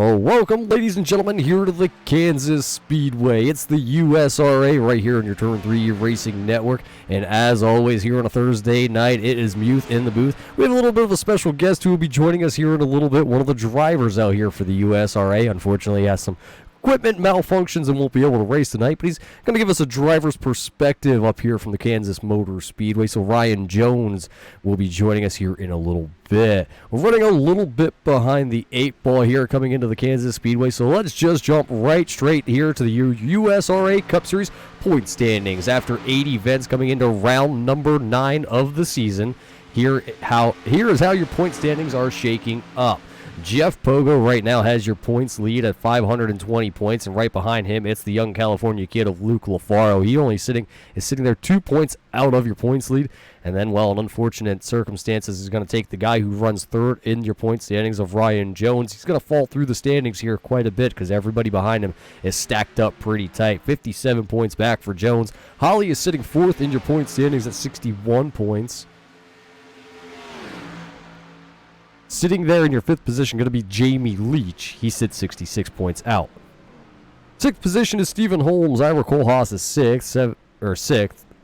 Well, welcome, ladies and gentlemen, here to the Kansas Speedway. It's the USRA right here on your Turn 3 Racing Network. And as always, here on a Thursday night, it is Muth in the booth. We have a little bit of a special guest who will be joining us here in a little bit. One of the drivers out here for the USRA. Unfortunately, has some equipment malfunctions and won't be able to race tonight, but he's going to give us a driver's perspective up here from the Kansas Motor Speedway. So Ryan Jones will be joining us here in a little bit. We're running a little bit behind the 8-ball here coming into the Kansas Speedway, so let's just jump right straight here to the USRA Cup Series point standings after 8 events coming into round number 9 of the season. Here is how your point standings are shaking up. Jeff Pogo right now has your points lead at 520 points, and right behind him, it's the young California kid of Luke LaFaro. He only is sitting there 2 points out of your points lead, and then, well, in unfortunate circumstances, is going to take the guy who runs third in your point standings of Ryan Jones. He's going to fall through the standings here quite a bit because everybody behind him is stacked up pretty tight. 57 points back for Jones. Holly is sitting fourth in your point standings at 61 points. Sitting there in your fifth position going to be Jamie Leach. He sits 66 points out. Sixth position is Stephen Holmes. Ira Kohlhaas is sixth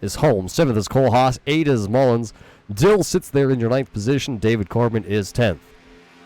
is Holmes. Seventh is Kohlhaas. Eighth is Mullins. Dill sits there in your ninth position. David Carmen is 10th.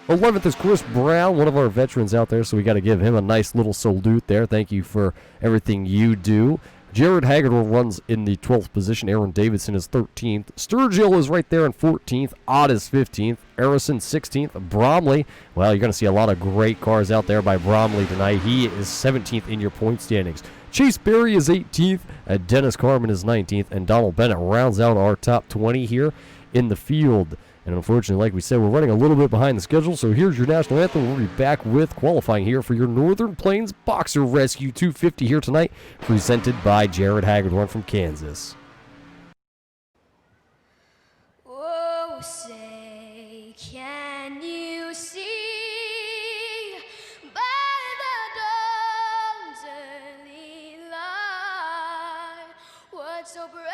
11th is Chris Brown, one of our veterans out there, so we got to give him a nice little salute there. Thank you for everything you do. Jared Hagedorn runs in the 12th position. Aaron Davidson is 13th. Sturgill is right there in 14th. Ott is 15th. Arison 16th. Bromley, well, you're going to see a lot of great cars out there by Bromley tonight. He is 17th in your point standings. Chase Berry is 18th. Dennis Carmen is 19th. And Donald Bennett rounds out our top 20 here in the field. And unfortunately, like we said, we're running a little bit behind the schedule, so here's your national anthem. We'll be back with qualifying here for your Northern Plains Boxer Rescue 250 here tonight, presented by Jared Hagedorn from Kansas. Oh, say, can you see by the dawn's early light what so proudly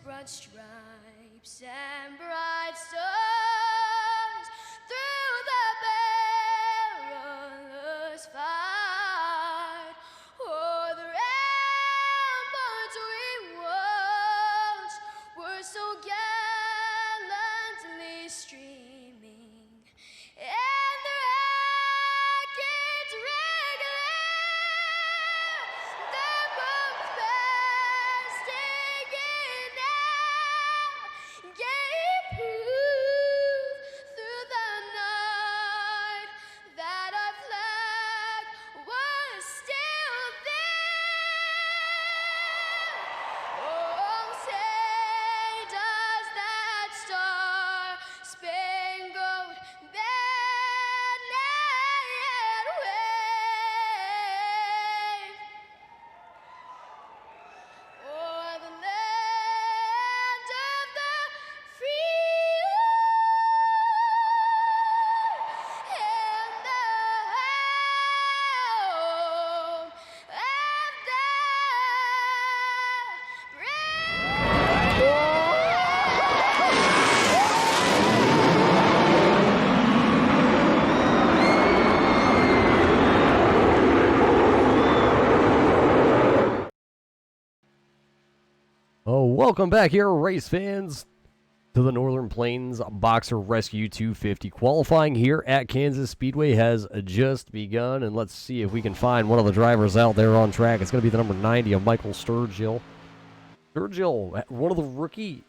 broad stripes and bright stars through the perilous fight. Oh, the ramparts we watched were so gallantly streaming, and the rackets regular, the bombs bursting in gave proof through the night that our flag was still there. Oh, say does that star-spangled banner yet wave o'er the land of the free and the home of the Oh, welcome back here, race fans, to the Northern Plains Boxer Rescue 250. Qualifying here at Kansas Speedway has just begun, and let's see if we can find one of the drivers out there on track. It's going to be the number 90 of Michael Sturgill. Sturgill, one of the rookie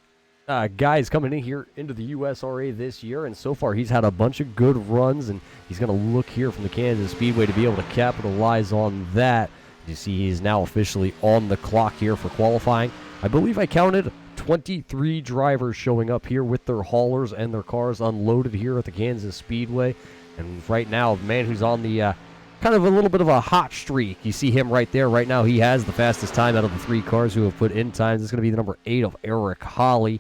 guys coming in here into the USRA this year, and so far he's had a bunch of good runs, and he's going to look here from the Kansas Speedway to be able to capitalize on that. You see he's now officially on the clock here for qualifying. I believe I counted 23 drivers showing up here with their haulers and their cars unloaded here at the Kansas Speedway. And right now, the man who's on the kind of a little bit of a hot streak, you see him right there. Right now, he has the fastest time out of the 3 cars who have put in times. It's going to be the number 8 of Eric Holly.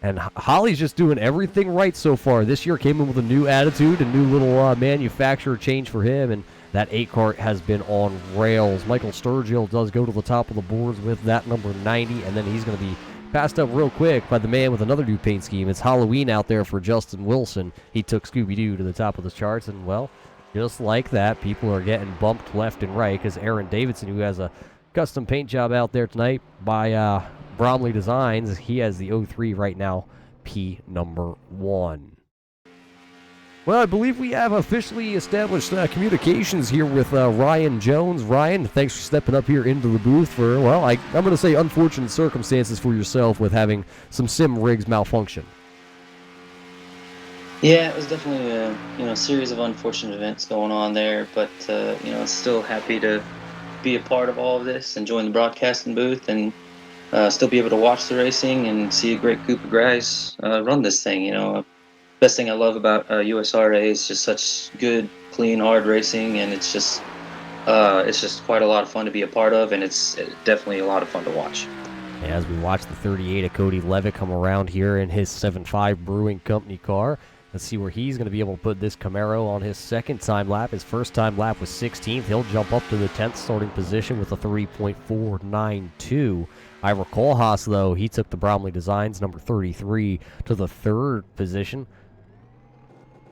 And Holly's just doing everything right so far. This year came in with a new attitude, a new little manufacturer change for him. And That 8 car has been on rails. Michael Sturgill does go to the top of the boards with that number 90, and then he's going to be passed up real quick by the man with another new paint scheme. It's Halloween out there for Justin Wilson. He took Scooby-Doo to the top of the charts, and, well, just like that, people are getting bumped left and right because Aaron Davidson, who has a custom paint job out there tonight by Bromley Designs, he has the 03 right now, P number 1. Well, I believe we have officially established communications here with Ryan Jones. Ryan, thanks for stepping up here into the booth for, well, I'm going to say unfortunate circumstances for yourself with having some sim rigs malfunction. Yeah, it was definitely a series of unfortunate events going on there, but still happy to be a part of all of this and join the broadcasting booth and still be able to watch the racing and see a great group of guys run this thing. Best thing I love about USRA is just such good, clean, hard racing, and it's just quite a lot of fun to be a part of, and it's definitely a lot of fun to watch. As we watch the 38 of Cody Levitt come around here in his 7.5 Brewing Company car, let's see where he's going to be able to put this Camaro on his second time lap. His first time lap was 16th. He'll jump up to the 10th starting position with a 3.492. Ira Kohlhaas, though, he took the Bromley Designs number 33 to the third position.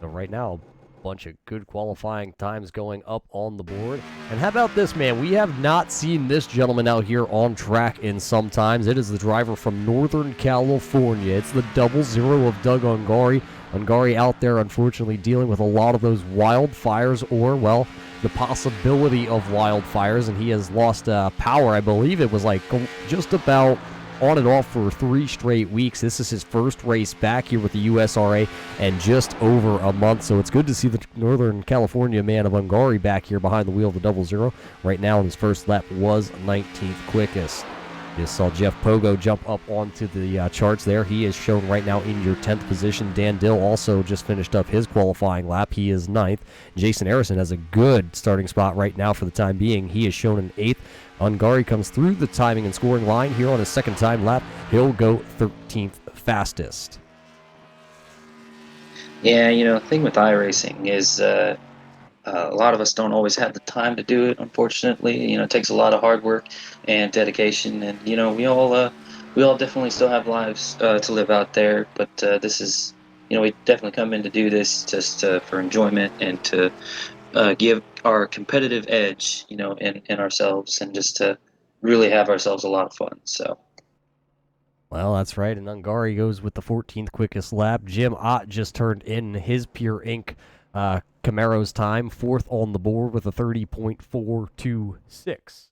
So right now, a bunch of good qualifying times going up on the board. And how about this, man? We have not seen this gentleman out here on track in some times. It is the driver from Northern California. It's the 00 of Doug Ungari. Ungari out there, unfortunately, dealing with a lot of those wildfires or, well, the possibility of wildfires. And he has lost power. I believe it was like just about on and off for 3 straight weeks. This is his first race back here with the USRA and just over a month, so it's good to see the Northern California man of Ungari back here behind the wheel of the 00. Right now, his first lap was 19th quickest. Just saw Jeff Pogo jump up onto the charts there. He is shown right now in your 10th position. Dan Dill also just finished up his qualifying lap. He is 9th. Jason Harrison has a good starting spot right now for the time being. He is shown in 8th. Ungari comes through the timing and scoring line here on his second time lap. He'll go 13th fastest. Yeah, the thing with iRacing is a lot of us don't always have the time to do it, unfortunately. It takes a lot of hard work and dedication, and we all definitely still have lives to live out there, but this is, we definitely come in to do this just for enjoyment and to give our competitive edge, in ourselves, and just to really have ourselves a lot of fun. So. Well, that's right, and Ungari goes with the 14th quickest lap. Jim Ott just turned in his Pure Ink Camaro's time, 4th on the board with a 30.426.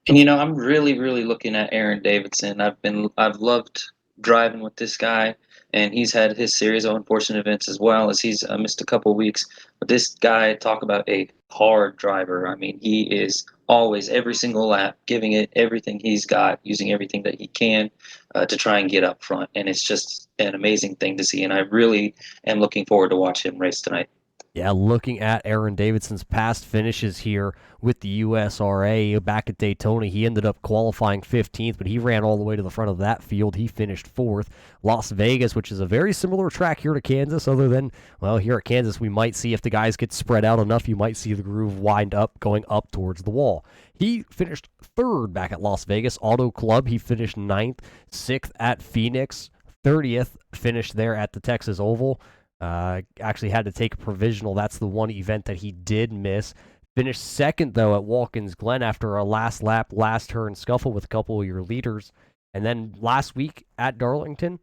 And I'm really, really looking at Aaron Davidson. I've loved driving with this guy, and he's had his series of unfortunate events as well as he's missed a couple weeks. But this guy, talk about a hard driver. I mean, he is always, every single lap, giving it everything he's got, using everything that he can to try and get up front. And it's just an amazing thing to see, and I really am looking forward to watch him race tonight. Yeah, looking at Aaron Davidson's past finishes here with the USRA back at Daytona, he ended up qualifying 15th, but he ran all the way to the front of that field. He finished 4th. Las Vegas, which is a very similar track here to Kansas, other than, well, here at Kansas, we might see if the guys get spread out enough, you might see the groove wind up, going up towards the wall. He finished 3rd back at Las Vegas Auto Club. He finished 9th, 6th at Phoenix, 30th finished there at the Texas Oval. Actually had to take a provisional. That's the one event that he did miss. Finished 2nd, though, at Watkins Glen after a last lap, last turn scuffle with a couple of your leaders. And then last week at Darlington,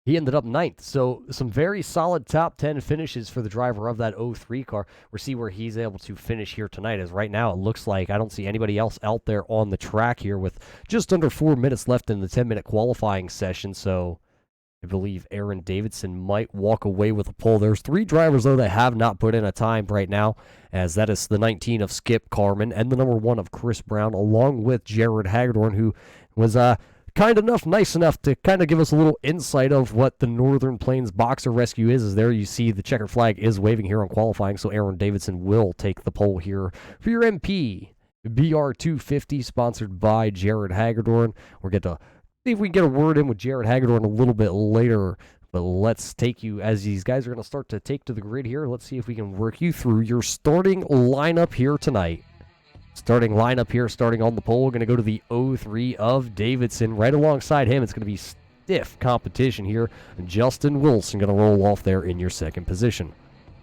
he ended up 9th. So some very solid top 10 finishes for the driver of that 03 car. We'll see where he's able to finish here tonight, as right now it looks like I don't see anybody else out there on the track here with just under 4 minutes left in the 10-minute qualifying session. So I believe Aaron Davidson might walk away with a pole. There's 3 drivers, though, that have not put in a time right now, as that is the 19 of Skip Carman and the number 1 of Chris Brown, along with Jared Hagedorn, who was nice enough to kind of give us a little insight of what the Northern Plains Boxer Rescue is. As there you see the checkered flag is waving here on qualifying, so Aaron Davidson will take the pole here for your MP. BR250, sponsored by Jared Hagedorn. We'll get to see if we can get a word in with Jared Hagedorn a little bit later But let's take you, as these guys are going to start to take to the grid here, let's see if we can work you through your starting lineup here tonight. Starting lineup here, starting on the pole, we're going to go to the 03 of Davidson. Right alongside him, it's going to be stiff competition here. Justin Wilson going to roll off there in your second position.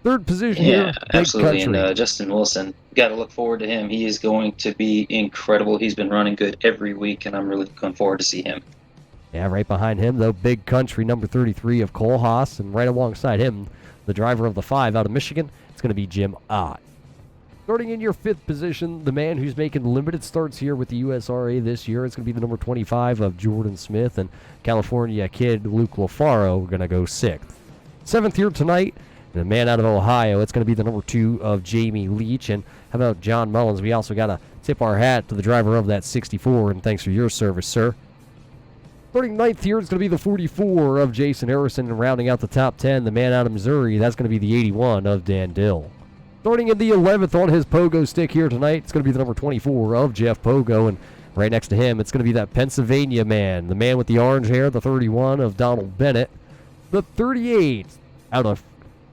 Third position here, Big absolutely. Country. And Justin Wilson, got to look forward to him. He is going to be incredible. He's been running good every week, and I'm really looking forward to see him. Yeah, right behind him, though, Big Country, number 33 of Cole Haas. And right alongside him, the driver of the 5 out of Michigan, it's going to be Jim Ott. Starting in your 5th position, the man who's making limited starts here with the USRA this year, it's going to be the number 25 of Jordan Smith, and California kid Luke Lafaro going to go 6th. 7th here tonight, and a man out of Ohio, it's going to be the number 2 of Jamie Leach. And how about John Mullins? We also got to tip our hat to the driver of that 64, and thanks for your service, sir. Starting 9th here, it's going to be the 44 of Jason Harrison, and rounding out the top 10, the man out of Missouri, that's going to be the 81 of Dan Dill. Starting in the 11th on his pogo stick here tonight, it's going to be the number 24 of Jeff Pogo, and right next to him, it's going to be that Pennsylvania man, the man with the orange hair, the 31 of Donald Bennett. The 38 out of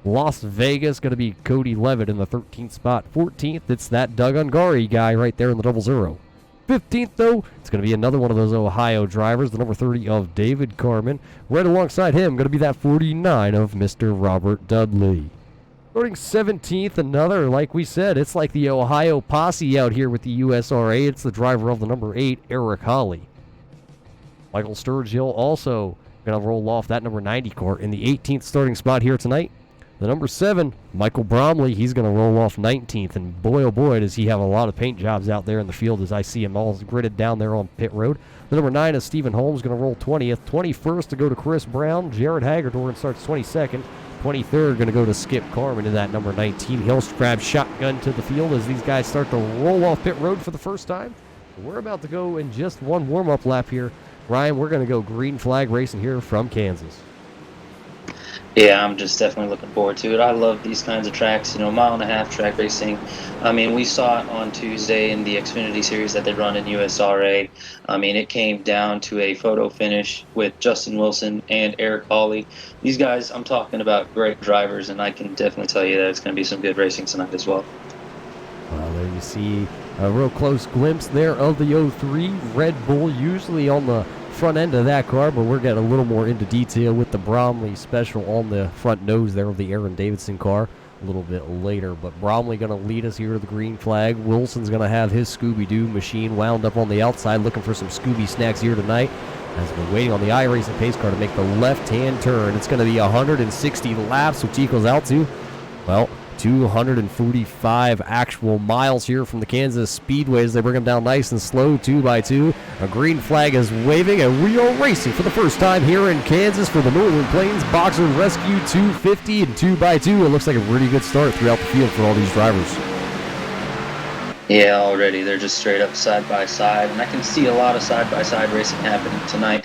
Las Vegas, going to be Cody Levitt in the 13th spot. 14th, it's that Doug Ungari guy right there in the 00. 15th, though, it's going to be another one of those Ohio drivers, the number 30 of David Carmen. Right alongside him, going to be that 49 of Mr. Robert Dudley. Starting 17th, another, like we said, it's like the Ohio posse out here with the USRA. It's the driver of the number 8, Eric Holly. Michael Sturgill also going to roll off that number 90 car in the 18th starting spot here tonight. The number 7, Michael Bromley, he's going to roll off 19th. And boy, oh boy, does he have a lot of paint jobs out there in the field as I see him all gridded down there on pit road. The number 9 is Stephen Holmes, going to roll 20th. 21st to go to Chris Brown. Jared Hagedorn starts 22nd. 23rd going to go to Skip Carmen in that number 19. He'll grab shotgun to the field as these guys start to roll off pit road for the first time. We're about to go in just one warm-up lap here. Ryan, we're going to go green flag racing here from Kansas. Yeah, I'm just definitely looking forward to it. I love these kinds of tracks, mile-and-a-half track racing. I mean, we saw it on Tuesday in the Xfinity Series that they run in USRA. I mean, it came down to a photo finish with Justin Wilson and Eric Hawley. These guys, I'm talking about great drivers, and I can definitely tell you that it's going to be some good racing tonight as well. Well, there you see a real close glimpse there of the 03 Red Bull, usually on the front end of that car, but we're getting a little more into detail with the Bromley special on the front nose there of the Aaron Davidson car a little bit later. But Bromley going to lead us here to the green flag. Wilson's going to have his Scooby-Doo machine wound up on the outside, looking for some Scooby snacks here tonight, as we're waiting on the iRacing pace car to make the left-hand turn. It's going to be 160 laps, which equals out to, well, 245 actual miles here from the Kansas Speedways. They bring them down nice and slow, 2 by 2. A green flag is waving, and we are racing for the first time here in Kansas for the Northern Plains Boxer Rescue 250 and 2 by 2. It looks like a really good start throughout the field for all these drivers. Yeah, already they're just straight up side by side, and I can see a lot of side by side racing happening tonight.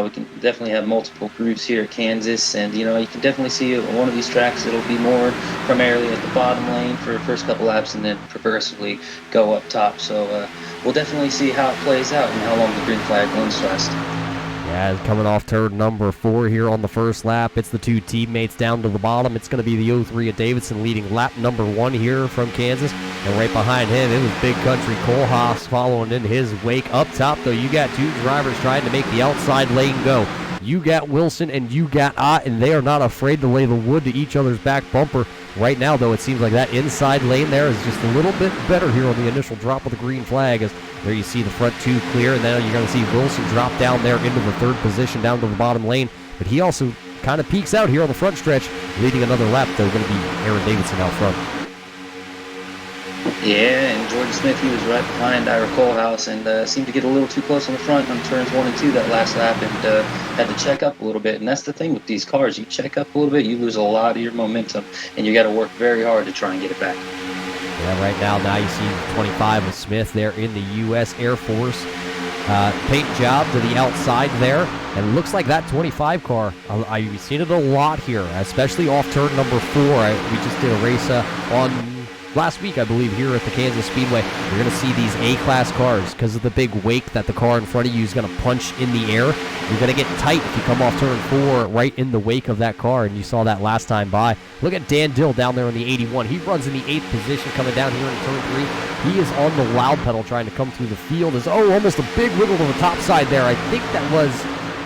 We can definitely have multiple groups here at Kansas, and you can definitely see one of these tracks. It'll be more primarily at the bottom lane for the first couple laps, and then progressively go up top. So we'll definitely see how it plays out and how long the green flag runs fast. Yeah, coming off turn number 4 here on the first lap. It's the 2 teammates down to the bottom. It's going to be the 03 of Davidson leading lap number 1 here from Kansas. And right behind him, it was Big Country Cole Haas following in his wake. Up top, though, you got 2 drivers trying to make the outside lane go. You got Wilson and you got Ott, and they are not afraid to lay the wood to each other's back bumper. Right now, though, it seems like that inside lane there is just a little bit better here on the initial drop of the green flag, as there you see the front 2 clear, and then you're going to see Wilson drop down there into the 3rd position down to the bottom lane. But he also kind of peeks out here on the front stretch, leading another lap, though, going to be Aaron Davidson out front. Yeah, and Jordan Smith, he was right behind Ira Colehouse and seemed to get a little too close on the front on turns 1 and 2 that last lap, and had to check up a little bit. And that's the thing with these cars. You check up a little bit, you lose a lot of your momentum, and you got to work very hard to try and get it back. Yeah, right now you see 25 of Smith there in the U.S. Air Force. Paint job to the outside there, and it looks like that 25 car, I've seen it a lot here, especially off turn number 4. We just did a race on last week, I believe, here at the Kansas Speedway, you're going to see these A-class cars because of the big wake that the car in front of you is going to punch in the air. You're going to get tight if you come off turn 4 right in the wake of that car, and you saw that last time by. Look at Dan Dill down there in the 81. He runs in the 8th position coming down here in turn 3. He is on the loud pedal trying to come through the field. Almost a big wiggle to the top side there. I think that was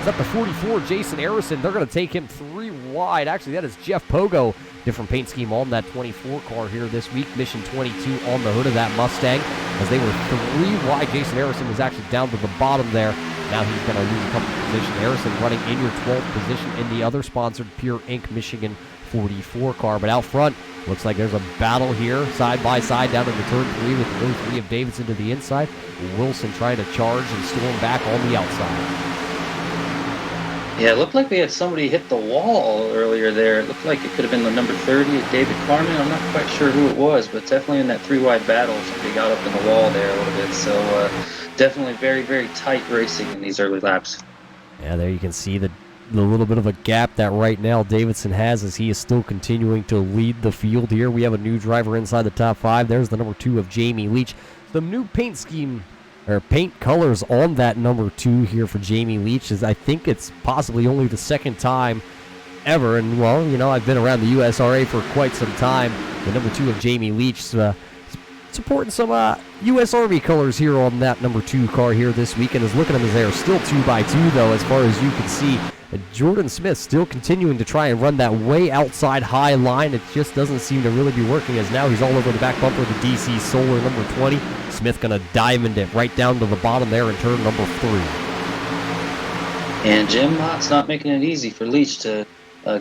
up to 44, Jason Harrison. They're going to take him 3 wide. Actually, that is Jeff Pogo. Different paint scheme on that 24 car here this week. Mission 22 on the hood of that Mustang. As they were 3 wide, Jason Harrison was actually down to the bottom there. Now he's going to lose a couple of positions. Harrison running in your 12th position in the other sponsored Pure Inc. Michigan 44 car. But out front, looks like there's a battle here, side by side down in the turn 3 with the 03 of Davidson to the inside. Wilson trying to charge and storm back on the outside. Yeah, it looked like we had somebody hit the wall earlier there. It looked like it could have been the number 30 of David Carmen. I'm not quite sure who it was, but definitely in that 3-wide battle, somebody got up in the wall there a little bit. So definitely very, very tight racing in these early laps. Yeah, there you can see the little bit of a gap that right now Davidson has as he is still continuing to lead the field here. We have a new driver inside the top 5. There's the number 2 of Jamie Leach. Some new paint scheme or paint colors on that number 2 here for Jamie Leach. I think it's possibly only the second time ever, and well, you know, I've been around the USRA for quite some time. The number 2 of Jamie Leach supporting some U.S. Army colors here on that number 2 car here this weekend. Is looking at them as they are still 2x2 though, as far as you can see. Jordan Smith still continuing to try and run that way outside high line. It just doesn't seem to really be working, as now he's all over the back bumper of the DC Solar number 20. Smith going to diamond it right down to the bottom there in turn number 3. And Jim Mott's not making it easy for Leach to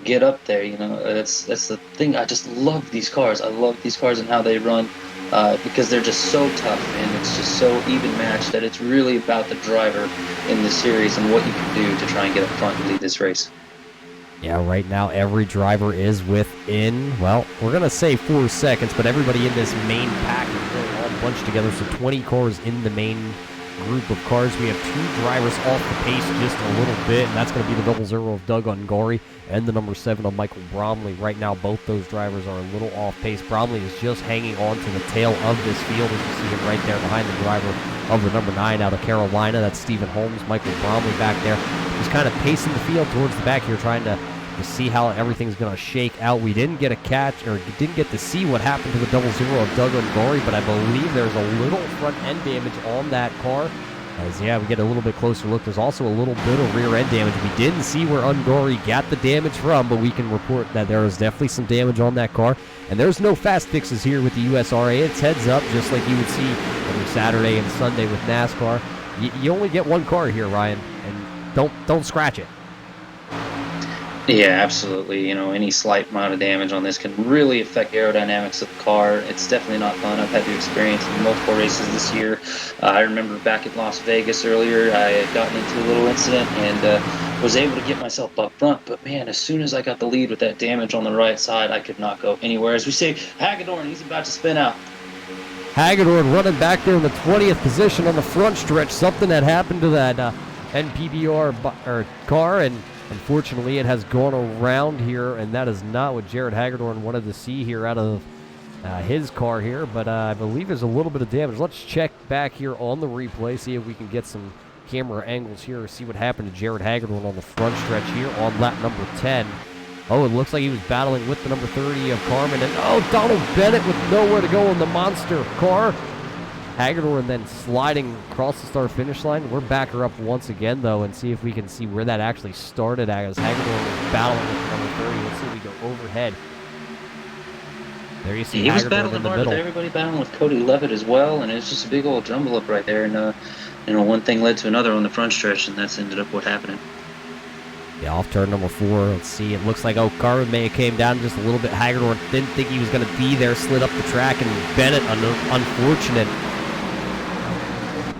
get up there. You know, that's the thing. I just love these cars. I love these cars and how they run. Because they're just so tough and it's just so even matched that it's really about the driver in the series and what you can do to try and get up front and lead this race. Yeah, right now every driver is within, well, we're going to say 4 seconds, but everybody in this main pack is really all bunched together, so 20 cars in the main group of cars. We have 2 drivers off the pace just a little bit, and that's going to be the 00 of Doug Ungari and the number 7 of Michael Bromley. Right now, both those drivers are a little off pace. Bromley is just hanging on to the tail of this field, as you see him right there behind the driver of the number 9 out of Carolina. That's Stephen Holmes. Michael Bromley back there. He's kind of pacing the field towards the back here, trying to see how everything's going to shake out. We didn't get a catch, or didn't get to see what happened to the 00 of Doug Ungari, but I believe there's a little front end damage on that car. As, yeah, we get a little bit closer look. There's also a little bit of rear end damage. We didn't see where Ungari got the damage from, but we can report that there is definitely some damage on that car. And there's no fast fixes here with the USRA. It's heads up, just like you would see every Saturday and Sunday with NASCAR. You only get one car here, Ryan, and don't scratch it. Yeah, absolutely. You know, any slight amount of damage on this can really affect aerodynamics of the car. It's definitely not fun. I've had the experience in multiple races this year. I remember back at Las Vegas earlier, I had gotten into a little incident and was able to get myself up front. But man, as soon as I got the lead with that damage on the right side, I could not go anywhere. As we say, Hagedorn, he's about to spin out. Hagedorn running back there in the 20th position on the front stretch. Something that happened to that NPBR car, and unfortunately, it has gone around here, and that is not what Jared Hagedorn wanted to see here out of his car here, but I believe there's a little bit of damage. Let's check back here on the replay, see if we can get some camera angles here, see what happened to Jared Hagedorn on the front stretch here on lap number 10. Oh, it looks like he was battling with the number 30 of Carmen, and Donald Bennett with nowhere to go in the monster car. Hagedorn then sliding across the start-finish line. We're back her up once again, though, and see if we can see where that actually started as Hagedorn was battling with the number 30. Let's see if we go overhead. There you see he was Hagedorn battling in the hard middle. With everybody battling with Cody Levitt as well, and it's just a big old jumble up right there. And you know, one thing led to another on the front stretch, and that's ended up what happened. Yeah, off turn number 4. Let's see. It looks like Carmen may have came down just a little bit. Hagedorn didn't think he was going to be there, slid up the track, and Bennett,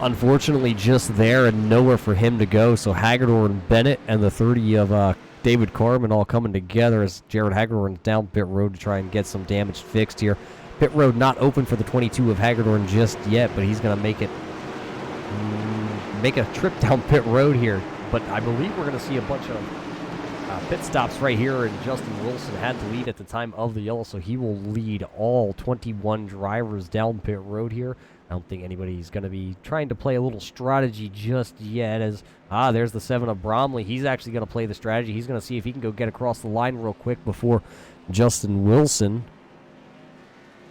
unfortunately just there and nowhere for him to go. So Hagedorn, Bennett, and the 30 of David Carmen all coming together as Jared Hagedorn down pit road to try and get some damage fixed here. Pit road not open for the 22 of Hagedorn just yet, but he's going to make a trip down pit road here. But I believe we're going to see a bunch of pit stops right here, and Justin Wilson had to lead at the time of the yellow, so he will lead all 21 drivers down pit road here. I don't think anybody's going to be trying to play a little strategy just yet, as, there's the 7 of Bromley. He's actually going to play the strategy. He's going to see if he can go get across the line real quick before Justin Wilson.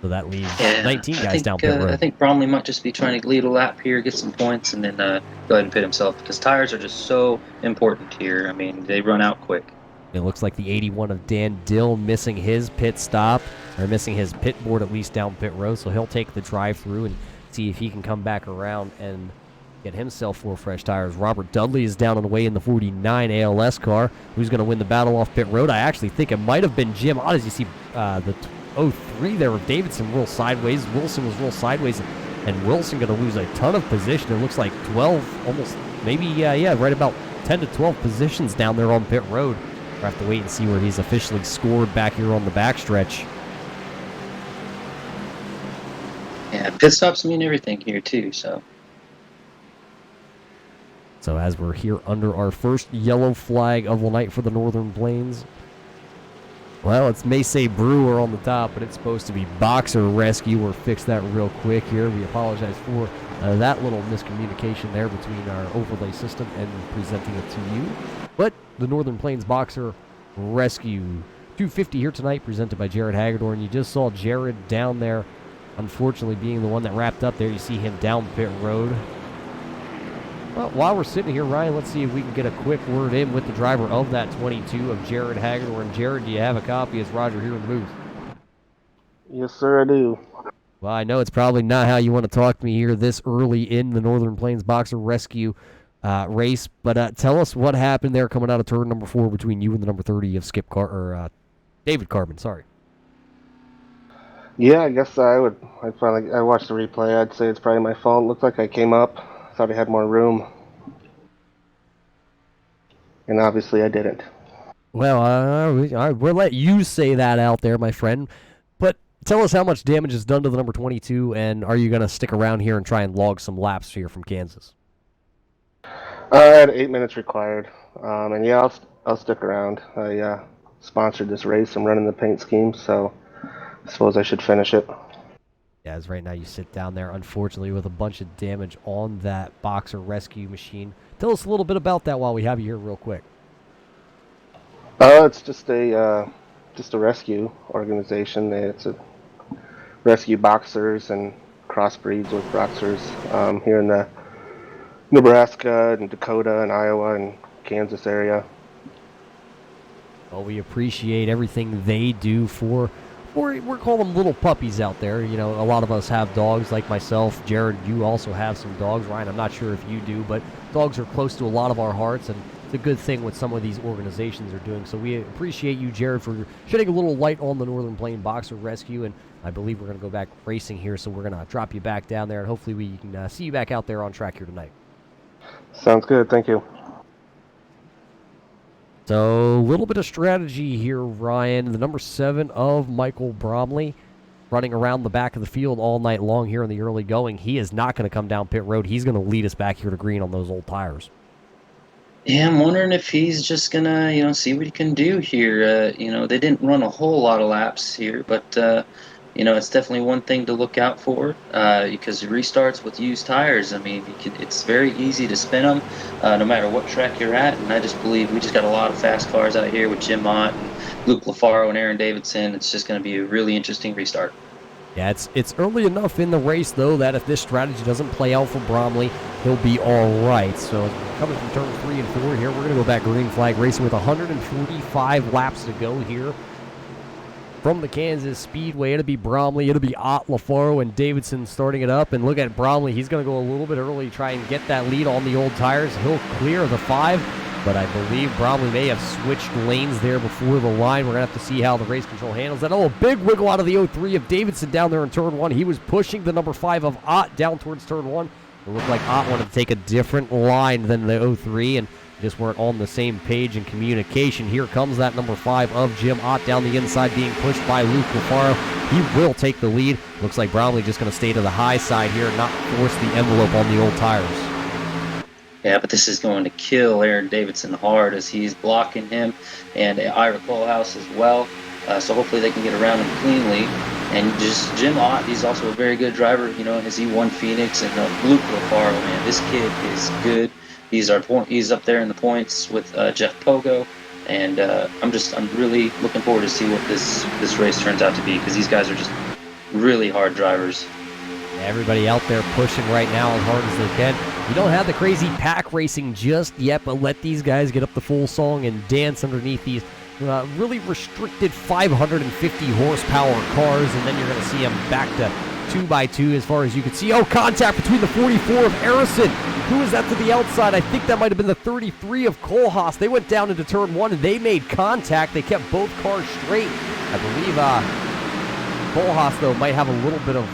So that leaves 19 guys down pit road. I think Bromley might just be trying to lead a lap here, get some points, and then go ahead and pit himself, because tires are just so important here. I mean, they run out quick. It looks like the 81 of Dan Dill missing his pit stop, or missing his pit board at least down pit road, so he'll take the drive-through and see if he can come back around and get himself 4 fresh tires. Robert Dudley is down on the way in the 49 ALS car. Who's going to win the battle off pit road? I actually think it might have been Jim Ott, as you see the 03 there with Davidson real sideways. Wilson was real sideways, and Wilson going to lose a ton of position. It looks like 12, almost, maybe, right about 10 to 12 positions down there on pit road. We'll have to wait and see where he's officially scored back here on the backstretch. Yeah, pit stops mean everything here too, so. So as we're here under our first yellow flag of the night for the Northern Plains, well, it may say Brewer on the top, but it's supposed to be Boxer Rescue. We'll fix that real quick here. We apologize for that little miscommunication there between our overlay system and presenting it to you. But the Northern Plains Boxer Rescue 250 here tonight, presented by Jared Hagedorn. You just saw Jared down there, unfortunately being the one that wrapped up there. You see him down pit road. Well, while we're sitting here, Ryan, let's see if we can get a quick word in with the driver of that 22 of Jared Hagedorn. Jared, do you have a copy? Is Roger here in the booth? Yes, sir, I do. Well, I know it's probably not how you want to talk to me here this early in the Northern Plains Boxer Rescue race, but tell us what happened there coming out of turn number 4 between you and the number 30 of David Carbon. Sorry. Yeah, I guess I watched the replay. I'd say it's probably my fault. Looked like I came up. Thought I had more room. And obviously I didn't. Well, we'll let you say that out there, my friend. But tell us how much damage is done to the number 22, and are you going to stick around here and try and log some laps here from Kansas? I had 8 minutes required. And yeah, I'll stick around. I sponsored this race. I'm running the paint scheme, so I suppose I should finish it. Yeah, as right now you sit down there, unfortunately, with a bunch of damage on that Boxer Rescue machine. Tell us a little bit about that while we have you here real quick. It's just a rescue organization. It's a rescue boxers and crossbreeds with boxers here in the Nebraska and Dakota and Iowa and Kansas area. Well, we appreciate everything they do for, we're calling them little puppies out there. You know, a lot of us have dogs, like myself. Jared, you also have some dogs. Ryan, I'm not sure if you do, but dogs are close to a lot of our hearts, and it's a good thing what some of these organizations are doing. So we appreciate you, Jared, for shedding a little light on the Northern Plain Boxer Rescue, and I believe we're going to go back racing here, so we're going to drop you back down there, and hopefully we can see you back out there on track here tonight. Sounds good. Thank you. So, a little bit of strategy here, Ryan. The number 7 of Michael Bromley running around the back of the field all night long here in the early going. He is not going to come down pit road. He's going to lead us back here to green on those old tires. Yeah, I'm wondering if he's just going to, see what he can do here. They didn't run a whole lot of laps here, but, it's definitely one thing to look out for because restarts with used tires, I mean, it's very easy to spin them no matter what track you're at. And I just believe we just got a lot of fast cars out here with Jim Mott and Luke LaFaro and Aaron Davidson. It's just going to be a really interesting restart. Yeah, it's early enough in the race, though, that if this strategy doesn't play out for Bromley, he'll be all right. So coming from turn 3 and 4 here, we're going to go back green flag racing with 145 laps to go here. From the Kansas Speedway, it'll be Bromley, it'll be Ott, LaFaro, and Davidson starting it up. And look at Bromley, he's going to go a little bit early, try and get that lead on the old tires. He'll clear the 5, but I believe Bromley may have switched lanes there before the line. We're going to have to see how the race control handles that. Oh, a big wiggle out of the 03 of Davidson down there in turn 1. He was pushing the number 5 of Ott down towards turn 1. It looked like Ott wanted to take a different line than the 03, and just weren't on the same page in communication. Here comes that number 5 of Jim Ott down the inside, being pushed by Luke LaFaro. He will take the lead. Looks like Bromley just going to stay to the high side here and not force the envelope on the old tires. Yeah, but this is going to kill Aaron Davidson hard as he's blocking him, and Ira Colehouse as well. So hopefully they can get around him cleanly. And just Jim Ott, he's also a very good driver. You know, as he won Phoenix, and Luke LaFaro, man, this kid is good. He's up there in the points with Jeff Pogo, and I'm really looking forward to see what this race turns out to be, because these guys are just really hard drivers. Everybody out there pushing right now as hard as they can. You don't have the crazy pack racing just yet, but let these guys get up the full song and dance underneath these really restricted 550 horsepower cars, and then you're going to see them back to 2x2 as far as you can see. Oh, contact between the 44 of Harrison. Who is that to the outside? I think that might have been the 33 of Kohlhaas. They went down into turn one, and they made contact. They kept both cars straight. I believe Kohlhaas, though, might have a little bit of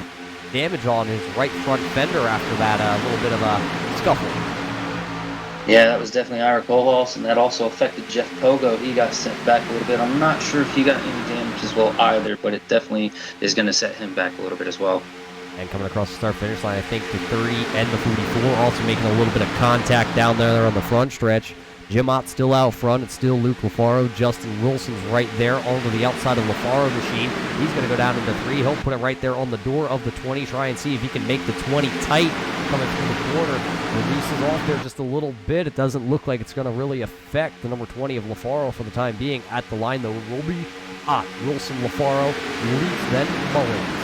damage on his right front fender after that, a little bit of a scuffle. Yeah, that was definitely Ira Kohlhaas, and that also affected Jeff Pogo. He got sent back a little bit. I'm not sure if he got any damage as well either, but it definitely is going to set him back a little bit as well. And coming across the start-finish line, I think the 30 and the 44 also making a little bit of contact down there on the front stretch. Jim Ott still out front. It's still Luke LaFaro. Justin Wilson's right there onto the outside of LaFaro machine. He's going to go down into 3. He'll put it right there on the door of the 20. Try and see if he can make the 20 tight coming through the corner. Releases off there just a little bit. It doesn't look like it's going to really affect the number 20 of LaFaro for the time being. At the line, though, will be Ott, Wilson, LaFaro, leads, then Mullins.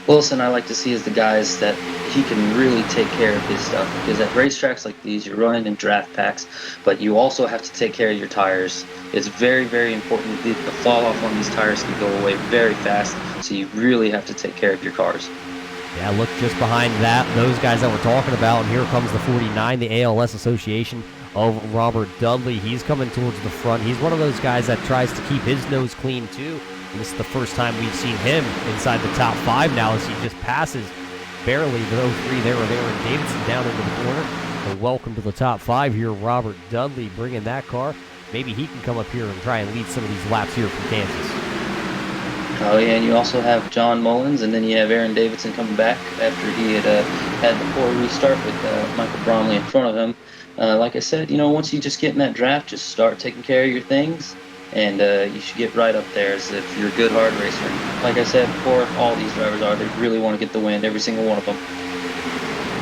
Wilson, I like to see as the guys that he can really take care of his stuff, because at racetracks like these, you're running in draft packs, but you also have to take care of your tires. It's very, very important. The fall off on these tires can go away very fast, so you really have to take care of your cars. Yeah, look just behind that, those guys that we're talking about, and here comes the 49, the ALS Association of Robert Dudley. He's coming towards the front. He's one of those guys that tries to keep his nose clean, too. And this is the first time we've seen him inside the top 5 now, as he just passes barely the 03 there with Aaron Davidson down into the corner. So welcome to the top 5 here, Robert Dudley bringing that car. Maybe he can come up here and try and lead some of these laps here from Kansas. Oh yeah, and you also have John Mullins, and then you have Aaron Davidson coming back after he had the poor restart with Michael Bromley in front of him. Like I said, once you just get in that draft, just start taking care of your things, and you should get right up there as if you're a good hard racer. Like I said before, all these drivers they really want to get the win, every single one of them.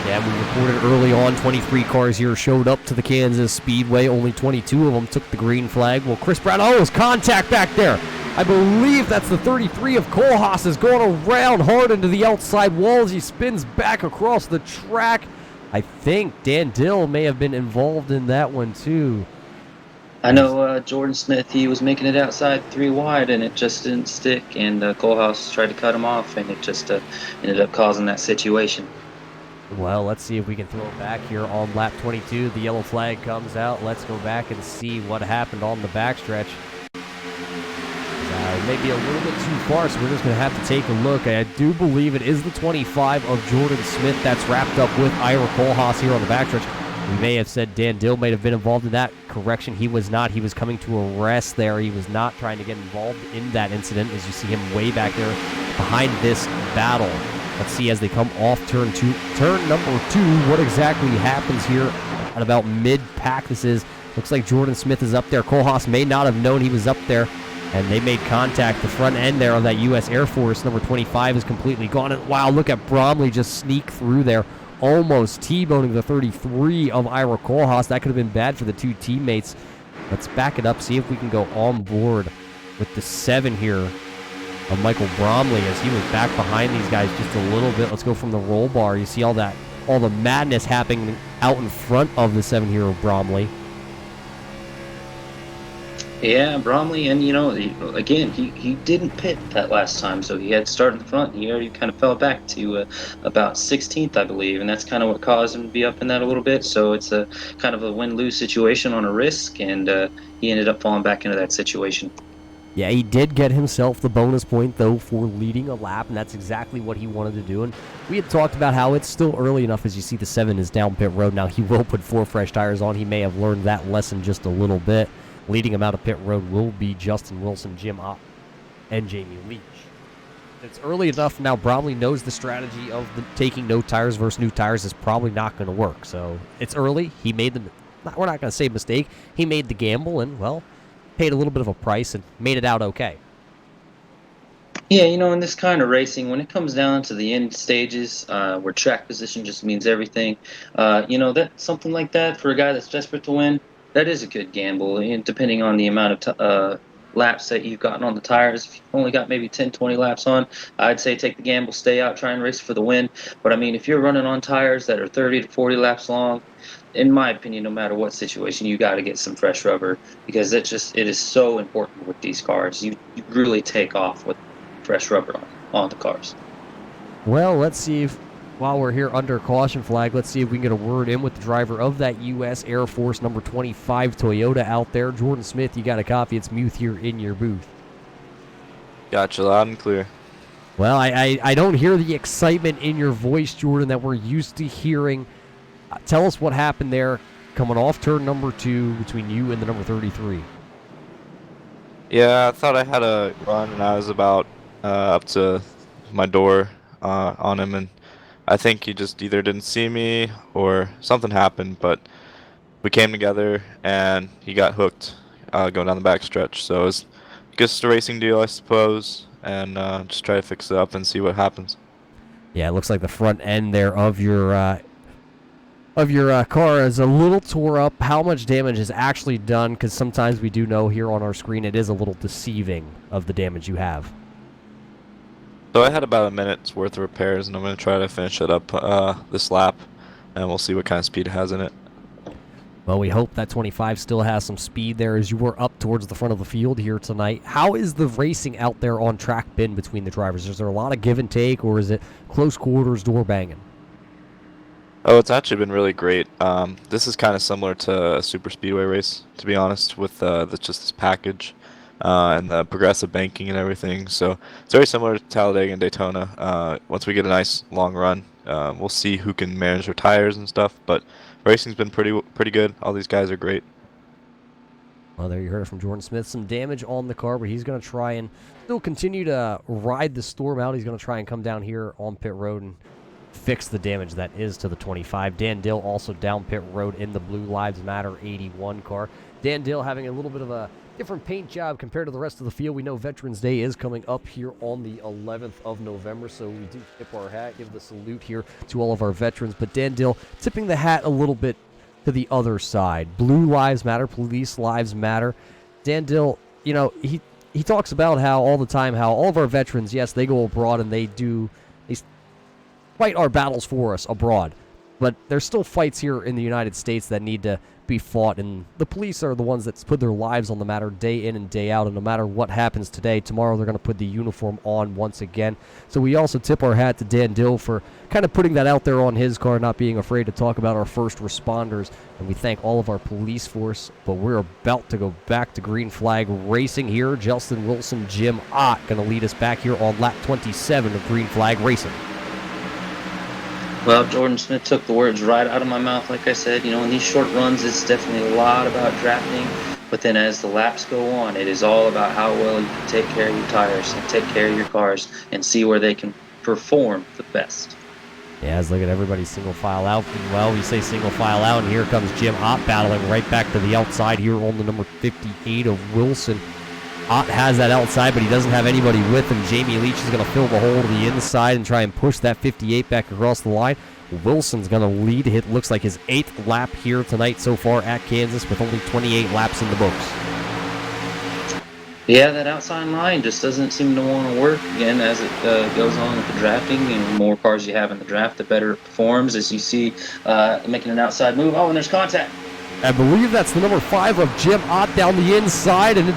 Yeah, we reported early on 23 cars here showed up to the Kansas Speedway. Only 22 of them took the green flag. Well, Chris Brown, it's contact back there. I believe that's the 33 of Kohlhaas is going around hard into the outside wall as he spins back across the track. I think Dan Dill may have been involved in that one too. I know Jordan Smith, he was making it outside 3 wide, and it just didn't stick, and Kohlhaas tried to cut him off, and it just ended up causing that situation. Well, let's see if we can throw it back here on lap 22. The yellow flag comes out. Let's go back and see what happened on the backstretch. It may be a little bit too far, so we're just going to have to take a look. I do believe it is the 25 of Jordan Smith that's wrapped up with Ira Kohlhaas here on the backstretch. We may have said Dan Dill may have been involved in that. Correction, he was not. He was coming to a rest there. He was not trying to get involved in that incident, as you see him way back there behind this battle. Let's see as they come off turn number 2, what exactly happens here at about mid-pack. Looks like Jordan Smith is up there. Kohlhaas may not have known he was up there, and they made contact. The front end there of that U.S. Air Force number 25 is completely gone. And wow, look at Bromley just sneak through there, almost T-boning the 33 of Ira Kohlhaas. That could have been bad for the 2 teammates. Let's back it up, see if we can go on board with the 7 here of Michael Bromley as he was back behind these guys just a little bit. Let's go from the roll bar. You see all the madness happening out in front of the 7 here of Bromley. Yeah, Bromley, and again, he didn't pit that last time, so he had to start in the front. He already kind of fell back to about 16th, I believe, and that's kind of what caused him to be up in that a little bit. So it's a kind of a win-lose situation on a risk, and he ended up falling back into that situation. Yeah, he did get himself the bonus point, though, for leading a lap, and that's exactly what he wanted to do. And we had talked about how it's still early enough, as you see the 7 is down pit road. Now, he will put 4 fresh tires on. He may have learned that lesson just a little bit. Leading him out of pit road will be Justin Wilson, Jim Ott, and Jamie Leach. It's early enough now. Bromley knows the strategy of taking no tires versus new tires is probably not going to work. So it's early. He made the, we're not going to say mistake. He made the gamble and, well, paid a little bit of a price and made it out okay. Yeah, in this kind of racing, when it comes down to the end stages, where track position just means everything, that something like that for a guy that's desperate to win, that is a good gamble. And depending on the amount of laps that you've gotten on the tires, if you've only got maybe 10, 20 laps on, I'd say take the gamble, stay out, try and race for the win. But I mean, if you're running on tires that are 30 to 40 laps long, in my opinion, no matter what situation, you got to get some fresh rubber because it is so important with these cars. You really take off with fresh rubber on the cars. Well, let's see if, while we're here under caution flag, let's see if we can get a word in with the driver of that U.S. Air Force number 25 Toyota out there. Jordan Smith, you got a copy. It's Muth here in your booth. Gotcha, loud and clear. Well, I don't hear the excitement in your voice, Jordan, that we're used to hearing. Tell us what happened there coming off turn number 2 between you and the number 33. Yeah, I thought I had a run, and I was about up to my door on him, and I think he just either didn't see me or something happened, but we came together, and he got hooked going down the back stretch. So it was just a racing deal, I suppose, and just try to fix it up and see what happens. Yeah, it looks like the front end there of your car is a little tore up. How much damage is actually done? Because sometimes we do know here on our screen it is a little deceiving of the damage you have. So I had about a minute's worth of repairs, and I'm going to try to finish it up this lap, and we'll see what kind of speed it has in it. Well, we hope that 25 still has some speed there as you were up towards the front of the field here tonight. How is the racing out there on track been between the drivers? Is there a lot of give and take, or is it close quarters, door banging? Oh, it's actually been really great. This is kind of similar to a super speedway race, to be honest, with just this package and the progressive banking and everything. So it's very similar to Talladega and Daytona. Once we get a nice long run, we'll see who can manage their tires and stuff. But racing's been pretty good. All these guys are great. Well, there you heard it from Jordan Smith. Some damage on the car, but he's going to try and still continue to ride the storm out. He's going to try and come down here on pit road and fix the damage that is to the 25. Dan Dill also down pit road in the Blue Lives Matter 81 car. Dan Dill having a little bit of a different paint job compared to the rest of the field. We know Veterans Day is coming up here on the 11th of November, so we do tip our hat, give the salute here to all of our veterans. But Dan Dill tipping the hat a little bit to the other side. Blue Lives Matter, Police Lives Matter. Dan Dill, he talks about how all the time how all of our veterans, yes, they go abroad and they fight our battles for us abroad. But there's still fights here in the United States that need to be fought, and the police are the ones that put their lives on the matter day in and day out, and no matter what happens today, tomorrow they're going to put the uniform on once again. So we also tip our hat to Dan Dill for kind of putting that out there on his car, not being afraid to talk about our first responders, and we thank all of our police force. But we're about to go back to green flag racing here. Justin Wilson, Jim Ott going to lead us back here on lap 27 of green flag racing. Well, Jordan Smith took the words right out of my mouth. Like I said, in these short runs, it's definitely a lot about drafting. But then as the laps go on, it is all about how well you can take care of your tires and take care of your cars and see where they can perform the best. Yeah, let's look at everybody single file out. Well, we say single file out, and here comes Jim Ott battling right back to the outside here on the number 58 of Wilson. Ott has that outside, but he doesn't have anybody with him. Jamie Leach is going to fill the hole to the inside and try and push that 58 back across the line. Wilson's going to lead. It looks like his 8th lap here tonight so far at Kansas with only 28 laps in the books. Yeah, that outside line just doesn't seem to want to work again as it goes on with the drafting. And the more cars you have in the draft, the better it performs. As you see, making an outside move. Oh, and there's contact. I believe that's the number 5 of Jim Ott down the inside, and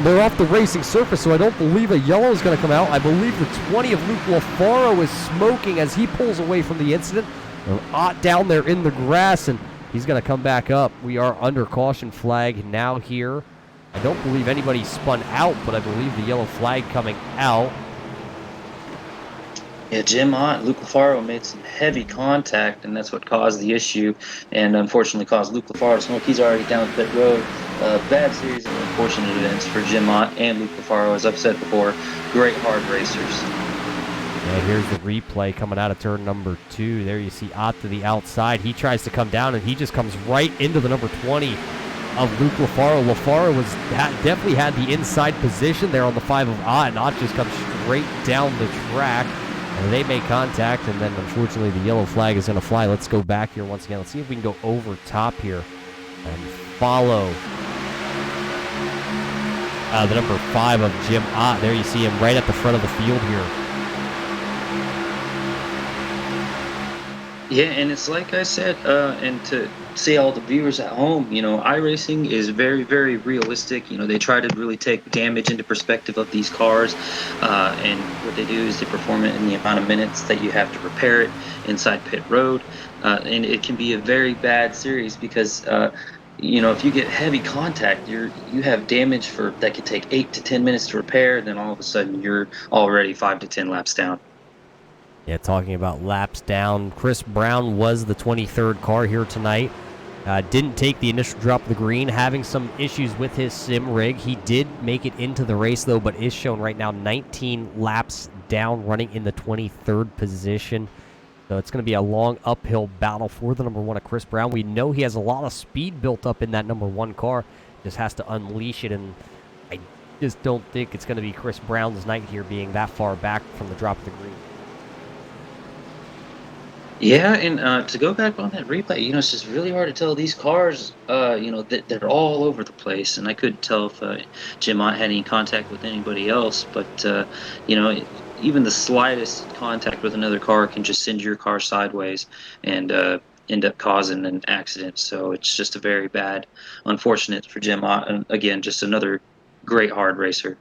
they're off the racing surface, so I don't believe a yellow is going to come out. I believe the 20 of Luke LaFaro is smoking as he pulls away from the incident. And Ott down there in the grass, and he's going to come back up. We are under caution flag now here. I don't believe anybody spun out, but I believe the yellow flag coming out. Yeah, Jim Ott and Luke LaFaro made some heavy contact, and that's what caused the issue, and unfortunately caused Luke LaFaro to smoke. He's already down pit road. Bad series of unfortunate events for Jim Ott and Luke LaFaro, as I've said before. Great hard racers. And here's the replay coming out of turn number 2. There you see Ott to the outside. He tries to come down, and he just comes right into the number 20 of Luke LaFaro. LaFaro definitely had the inside position there on the 5 of Ott, and Ott just comes straight down the track. And they make contact, and then unfortunately the yellow flag is going to fly. Let's go back here once again. Let's see if we can go over top here and follow the number 5 of Jim Ott. There you see him right at the front of the field here. Yeah, and it's like I said, and to say all the viewers at home, iRacing is very, very realistic. They try to really take damage into perspective of these cars, and what they do is they perform it in the amount of minutes that you have to repair it inside pit road, and it can be a very bad series because if you get heavy contact, you have damage that could take 8 to 10 minutes to repair, and then all of a sudden you're already 5 to 10 laps down. Yeah, talking about laps down, Chris Brown was the 23rd car here tonight. Didn't take the initial drop of the green, having some issues with his sim rig. He did make it into the race, though, but is shown right now 19 laps down, running in the 23rd position. So it's going to be a long uphill battle for the number 1 of Chris Brown. We know he has a lot of speed built up in that number 1 car. Just has to unleash it, and I just don't think it's going to be Chris Brown's night here, being that far back from the drop of the green. Yeah, and to go back on that replay, it's just really hard to tell. These cars, they're all over the place, and I couldn't tell if Jim Ott had any contact with anybody else. But even the slightest contact with another car can just send your car sideways and end up causing an accident. So it's just a very bad, unfortunate for Jim Ott, and again, just another great hard racer.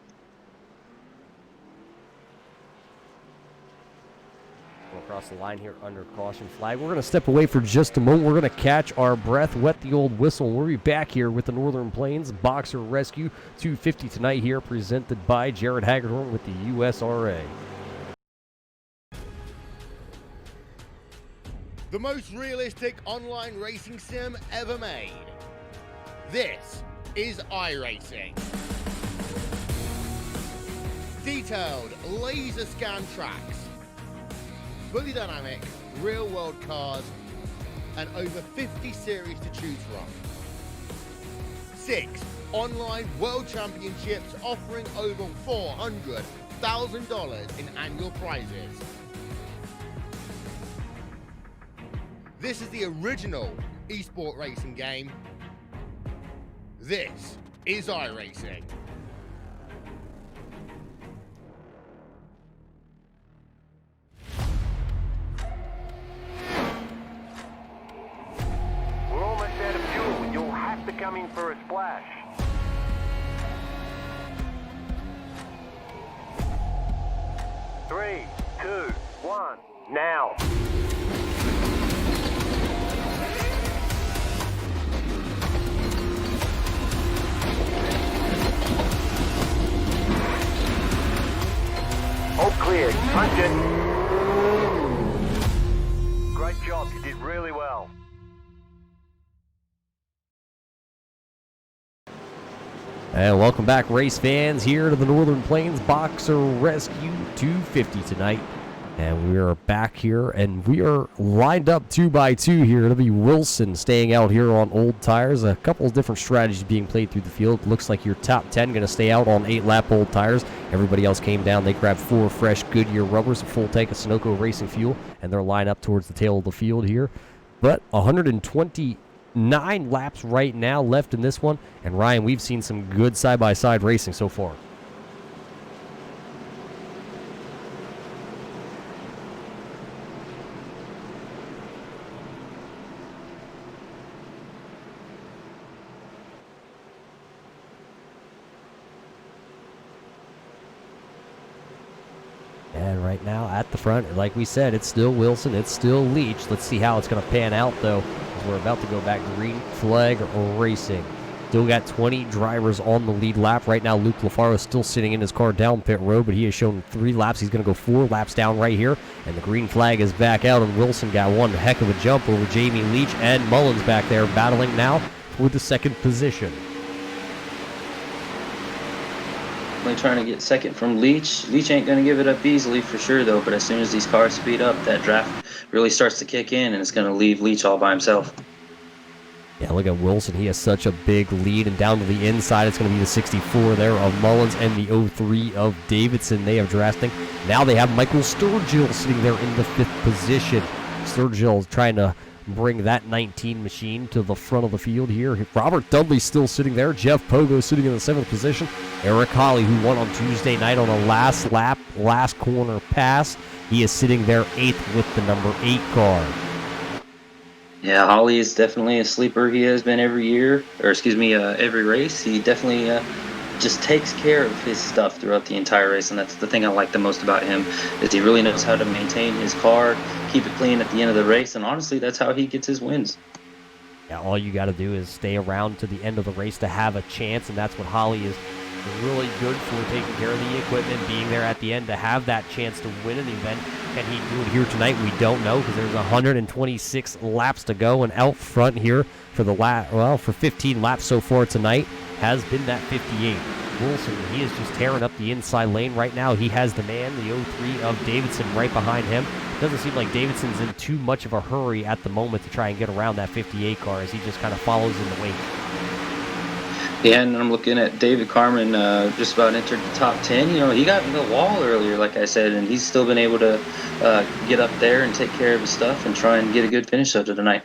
Across the line here under caution flag. We're going to step away for just a moment. We're going to catch our breath, wet the old whistle, and we'll be back here with the Northern Plains Boxer Rescue 250 tonight here, presented by Jared Hagedorn with the USRA. The most realistic online racing sim ever made. This is iRacing. Detailed laser scan tracks, fully dynamic, real-world cars, and over 50 series to choose from. 6 online world championships offering over $400,000 in annual prizes. This is the original esport racing game. This is iRacing. Coming for a splash. Three, two, one, now. All clear. Punch it. Great job. You did really well. And welcome back, race fans, here to the Northern Plains Boxer Rescue 250 tonight. And we are back here, and we are lined up 2 by 2 here. It'll be Wilson staying out here on old tires. A couple of different strategies being played through the field. Looks like your top 10 going to stay out on 8-lap old tires. Everybody else came down. They grabbed 4 fresh Goodyear rubbers, a full tank of Sunoco racing fuel, and they're lined up towards the tail of the field here. But 129 laps right now left in this one. And Ryan, we've seen some good side-by-side racing so far. And right now at the front, like we said, it's still Wilson, it's still Leach. Let's see how it's going to pan out, though, as we're about to go back green flag racing. Still got 20 drivers on the lead lap. Right now, Luke LaFaro is still sitting in his car down pit road, but he has shown 3 laps. He's going to go 4 laps down right here, and the green flag is back out, and Wilson got one heck of a jump over Jamie Leach, and Mullins back there battling now for the second position. definitely trying to get second from Leach. Leach ain't going to give it up easily for sure, though. But as soon as these cars speed up, that draft really starts to kick in, and it's going to leave Leach all by himself. Yeah, look at Wilson. He has such a big lead, and down to the inside, it's going to be the 64 there of Mullins and the 03 of Davidson. They have drafting. Now they have Michael Sturgill sitting there in the 5th position. Sturgill is trying to bring that 19 machine to the front of the field here. Robert Dudley still sitting there. Jeff Pogo sitting in the 7th position. Eric Holly, who won on Tuesday night on a last lap, last corner pass, he is sitting there 8th with the number 8 car. Yeah, Holly is definitely a sleeper. He has been every year, or excuse me, every race. He definitely just takes care of his stuff throughout the entire race, and that's the thing I like the most about him, is he really knows how to maintain his car, keep it clean at the end of the race, and honestly, that's how he gets his wins. Yeah, all you got to do is stay around to the end of the race to have a chance, and that's what Holly is really good for, taking care of the equipment, being there at the end to have that chance to win an event. Can he do it here tonight? We don't know, because there's 126 laps to go, and out front here for for 15 laps so far tonight has been that 58. Wilson, he is just tearing up the inside lane right now. He has the man, the 03 of Davidson, right behind him. Doesn't seem like Davidson's in too much of a hurry at the moment to try and get around that 58 car, as he just kind of follows in the wake. Yeah, and I'm looking at David Carmen, just about entered the top 10. You know, he got in the wall earlier, like I said, and he's still been able to get up there and take care of his stuff and try and get a good finish out of tonight.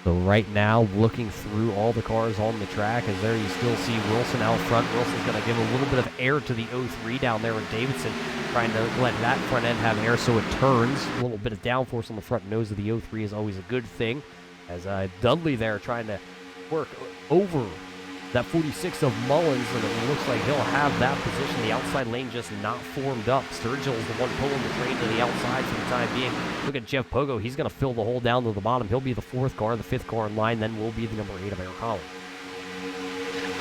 So right now, looking through all the cars on the track, as there you still see Wilson out front. Wilson's going to give a little bit of air to the 03 down there with Davidson, trying to let that front end have air so it turns. A little bit of downforce on the front nose of the 03 is always a good thing. As Dudley there trying to work over that 46 of Mullins, and it looks like he'll have that position. The outside lane just not formed up. Sturgill's the one pulling the train to the outside for the time being. Look at Jeff Pogo. He's going to fill the hole down to the bottom. He'll be the 4th car, the 5th car in line, then will be the number 8 of Eric Holly.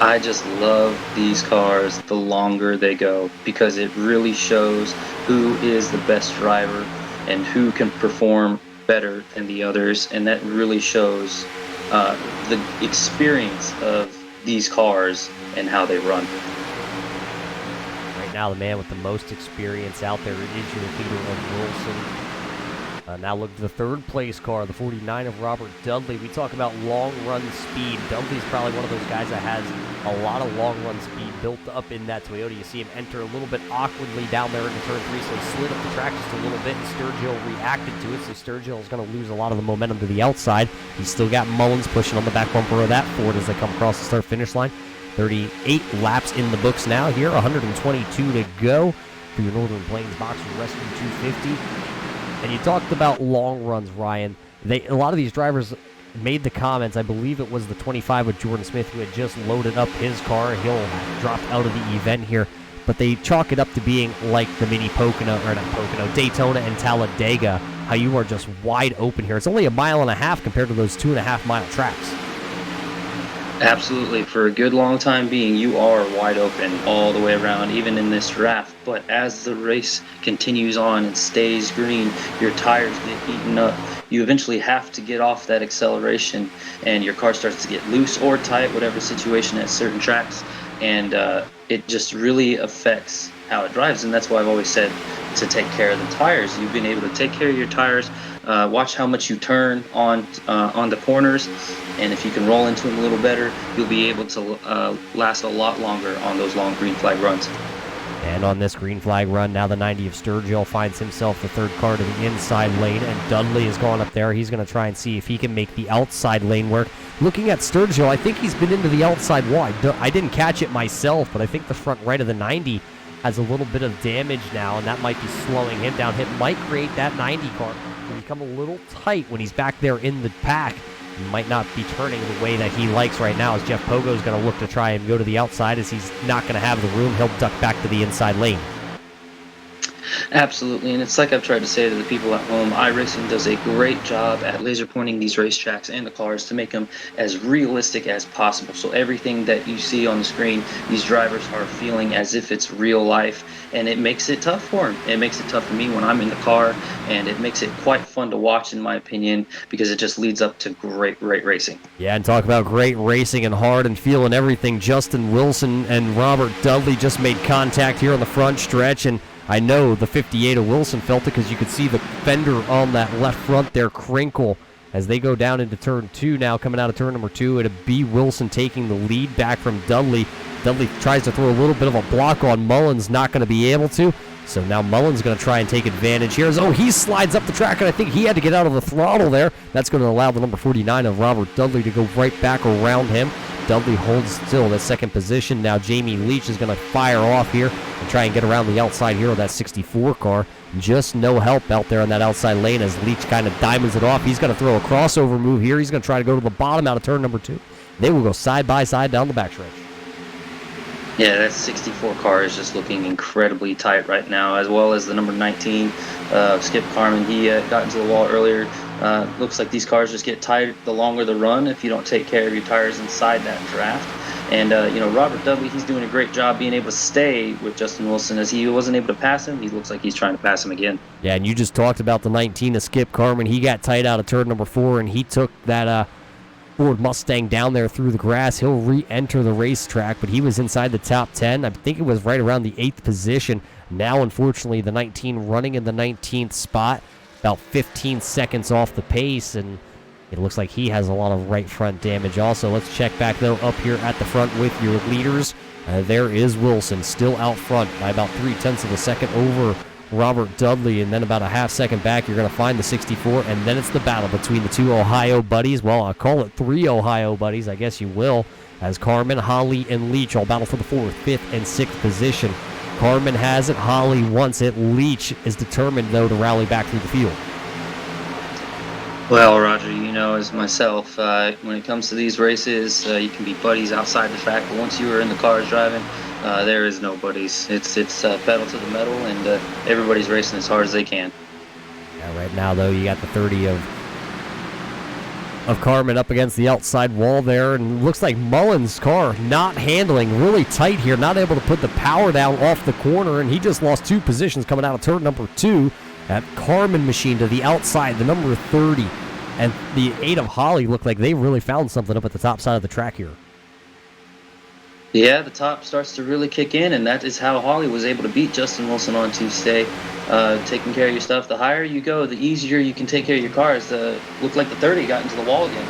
I just love these cars the longer they go, because it really shows who is the best driver and who can perform better than the others, and that really shows the experience of these cars and how they run. Right now, the man with the most experience out there is your leader of Wilson. Now look at the 3rd place car, the 49 of Robert Dudley. We talk about long run speed. Dudley's probably one of those guys that has a lot of long run speed built up in that Toyota. You see him enter a little bit awkwardly down there into turn 3, so he slid up the track just a little bit, and Sturgill reacted to it, so Sturgill is going to lose a lot of the momentum to the outside. He's still got Mullins pushing on the back bumper of that Ford as they come across the start-finish line. 38 laps in the books now here, 122 to go for your Northern Plains Boxer Rescue 250. And you talked about long runs, Ryan. A lot of these drivers made the comments. I believe it was the 25 with Jordan Smith who had just loaded up his car. He'll drop out of the event here. But they chalk it up to being like the mini Daytona and Talladega, how you are just wide open here. It's only a mile and a half compared to those 2.5-mile tracks. Absolutely. For a good long time being, you are wide open all the way around, even in this draft. But as the race continues on and stays green, your tires get eaten up. You eventually have to get off that acceleration, and your car starts to get loose or tight, whatever situation at certain tracks. And it just really affects how it drives. And that's why I've always said to take care of the tires. You've been able to take care of your tires. Watch how much you turn on the corners, and if you can roll into them a little better, you'll be able to last a lot longer on those long green flag runs. And on this green flag run, now the 90 of Sturgill finds himself the 3rd car to the inside lane, and Dudley is going up there. He's going to try and see if he can make the outside lane work. Looking at Sturgill, I think he's been into the outside wall. I didn't catch it myself, but I think the front right of the 90 has a little bit of damage now, and that might be slowing him down. It might create that 90 car to become a little tight when he's back there in the pack. He might not be turning the way that he likes right now, as Jeff Pogo is going to look to try and go to the outside, as he's not going to have the room. He'll duck back to the inside lane. Absolutely, and it's like I've tried to say to the people at home, iRacing does a great job at laser pointing these racetracks and the cars to make them as realistic as possible. So everything that you see on the screen, these drivers are feeling as if it's real life, and it makes it tough for them. It makes it tough for me when I'm in the car, and it makes it quite fun to watch, in my opinion, because it just leads up to great, great racing. Yeah, and talk about great racing and hard and feeling everything. Justin Wilson and Robert Dudley just made contact here on the front stretch, and I know the 58 of Wilson felt it because you could see the fender on that left front there crinkle as they go down into turn 2 now, coming out of turn number 2. It'll be Wilson taking the lead back from Dudley. Dudley tries to throw a little bit of a block on Mullins, not going to be able to. So now Mullins going to try and take advantage here. Oh, he slides up the track, and I think he had to get out of the throttle there. That's going to allow the number 49 of Robert Dudley to go right back around him. Dudley holds still in that second position. Now Jamie Leach is going to fire off here and try and get around the outside here of that 64 car. Just no help out there on that outside lane as Leach kind of diamonds it off. He's going to throw a crossover move here. He's going to try to go to the bottom out of turn number 2. They will go side by side down the backstretch. Yeah, that 64 car is just looking incredibly tight right now, as well as the number 19, Skip Carmen. He got into the wall earlier. Looks like these cars just get tight the longer the run if you don't take care of your tires inside that draft. And, Robert Dudley, he's doing a great job being able to stay with Justin Wilson as he wasn't able to pass him. He looks like he's trying to pass him again. Yeah, and you just talked about the 19 of Skip Carmen. He got tight out of turn number 4, and he took that Ford Mustang down there through the grass. He'll re-enter the racetrack, but he was inside the top 10. I think it was right around the 8th position. Now, unfortunately, the 19 running in the 19th spot, about 15 seconds off the pace, and it looks like he has a lot of right front damage also. Let's check back, though, up here at the front with your leaders. There is Wilson still out front by about 0.3 of a second over Robert Dudley, and then about a half second back, you're going to find the 64, and then it's the battle between the 2 Ohio buddies. Well, I'll call it 3 Ohio buddies, I guess you will, as Carmen, Holly, and Leach all battle for the 4th, 5th, and 6th position. Carmen has it, Holly wants it. Leach is determined, though, to rally back through the field. Well, Roger, as myself, when it comes to these races, you can be buddies outside the track, but once you are in the cars driving, there is no buddies. It's pedal to the metal, and everybody's racing as hard as they can. Yeah, right now, though, you got the 30 of Carmen up against the outside wall there, and looks like Mullins' car not handling really tight here, not able to put the power down off the corner, and he just lost 2 positions coming out of turn number 2. That Carmen machine to the outside, the number 30, and the 8 of Holly look like they really found something up at the top side of the track here. Yeah, the top starts to really kick in, and that is how Holly was able to beat Justin Wilson on Tuesday. Taking care of your stuff, the higher you go, the easier you can take care of your cars. Looked like the 30 got into the wall again.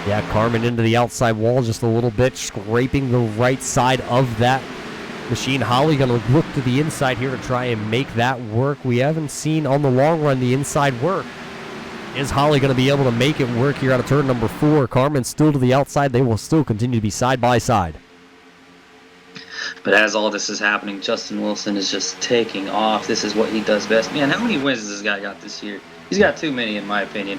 Yeah, Carmen into the outside wall just a little bit, scraping the right side of that machine. Holly going to look to the inside here to try and make that work. We haven't seen on the long run the inside work. Is Holly going to be able to make it work here out of turn number 4? Carmen still to the outside. They will still continue to be side by side. But as all this is happening, Justin Wilson is just taking off. This is what he does best. Man, how many wins has this guy got this year? He's got too many, in my opinion.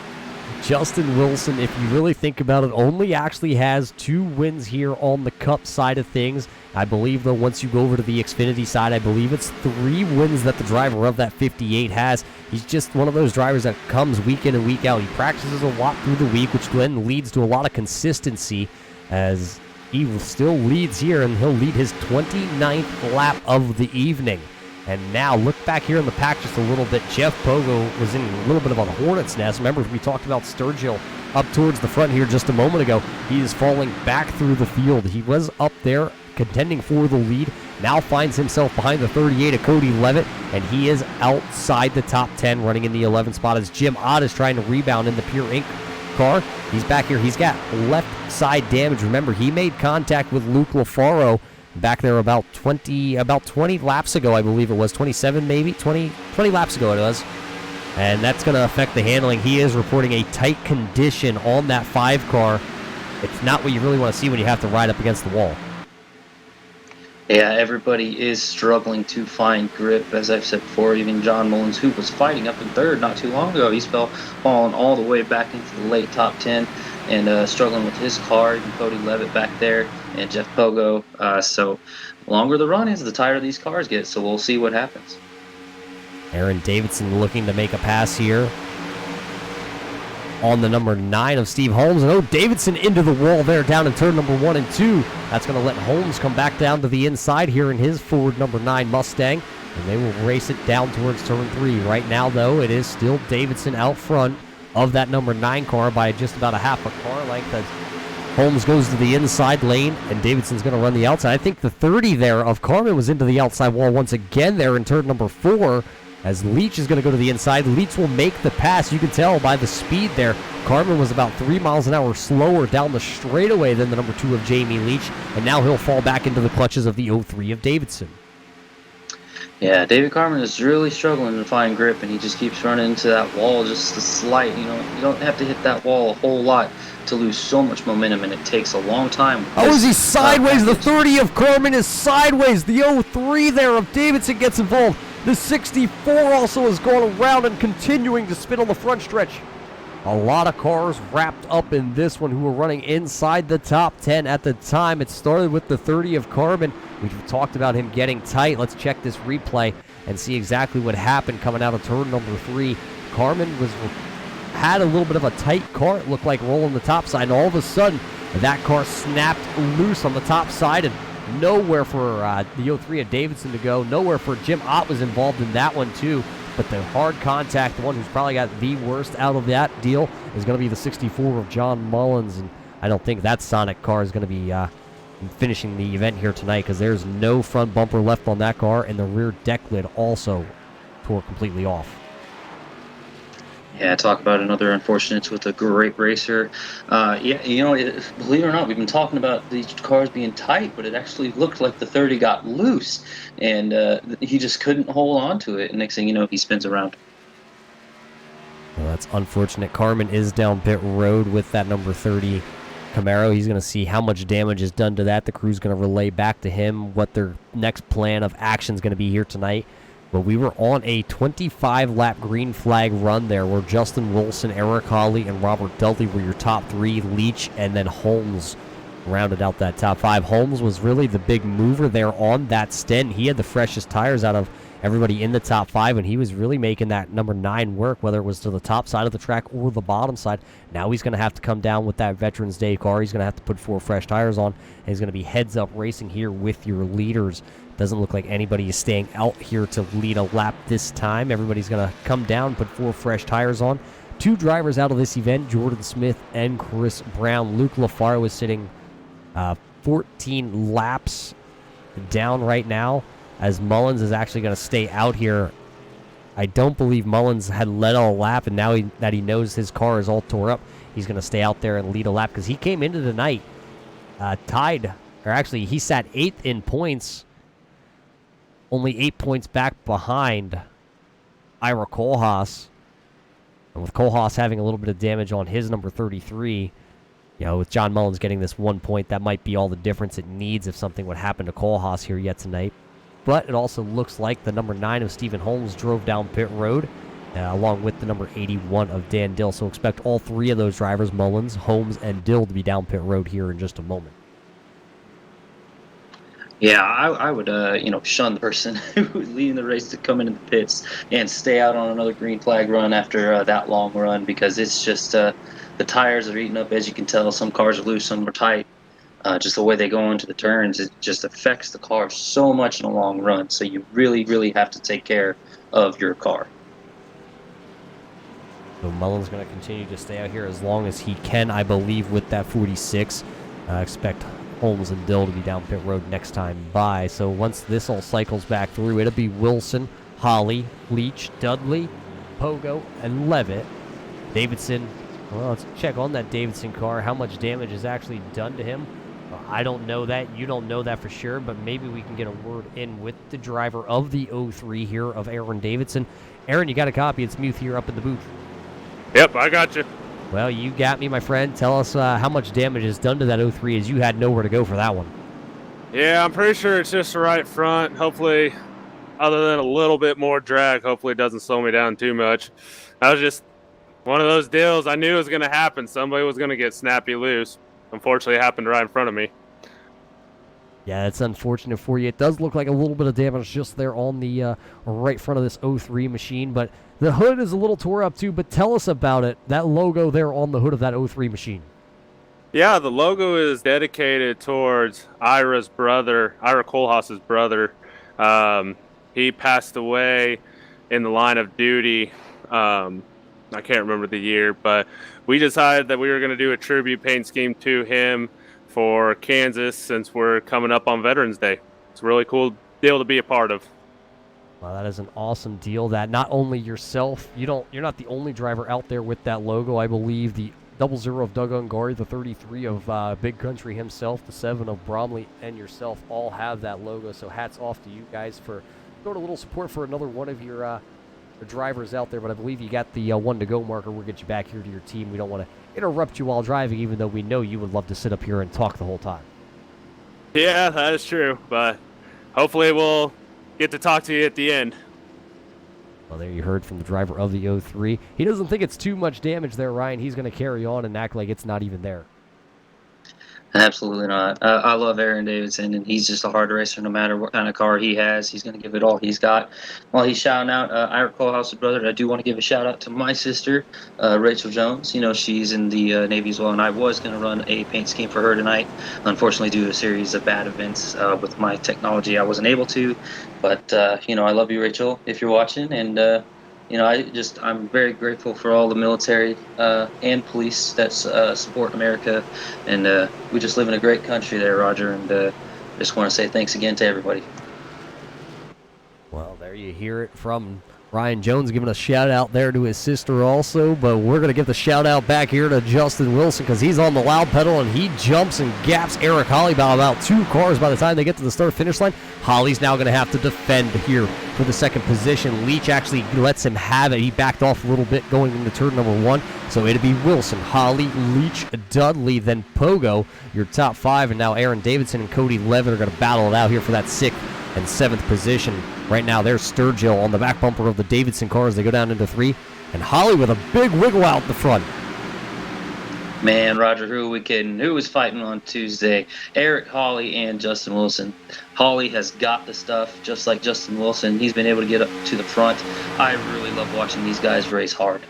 Justin Wilson, if you really think about it, only actually has 2 wins here on the Cup side of things. I believe, though, once you go over to the Xfinity side, I believe it's 3 wins that the driver of that 58 has. He's just one of those drivers that comes week in and week out. He practices a lot through the week, which then leads to a lot of consistency as he still leads here, and he'll lead his 29th lap of the evening. And now, look back here in the pack just a little bit. Jeff Pogo was in a little bit of a hornet's nest. Remember, we talked about Sturgill up towards the front here just a moment ago. He is falling back through the field. He was up there contending for the lead. Now finds himself behind the 38 of Cody Levitt, and he is outside the top 10, running in the 11th spot as Jim Ott is trying to rebound in the Pure Ink car. He's back here. He's got left side damage. Remember, he made contact with Luke LaFaro back there about 20 laps ago, I believe it was. 27 maybe? 20 laps ago it was. And that's going to affect the handling. He is reporting a tight condition on that 5 car. It's not what you really want to see when you have to ride up against the wall. Yeah, everybody is struggling to find grip, as I've said before. Even John Mullins, who was fighting up in 3rd not too long ago, he's falling all the way back into the late top 10 and struggling with his car. Even Cody Levitt back there and Jeff Pogo. So the longer the run is, the tighter these cars get. So we'll see what happens. Aaron Davidson looking to make a pass here on the number 9 of Steve Holmes. And Davidson into the wall there down in turn number 1 and 2. That's going to let Holmes come back down to the inside here in his Ford number 9 Mustang. And they will race it down towards turn 3. Right now, though, it is still Davidson out front of that number 9 car by just about a half a car length as Holmes goes to the inside lane, and Davidson's going to run the outside. I think the 30 there of Carmen was into the outside wall once again there in turn number 4, as Leach is going to go to the inside. Leach will make the pass. You can tell by the speed there. Carmen was about 3 miles an hour slower down the straightaway than the number 2 of Jamie Leach, and now he'll fall back into the clutches of the 03 of Davidson. Yeah, David Carmen is really struggling to find grip, and he just keeps running into that wall just a slight. You don't have to hit that wall a whole lot to lose so much momentum, and it takes a long time. Oh, is he sideways? The 30 of Carmen is sideways. The 03 there of Davidson gets involved. The 64 also is going around and continuing to spin on the front stretch. A lot of cars wrapped up in this one who were running inside the top 10 at the time. It started with the 30 of Carmen. We've talked about him getting tight. Let's check this replay and see exactly what happened coming out of turn number 3. Carmen had a little bit of a tight car, it looked like, rolling the top side, and all of a sudden that car snapped loose on the top side, and nowhere for the 03 of Davidson to go. Nowhere for Jim Ott was involved in that one too. But the hard contact, the one who's probably got the worst out of that deal, is going to be the 64 of John Mullins. And I don't think that Sonic car is going to be finishing the event here tonight, because there's no front bumper left on that car, and the rear deck lid also tore completely off. Yeah, talk about another unfortunate with a great racer. Believe it or not, we've been talking about these cars being tight, but it actually looked like the 30 got loose, and he just couldn't hold on to it. And next thing you know, he spins around. Well, that's unfortunate. Carmen is down pit road with that number 30 Camaro. He's going to see how much damage is done to that. The crew's going to relay back to him what their next plan of action is going to be here tonight. But we were on a 25-lap green flag run there where Justin Wilson, Eric Hawley, and Robert Dudley were your top 3. Leach and then Holmes rounded out that top 5. Holmes was really the big mover there on that stint. He had the freshest tires out of everybody in the top 5, and he was really making that number 9 work, whether it was to the top side of the track or the bottom side. Now he's going to have to come down with that Veterans Day car. He's going to have to put 4 fresh tires on, and he's going to be heads-up racing here with your leaders. Doesn't look like anybody is staying out here to lead a lap this time. Everybody's going to come down, put 4 fresh tires on. 2 drivers out of this event, Jordan Smith and Chris Brown. Luke LaFaro is sitting 14 laps down right now, as Mullins is actually going to stay out here. I don't believe Mullins had led a lap, and now that he knows his car is all tore up, he's going to stay out there and lead a lap, because he came into the night tied, or actually he sat 8th in points, only 8 points back behind Ira Kohlhaas. And with Kohlhaas having a little bit of damage on his number 33, with John Mullins getting this 1 point, that might be all the difference it needs if something would happen to Kohlhaas here yet tonight. But it also looks like the number 9 of Stephen Holmes drove down pit road, along with the number 81 of Dan Dill. So expect all 3 of those drivers, Mullins, Holmes, and Dill, to be down pit road here in just a moment. Yeah, I would, shun the person who's leading the race to come into the pits and stay out on another green flag run after that long run, because it's just the tires are eating up. As you can tell, some cars are loose, some are tight. Just the way they go into the turns, it just affects the car so much in a long run. So you really, really have to take care of your car. So Mullins going to continue to stay out here as long as he can, I believe, with that 46. Expect Holmes and Dill to be down pit road next time by. So once this all cycles back through, it'll be Wilson, Holly, Leach, Dudley, Pogo, and Levitt. Davidson, well, let's check on that Davidson car, how much damage is actually done to him. I don't know that. You don't know that for sure, but maybe we can get a word in with the driver of the 03 here of Aaron Davidson. Aaron, you got a copy. It's Muth here up in the booth. Yep, I got you. Well, you got me, my friend. Tell us how much damage is done to that 03, as you had nowhere to go for that one. Yeah, I'm pretty sure it's just the right front. Hopefully, other than a little bit more drag, hopefully it doesn't slow me down too much. That was just one of those deals. I knew it was going to happen. Somebody was going to get snappy loose. Unfortunately, it happened right in front of me. Yeah, it's unfortunate for you. It does look like a little bit of damage just there on the right front of this 03 machine, but the hood is a little tore up too. But tell us about it, that logo there on the hood of that 03 machine. Yeah, the logo is dedicated towards Ira Kohlhaas's brother. He passed away in the line of duty. I can't remember the year, but we decided that we were going to do a tribute paint scheme to him for Kansas since we're coming up on Veterans Day. It's a really cool deal to be a part of. Well, that is an awesome deal. That not only yourself, you're not the only driver out there with that logo. I believe the 00 of Doug Ungari, the 33 of Big Country himself, the 7 of Bromley, and yourself all have that logo. So hats off to you guys for showing a little support for another one of your drivers out there. But I believe you got the 1 to go marker. We'll get you back here to your team. We don't want to interrupt you while driving, even though we know you would love to sit up here and talk the whole time. Yeah, that is true, but hopefully we'll get to talk to you at the end. Well, there you heard from the driver of the 03. He doesn't think it's too much damage there, Ryan. He's going to carry on and act like it's not even there. Absolutely not. I love Aaron Davidson, and he's just a hard racer no matter what kind of car he has. He's going to give it all he's got. While he's shouting out Ira Kohlhaas's brother, I do want to give a shout-out to my sister, Rachel Jones. You know, she's in the Navy as well, and I was going to run a paint scheme for her tonight. Unfortunately, due to a series of bad events with my technology, I wasn't able to. But, you know, I love you, Rachel, if you're watching, and you know, I'm very grateful for all the military and police that support America, and we just live in a great country there, Roger, and just want to say thanks again to everybody. Well, there you hear it from Ryan Jones giving a shout out there to his sister also, but we're going to give the shout out back here to Justin Wilson because he's on the loud pedal and he jumps and gaps Eric Holly by about 2 cars by the time they get to the start-finish line. Holly's now going to have to defend here for the second position. Leach actually lets him have it. He backed off a little bit going into turn number 1, so it'll be Wilson, Holly, Leach, Dudley, then Pogo, your top 5, and now Aaron Davidson and Cody Levitt are going to battle it out here for that 6th and 7th position. Right now, there's Sturgill on the back bumper of the Davidson car as they go down into 3. And Holly with a big wiggle out the front. Man, Roger, who are we kidding? Who was fighting on Tuesday? Eric Holly and Justin Wilson. Holly has got the stuff, just like Justin Wilson. He's been able to get up to the front. I really love watching these guys race hard.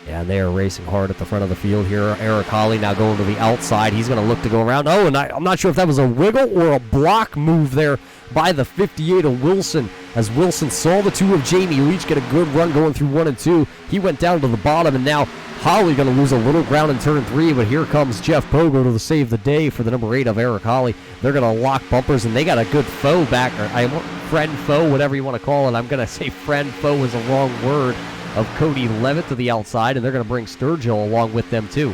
Yeah, and they are racing hard at the front of the field here. Eric Holly now going to the outside. He's going to look to go around. Oh, and I'm not sure if that was a wiggle or a block move there by the 58 of Wilson, as Wilson saw the 2 of Jamie Leach get a good run going through 1 and 2. He went down to the bottom, and now Holly going to lose a little ground in turn 3, but here comes Jeff Pogo to save the day for the number 8 of Eric Holly. They're going to lock bumpers, and they got a good foe back, or friend, foe, whatever you want to call it. I'm going to say friend, foe is a wrong word, of Cody Levitt to the outside, and they're going to bring Sturgill along with them too.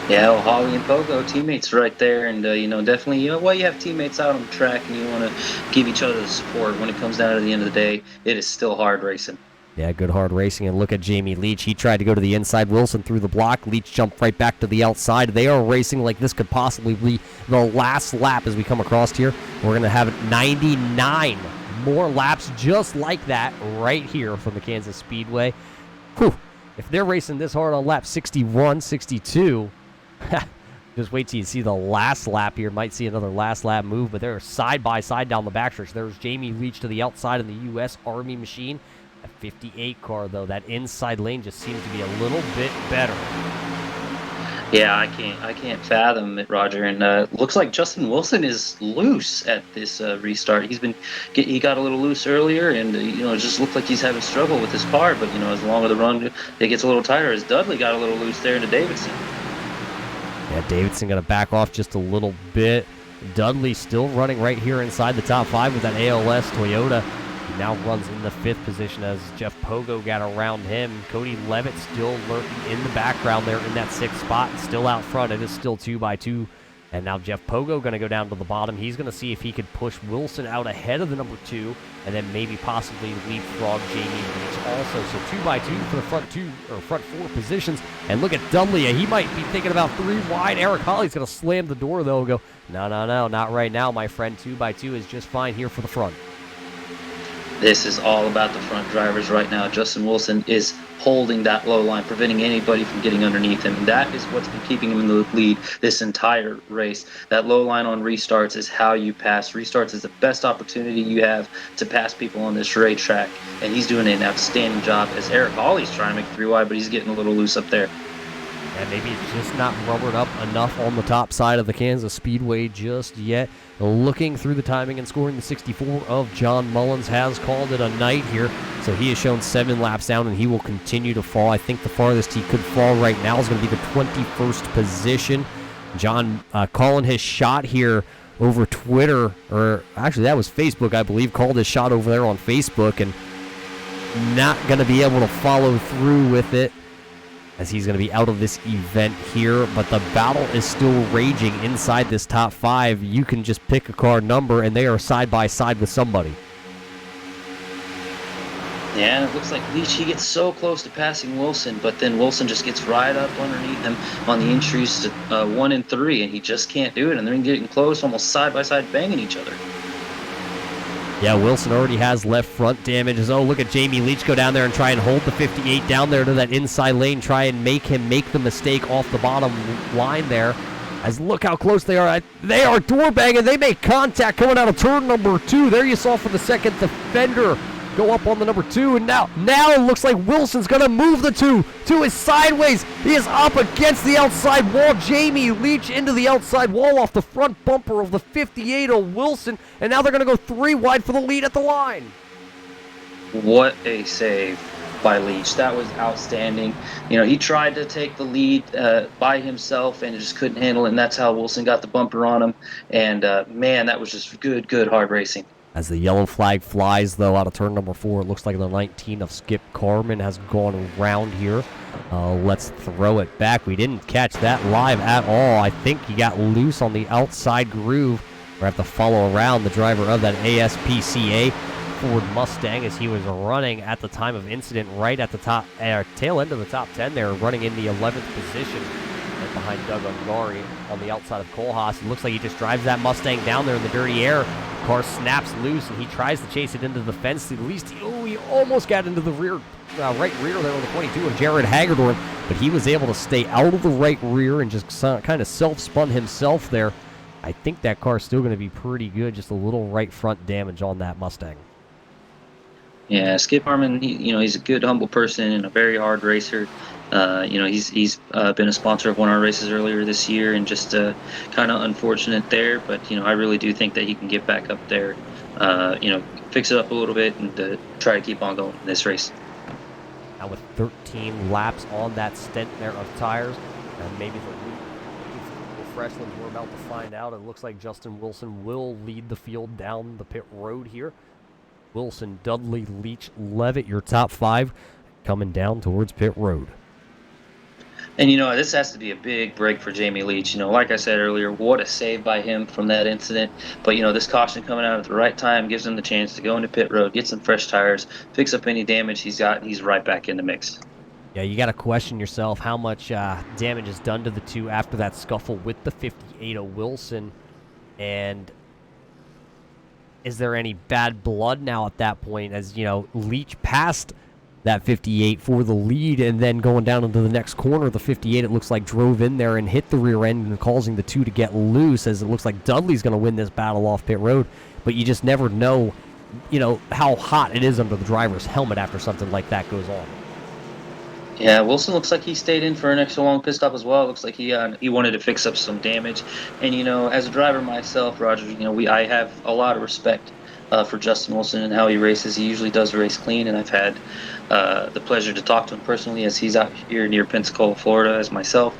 Yeah, well, Holly and Pogo, teammates right there, and you know, definitely, you know, while you have teammates out on the track and you want to give each other the support, when it comes down to the end of the day, it is still hard racing. Yeah, good hard racing, and look at Jamie Leach. He tried to go to the inside. Wilson through the block. Leach jumped right back to the outside. They are racing like this could possibly be the last lap as we come across here. We're going to have 99 more laps just like that right here from the Kansas Speedway. Whew. If they're racing this hard on lap 61, 62, just wait till you see the last lap here. Might see another last lap move, but they're side by side down the backstretch. There's Jamie Leach to the outside of the U.S. Army machine. A 58 car, though, that inside lane just seems to be a little bit better. Yeah, I can't fathom it, Roger. And looks like Justin Wilson is loose at this restart. He got a little loose earlier, and you know, it just looked like he's having struggle with his car. But you know, as long as the run it gets a little tighter, as Dudley got a little loose there into Davidson. Yeah, Davidson going to back off just a little bit. Dudley still running right here inside the top 5 with that ALS Toyota. He now runs in the 5th position as Jeff Pogo got around him. Cody Levitt still lurking in the background there in that 6th spot, still out front. It is still 2x2. And now Jeff Pogo going to go down to the bottom. He's going to see if he could push Wilson out ahead of the number 2 and then maybe possibly leapfrog Jamie Leach also. So 2x2 for the front 4 positions. And look at Dudley. He might be thinking about 3 wide. Eric Holly's going to slam the door though and go, no, not right now, my friend. 2x2 is just fine here for the front. This is all about the front drivers right now. Justin Wilson is holding that low line, preventing anybody from getting underneath him. And that is what's been keeping him in the lead this entire race. That low line on restarts is how you pass. Restarts is the best opportunity you have to pass people on this racetrack. And he's doing an outstanding job as Eric Hawley's trying to make 3 wide, but he's getting a little loose up there. And maybe it's just not rubbered up enough on the top side of the Kansas Speedway just yet. Looking through the timing and scoring, the 64 of John Mullins has called it a night here. So he has shown 7 laps down, and he will continue to fall. I think the farthest he could fall right now is going to be the 21st position. John calling his shot here over Twitter, or actually that was Facebook, I believe, called his shot over there on Facebook, and not going to be able to follow through with it, as he's going to be out of this event here. But the battle is still raging inside this top 5. You can just pick a car number, and they are side by side with somebody. Yeah, and it looks like Leach, he gets so close to passing Wilson, but then Wilson just gets right up underneath him on the entries to 1 and 3, and he just can't do it. And they're getting close, almost side by side, banging each other. Yeah, Wilson already has left front damage. Oh, look at Jamie Leach go down there and try and hold the 58 down there to that inside lane, try and make him make the mistake off the bottom line there. As look how close they are. They are door banging. They make contact coming out of turn number 2. There you saw for the second defender go up on the number 2, and now it looks like Wilson's going to move the 2. 2 is sideways. He is up against the outside wall. Jamie Leach into the outside wall off the front bumper of the 58 of Wilson, and now they're going to go 3 wide for the lead at the line. What a save by Leach. That was outstanding. You know, he tried to take the lead by himself and just couldn't handle it, and that's how Wilson got the bumper on him. And, man, that was just good hard racing. As the yellow flag flies, though, out of turn number 4, it looks like the 19 of Skip Carman has gone around here. Let's throw it back. We didn't catch that live at all. I think he got loose on the outside groove. We have to follow around the driver of that ASPCA Ford Mustang as he was running at the time of incident right at the top, tail end of the top 10 there, running in the 11th position. Right behind Doug Ungari on the outside of Kohlhaas. It looks like he just drives that Mustang down there in the dirty air. Car snaps loose, and he tries to chase it into the fence. At least he almost got into the rear, right rear there on the 22 of Jared Hagedorn, but he was able to stay out of the right rear and just kind of self-spun himself there. I think that car's still going to be pretty good, just a little right front damage on that Mustang. Yeah, Skip Harmon, he's a good, humble person and a very hard racer. He's been a sponsor of one of our races earlier this year, and just kind of unfortunate there. But I really do think that he can get back up there, fix it up a little bit, and try to keep on going in this race. Now with 13 laps on that stint there of tires, and maybe the refreshments we're about to find out. It looks like Justin Wilson will lead the field down the pit road here. Wilson, Dudley, Leach, Levitt, your top 5 coming down towards pit road. And, this has to be a big break for Jamie Leach. Like I said earlier, what a save by him from that incident. But, this caution coming out at the right time gives him the chance to go into pit road, get some fresh tires, fix up any damage he's got, and he's right back in the mix. Yeah, you got to question yourself how much damage is done to the 2 after that scuffle with the 58 of Wilson. And is there any bad blood now at that point, as, Leach passed that 58 for the lead, and then going down into the next corner, the 58, it looks like, drove in there and hit the rear end and causing the 2 to get loose, as it looks like Dudley's going to win this battle off pit road. But you just never know, how hot it is under the driver's helmet after something like that goes on. Yeah, Wilson looks like he stayed in for an extra long pit stop as well. It looks like he wanted to fix up some damage. And, as a driver myself, Roger, I have a lot of respect for Justin Wilson and how he races. He usually does race clean, and I've had the pleasure to talk to him personally, as he's out here near Pensacola, Florida, as myself.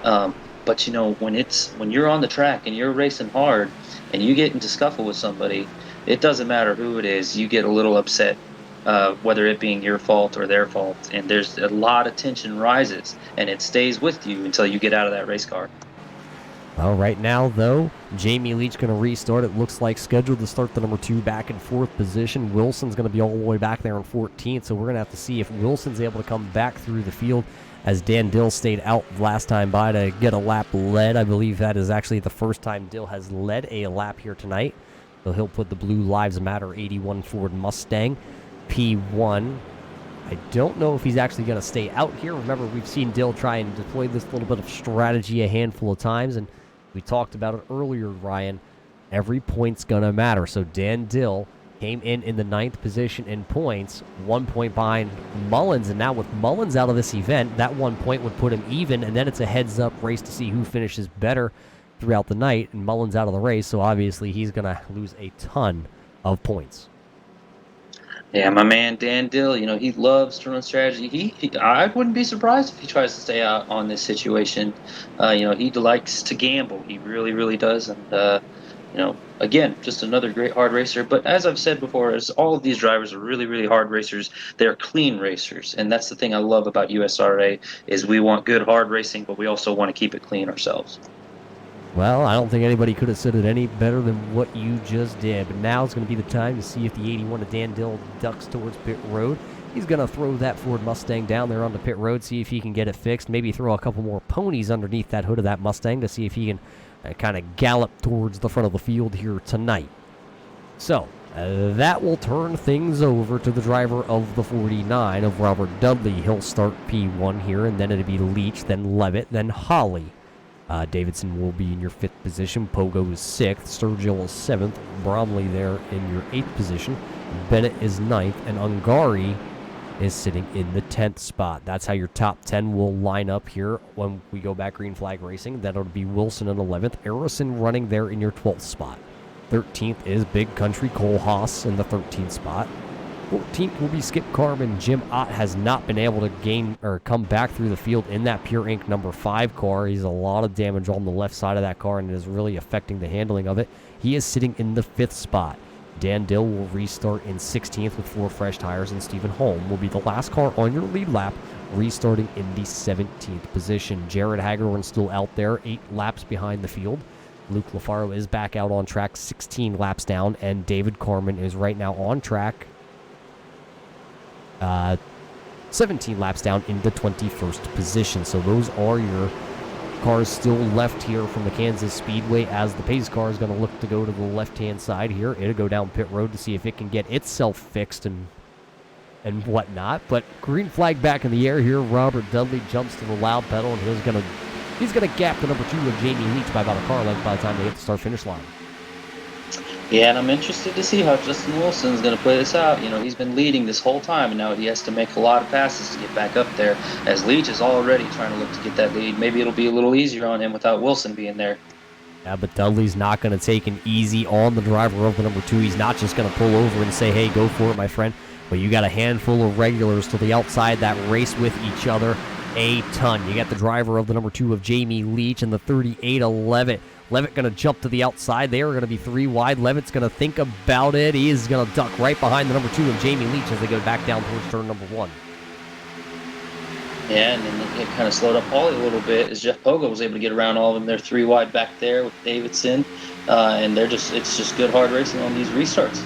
But when you're on the track and you're racing hard and you get into scuffle with somebody, it doesn't matter who it is. You get a little upset, whether it being your fault or their fault, and there's a lot of tension rises, and it stays with you until you get out of that race car. Well, right now, though, Jamie Leach going to restart. It looks like scheduled to start the number 2 back in 4th position. Wilson's going to be all the way back there in 14th, so we're going to have to see if Wilson's able to come back through the field, as Dan Dill stayed out last time by to get a lap led. I believe that is actually the first time Dill has led a lap here tonight. So he'll put the Blue Lives Matter 81 Ford Mustang. P1. I don't know if he's actually going to stay out here. Remember, we've seen Dill try and deploy this little bit of strategy a handful of times, and we talked about it earlier, Ryan. Every point's going to matter. So Dan Dill came in the 9th position in points, 1 point behind Mullins, and now with Mullins out of this event, that 1 point would put him even, and then it's a heads-up race to see who finishes better throughout the night, and Mullins out of the race, so obviously he's going to lose a ton of points. Yeah, my man Dan Dill, he loves to run strategy. I wouldn't be surprised if he tries to stay out on this situation. He likes to gamble. He really, really does. And, again, just another great hard racer. But as I've said before, as all of these drivers are really, really hard racers, they're clean racers. And that's the thing I love about USRA is we want good hard racing, but we also want to keep it clean ourselves. Well, I don't think anybody could have said it any better than what you just did. But now it's going to be the time to see if the 81 of Dan Dill ducks towards pit road. He's going to throw that Ford Mustang down there onto pit road, see if he can get it fixed. Maybe throw a couple more ponies underneath that hood of that Mustang to see if he can kind of gallop towards the front of the field here tonight. So, that will turn things over to the driver of the 49 of Robert Dudley. He'll start P1 here, and then it'll be Leach, then Levitt, then Holly. Davidson will be in your 5th position. Pogo is 6th. Sturgill is 7th. Bromley there in your 8th position. Bennett is 9th. And Ungari is sitting in the 10th spot. That's how your top 10 will line up here when we go back green flag racing. That'll be Wilson in 11th. Arison running there in your 12th spot. 13th is Big Country Cole Haas in the 13th spot. 14th will be Skip Carman. Jim Ott has not been able to gain or come back through the field in that Pure Inc. number 5 car. He's a lot of damage on the left side of that car, and it is really affecting the handling of it. He is sitting in the 5th spot. Dan Dill will restart in 16th with 4 fresh tires, and Stephen Holm will be the last car on your lead lap, restarting in the 17th position. Jared Hagedorn still out there, 8 laps behind the field. Luke LaFaro is back out on track, 16 laps down, and David Carman is right now on track, 17 laps down in the 21st position. So those are your cars still left here from the Kansas Speedway, as the pace car is going to look to go to the left-hand side here. It'll go down pit road to see if it can get itself fixed and whatnot. But green flag back in the air here. Robert Dudley jumps to the loud pedal, and he's gonna gap the number 2 of Jamie Leach by about a car length by the time they hit the start-finish line. Yeah, and I'm interested to see how Justin Wilson's going to play this out. He's been leading this whole time, and now he has to make a lot of passes to get back up there, as Leach is already trying to look to get that lead. Maybe it'll be a little easier on him without Wilson being there. Yeah, but Dudley's not going to take an easy on the driver of the number 2. He's not just going to pull over and say, hey, go for it, my friend. But you got a handful of regulars to the outside that race with each other a ton. You got the driver of the number 2 of Jamie Leach and the 38 of Levitt. Levitt going to jump to the outside. They are going to be 3 wide. Levitt's going to think about it. He is going to duck right behind the number 2 of Jamie Leach as they go back down towards turn number 1. Yeah, and then it kind of slowed up Paulie a little bit as Jeff Pogo was able to get around all of them. They're 3 wide back there with Davidson, and it's just good hard racing on these restarts.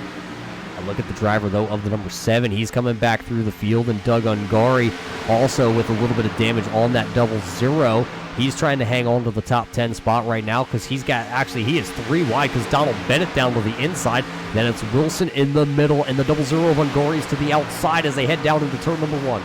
Look at the driver, though, of the number 7. He's coming back through the field, and Doug Ungari also with a little bit of damage on that 00. He's trying to hang on to the top 10 spot right now because he is 3 wide because Donald Bennett down to the inside. Then it's Wilson in the middle, and the 00 of Ungari's to the outside as they head down into turn number 1.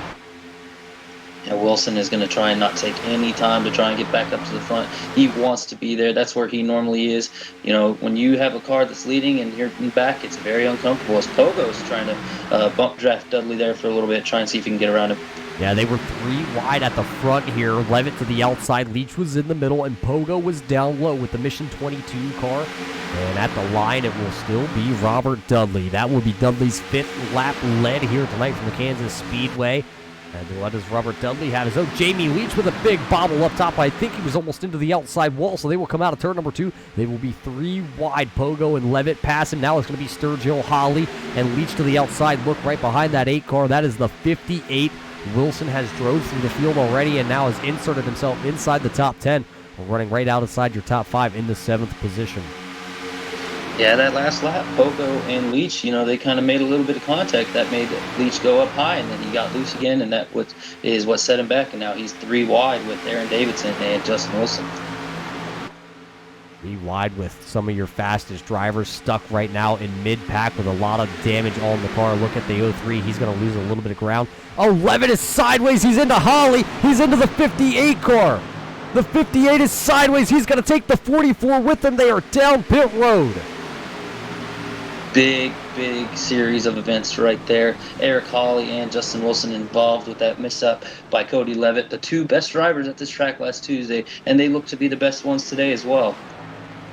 Yeah, Wilson is going to try and not take any time to try and get back up to the front. He wants to be there. That's where he normally is. When you have a car that's leading and you're in back, it's very uncomfortable. As Pogo's trying to bump draft Dudley there for a little bit, try and see if he can get around him. Yeah, they were 3 wide at the front here. Levitt to the outside. Leach was in the middle, and Pogo was down low with the Mission 22 car. And at the line, it will still be Robert Dudley. That will be Dudley's 5th lap led here tonight from the Kansas Speedway. And what does Robert Dudley have? Jamie Leach with a big bobble up top. I think he was almost into the outside wall, so they will come out of turn number 2. They will be 3 wide. Pogo and Levitt pass him. Now it's going to be Sturgill, Holly, and Leach to the outside. Look right behind that 8 car. That is the 58. Wilson has drove through the field already and now has inserted himself inside the top 10. Running right outside your top 5 in the 7th position. Yeah, that last lap, Pogo and Leach, they kind of made a little bit of contact. That made Leach go up high, and then he got loose again, and that is what set him back. And now he's 3 wide with Aaron Davidson and Justin Wilson. Be wide with some of your fastest drivers stuck right now in mid-pack with a lot of damage on the car. Look at the 03. He's going to lose a little bit of ground. 11 is sideways. He's into Holly. He's into the 58 car. The 58 is sideways. He's going to take the 44 with him. They are down pit road. Big series of events right there. Eric Hawley and Justin Wilson involved with that mishap by Cody Levitt, the two best drivers at this track last Tuesday, and they look to be the best ones today as well.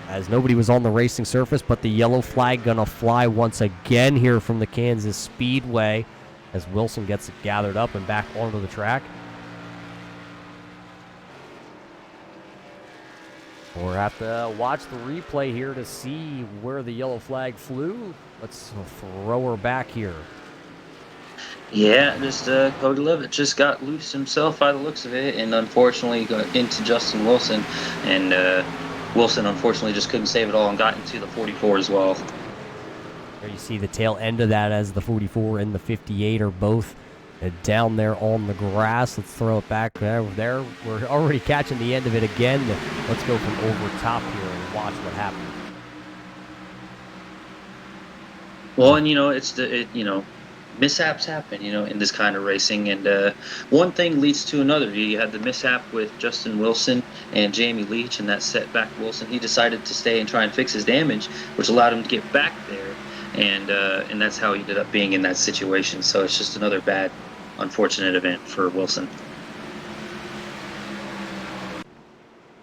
As nobody was on the racing surface, but the yellow flag gonna fly once again here from the Kansas Speedway as Wilson gets it gathered up and back onto the track. We'll have to watch the replay here to see where the yellow flag flew. Let's throw her back here. Yeah, just Cody Levitt just got loose himself by the looks of it, and unfortunately got into Justin Wilson, and Wilson unfortunately just couldn't save it all and got into the 44 as well. There you see the tail end of that as the 44 and the 58 are both down there on the grass. Let's throw it back there. We're already catching the end of it again. Let's go from over top here and watch what happens. Well, and mishaps happen, in this kind of racing, and one thing leads to another. You had the mishap with Justin Wilson and Jamie Leach, and that set back Wilson. He decided to stay and try and fix his damage, which allowed him to get back there, and that's how he ended up being in that situation. So it's just another bad, unfortunate event for Wilson.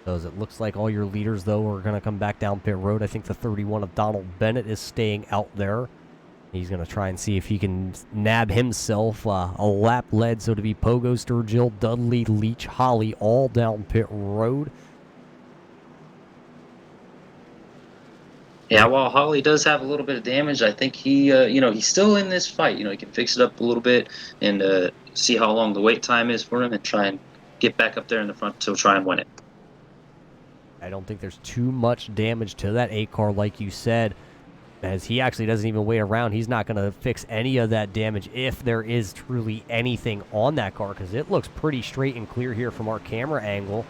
So as it looks like all your leaders, though, are going to come back down pit road. I think the 31 of Donald Bennett is staying out there. He's going to try and see if he can nab himself a lap led, so to be Pogo, Sturgill, Dudley, Leach, Holly, all down pit road. Yeah, while Holly does have a little bit of damage, I think he, he's still in this fight. He can fix it up a little bit and see how long the wait time is for him and try and get back up there in the front to try and win it. I don't think there's too much damage to that 8 car, like you said, as he actually doesn't even wait around. He's not going to fix any of that damage if there is truly anything on that car, because it looks pretty straight and clear here from our camera angle.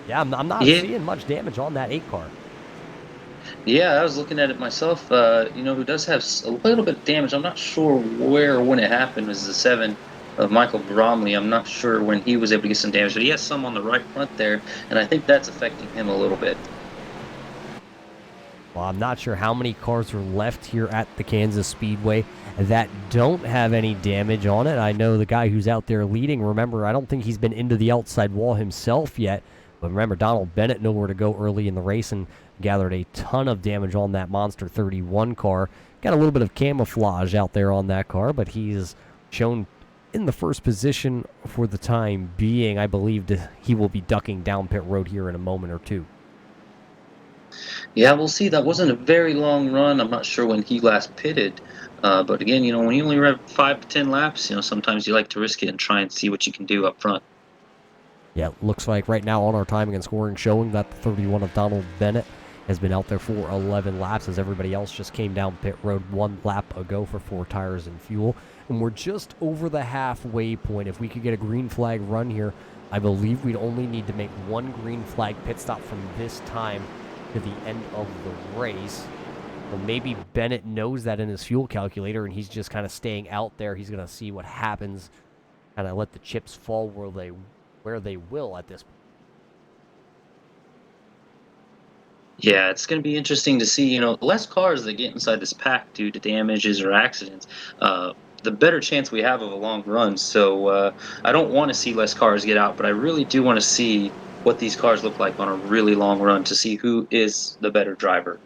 Yeah, I'm not seeing much damage on that 8 car. Yeah, I was looking at it myself. Who does have a little bit of damage. I'm not sure where or when it happened. It was the 7 of Michael Bromley. I'm not sure when he was able to get some damage, but he has some on the right front there, and I think that's affecting him a little bit. Well, I'm not sure how many cars are left here at the Kansas Speedway that don't have any damage on it. I know the guy who's out there leading, remember, I don't think he's been into the outside wall himself yet. But remember, Donald Bennett nowhere to go early in the race and gathered a ton of damage on that Monster 31 car. Got a little bit of camouflage out there on that car, but he's shown in the first position for the time being. I believe he will be ducking down pit road here in a moment or two. Yeah, we'll see. That wasn't a very long run. I'm not sure when he last pitted. But again, when you only have 5 to 10 laps, sometimes you like to risk it and try and see what you can do up front. Yeah, it looks like right now on our timing and scoring showing that the 31 of Donald Bennett has been out there for 11 laps, as everybody else just came down pit road 1 lap ago for 4 tires and fuel. And we're just over the halfway point. If we could get a green flag run here, I believe we'd only need to make 1 green flag pit stop from this time to the end of the race. Well, maybe Bennett knows that in his fuel calculator, and he's just kind of staying out there. He's going to see what happens, kind of let the chips fall where they will at this point. Yeah, it's going to be interesting to see, less cars that get inside this pack due to damages or accidents, the better chance we have of a long run. So I don't want to see less cars get out, but I really do want to see what these cars look like on a really long run to see who is the better driver.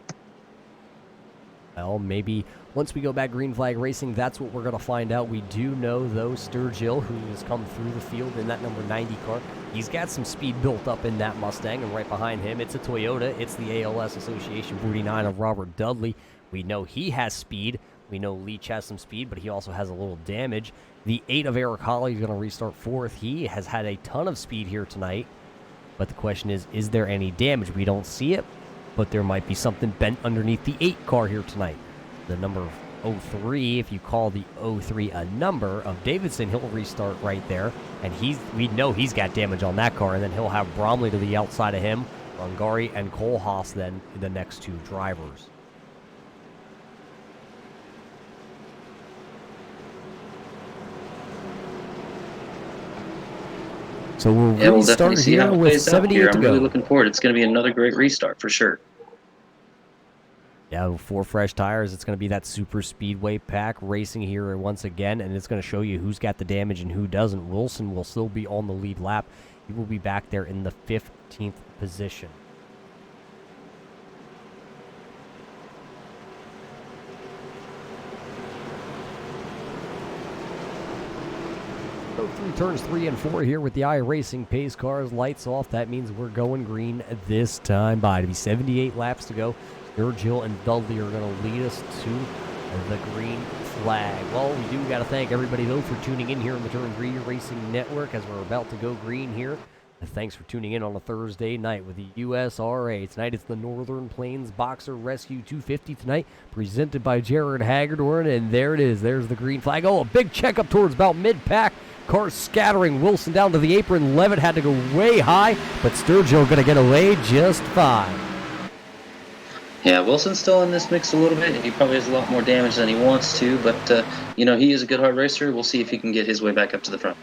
Well, maybe once we go back green flag racing, that's what we're going to find out. We do know, though, Sturgill, who has come through the field in that number 90 car, he's got some speed built up in that Mustang, and right behind him, it's a Toyota. It's the ALS Association 49 of Robert Dudley. We know he has speed. We know Leach has some speed, but he also has a little damage. The 8 of Eric Holly is going to restart 4th. He has had a ton of speed here tonight. But the question is there any damage? We don't see it, but there might be something bent underneath the 8 car here tonight. The number 03. If you call the 03 a number of Davidson, he'll restart right there. And we know he's got damage on that car. And then he'll have Bromley to the outside of him. Ungari and Kohlhaas then the next two drivers. So we'll restart here with 78 to go. I'm really looking forward. It's going to be another great restart for sure. Yeah, 4 fresh tires. It's going to be that super speedway pack racing here once again, and it's going to show you who's got the damage and who doesn't. Wilson will still be on the lead lap. He will be back there in the 15th position. Go through turns 3 and 4 here with the iRacing pace cars. Lights off. That means we're going green this time by. To be 78 laps to go. Sturgill and Dudley are going to lead us to the green flag. Well, we do got to thank everybody, though, for tuning in here on the Turn 3 Racing Network as we're about to go green here. Thanks for tuning in on a Thursday night with the USRA. Tonight it's the Northern Plains Boxer Rescue 250 tonight, presented by Jared Hagedorn, and there it is. There's the green flag. Oh, a big checkup towards about mid-pack. Cars scattering. Wilson down to the apron. Levitt had to go way high, but Sturgill going to get away just fine. Yeah, Wilson's still in this mix a little bit. He probably has a lot more damage than he wants to, but, he is a good hard racer. We'll see if he can get his way back up to the front.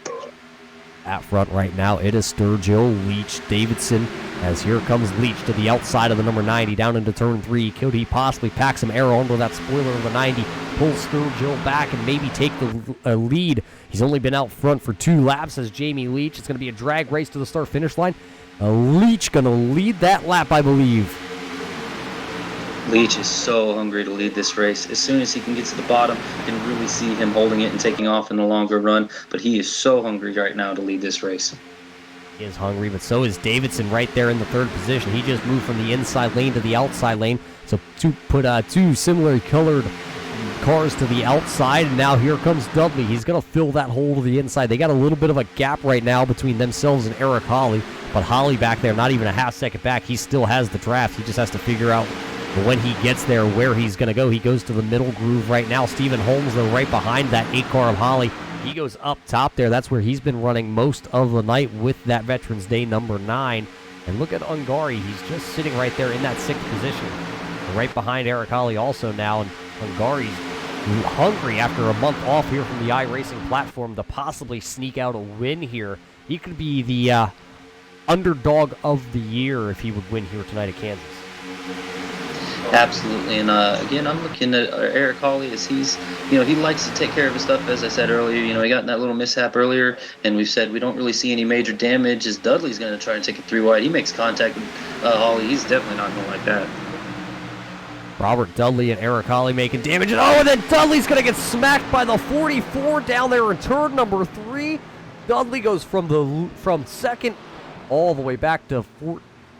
At front right now, it is Sturgill, Leach, Davidson, as here comes Leach to the outside of the number 90, down into turn 3. Could he possibly pack some air onto that spoiler of the 90, pull Sturgill back, and maybe take the lead? He's only been out front for 2 laps as Jamie Leach. It's going to be a drag race to the start-finish line. Leach going to lead that lap, I believe. Leach is so hungry to lead this race. As soon as he can get to the bottom, you can really see him holding it and taking off in the longer run. But he is so hungry right now to lead this race. He is hungry, but so is Davidson right there in the 3rd position. He just moved from the inside lane to the outside lane. So to put 2 similarly colored cars to the outside, and now here comes Dudley. He's going to fill that hole to the inside. They got a little bit of a gap right now between themselves and Eric Hawley, but Hawley back there, not even a half second back. He still has the draft. He just has to figure out when he gets there where he's going to go. He goes to the middle groove right now. Stephen Holmes, though, right behind that 8 car of Hawley. He goes up top there. That's where he's been running most of the night with that Veterans Day number 9. And look at Ungari. He's just sitting right there in that 6th position. Right behind Eric Hawley also now. And Ungari's hungry after a month off here from the iRacing platform to possibly sneak out a win here. He could be the underdog of the year if he would win here tonight at Kansas. Absolutely, and again, I'm looking at Eric Hawley as he likes to take care of his stuff. As I said earlier, he got in that little mishap earlier, and we've said we don't really see any major damage. As Dudley's going to try and take it 3 wide, he makes contact with Hawley. He's definitely not going to like that. Robert Dudley and Eric Hawley making damage, and then Dudley's going to get smacked by the 44 down there in turn number 3. Dudley goes from second all the way back to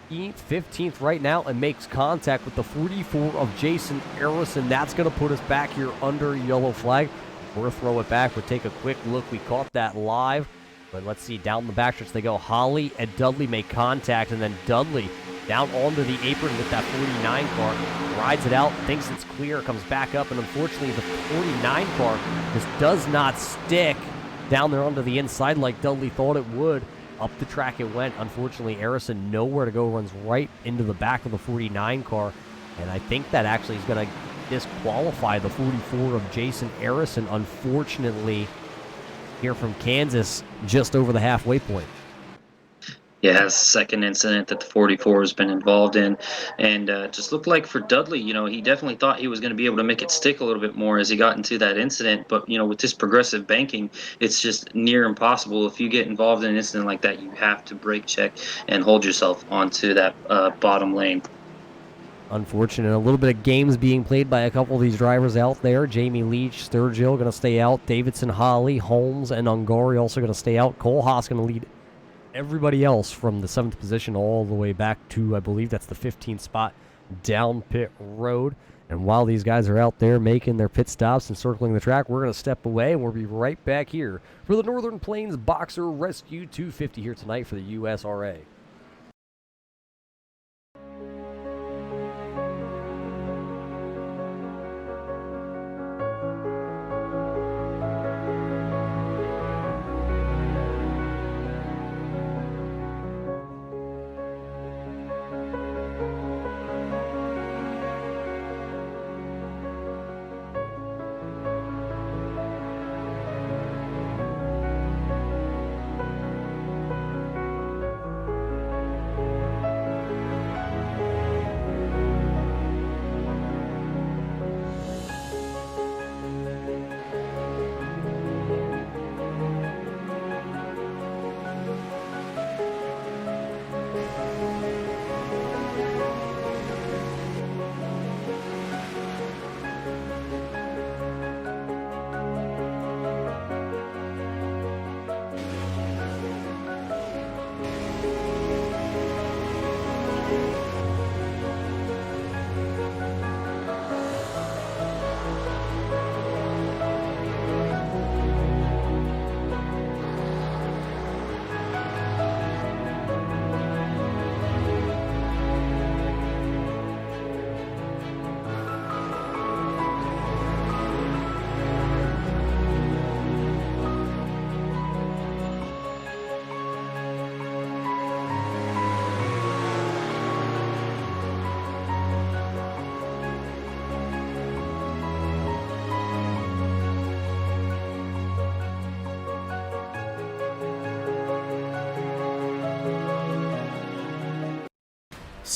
15th right now and makes contact with the 44 of Jason Arison. That's going to put us back here under yellow flag. We'll throw it back. We'll take a quick look. We caught that live. But let's see, down the backstretch they go. Hawley and Dudley make contact, and then Dudley down onto the apron with that 49 car. Rides it out, thinks it's clear, comes back up, and unfortunately the 49 car just does not stick down there onto the inside like Dudley thought it would. Up the track it went. Unfortunately, Arison nowhere to go, runs right into the back of the 49 car. And I think that actually is going to disqualify the 44 of Jason Arison, unfortunately, here from Kansas, just over the halfway point. Yeah, it's the second incident that the 44 has been involved in. And just looked like for Dudley, he definitely thought he was going to be able to make it stick a little bit more as he got into that incident. But, with this progressive banking, it's just near impossible. If you get involved in an incident like that, you have to brake check and hold yourself onto that bottom lane. Unfortunate. A little bit of games being played by a couple of these drivers out there. Jamie Leach, Sturgill going to stay out. Davidson, Hawley, Holmes, and Ungari also going to stay out. Kohlhaas going to lead everybody else from the 7th position all the way back to, I believe that's the 15th spot down pit road. And while these guys are out there making their pit stops and circling the track, we're going to step away and we'll be right back here for the Northern Plains Boxer Rescue 250 here tonight for the USRA.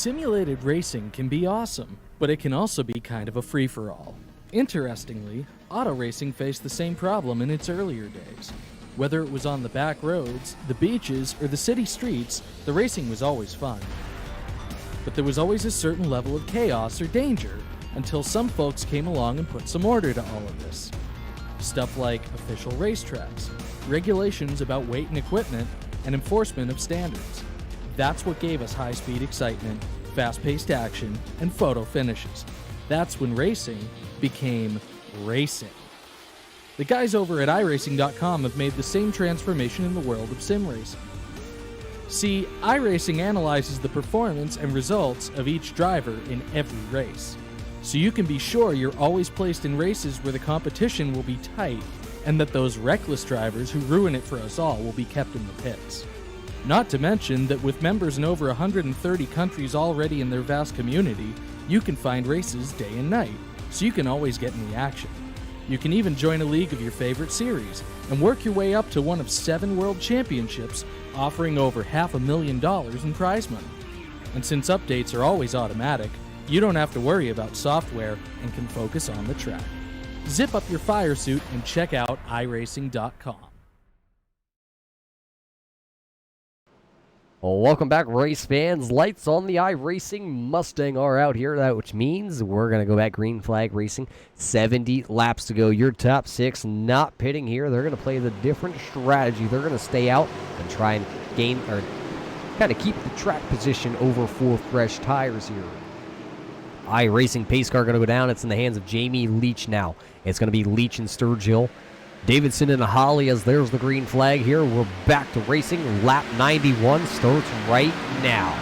Simulated racing can be awesome, but it can also be kind of a free-for-all. Interestingly, auto racing faced the same problem in its earlier days. Whether it was on the back roads, the beaches, or the city streets, the racing was always fun. But there was always a certain level of chaos or danger, until some folks came along and put some order to all of this. Stuff like official racetracks, regulations about weight and equipment, and enforcement of standards. That's what gave us high-speed excitement, fast-paced action, and photo finishes. That's when racing became racing. The guys over at iRacing.com have made the same transformation in the world of sim racing. See, iRacing analyzes the performance and results of each driver in every race, so you can be sure you're always placed in races where the competition will be tight and that those reckless drivers who ruin it for us all will be kept in the pits. Not to mention that with members in over 130 countries already in their vast community, you can find races day and night, so you can always get in the action. You can even join a league of your favorite series and work your way up to one of 7 world championships, offering over $500,000 in prize money. And since updates are always automatic, you don't have to worry about software and can focus on the track. Zip up your fire suit and check out iRacing.com. Well, welcome back, race fans. Lights on the iRacing Mustang are out here, which means we're going to go back green flag racing. 70 laps to go. Your top 6 not pitting here. They're going to play the different strategy. They're going to stay out and try and gain or kind of keep the track position over 4 fresh tires here. iRacing pace car going to go down. It's in the hands of Jamie Leach now. It's going to be Leach and Sturgill. Davidson and Holly as there's the green flag here. We're back to racing. Lap 91 starts right now.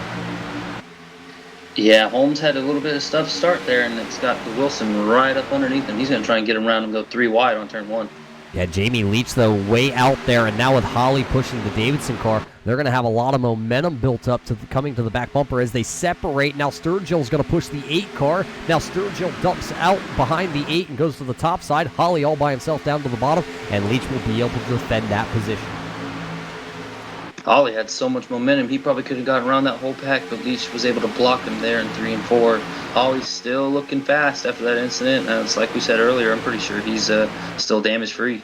Yeah, Holmes had a little bit of stuff start there, and it's got the Wilson right up underneath him. He's going to try and get him around and go 3 wide on turn 1. Yeah, Jamie Leach, though, way out there, and now with Holly pushing the Davidson car, they're going to have a lot of momentum built up to coming to the back bumper as they separate. Now Sturgill's going to push the 8 car. Now Sturgill dumps out behind the 8 and goes to the top side. Holly all by himself down to the bottom, and Leach will be able to defend that position. Holly had so much momentum, he probably could have gotten around that whole pack, but Leach was able to block him there in 3 and 4. Holly's still looking fast after that incident. It's like we said earlier, I'm pretty sure he's still damage-free.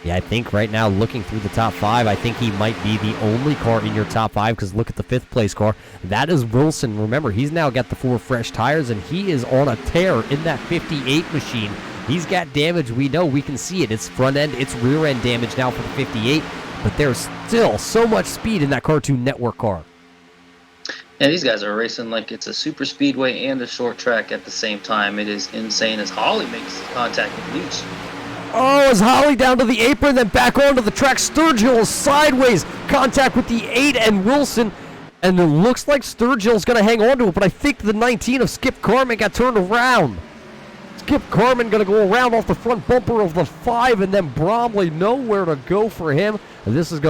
Yeah, I think right now, looking through the top 5, I think he might be the only car in your top 5, because look at the 5th place car. That is Wilson. Remember, he's now got the 4 fresh tires, and he is on a tear in that 58 machine. He's got damage. We know. We can see it. It's front end, it's rear end damage now for the 58, but there's still so much speed in that Cartoon Network car. Yeah, these guys are racing like it's a super speedway and a short track at the same time. It is insane as Holly makes contact with Leach. Oh, as Holly down to the apron, then back onto the track. Sturgill sideways. Contact with the 8 and Wilson. And it looks like Sturgill's going to hang on to it, but I think the 19 of Skip Carman got turned around. Skip Carman going to go around off the front bumper of the 5, and then Bromley nowhere to go for him. And this one's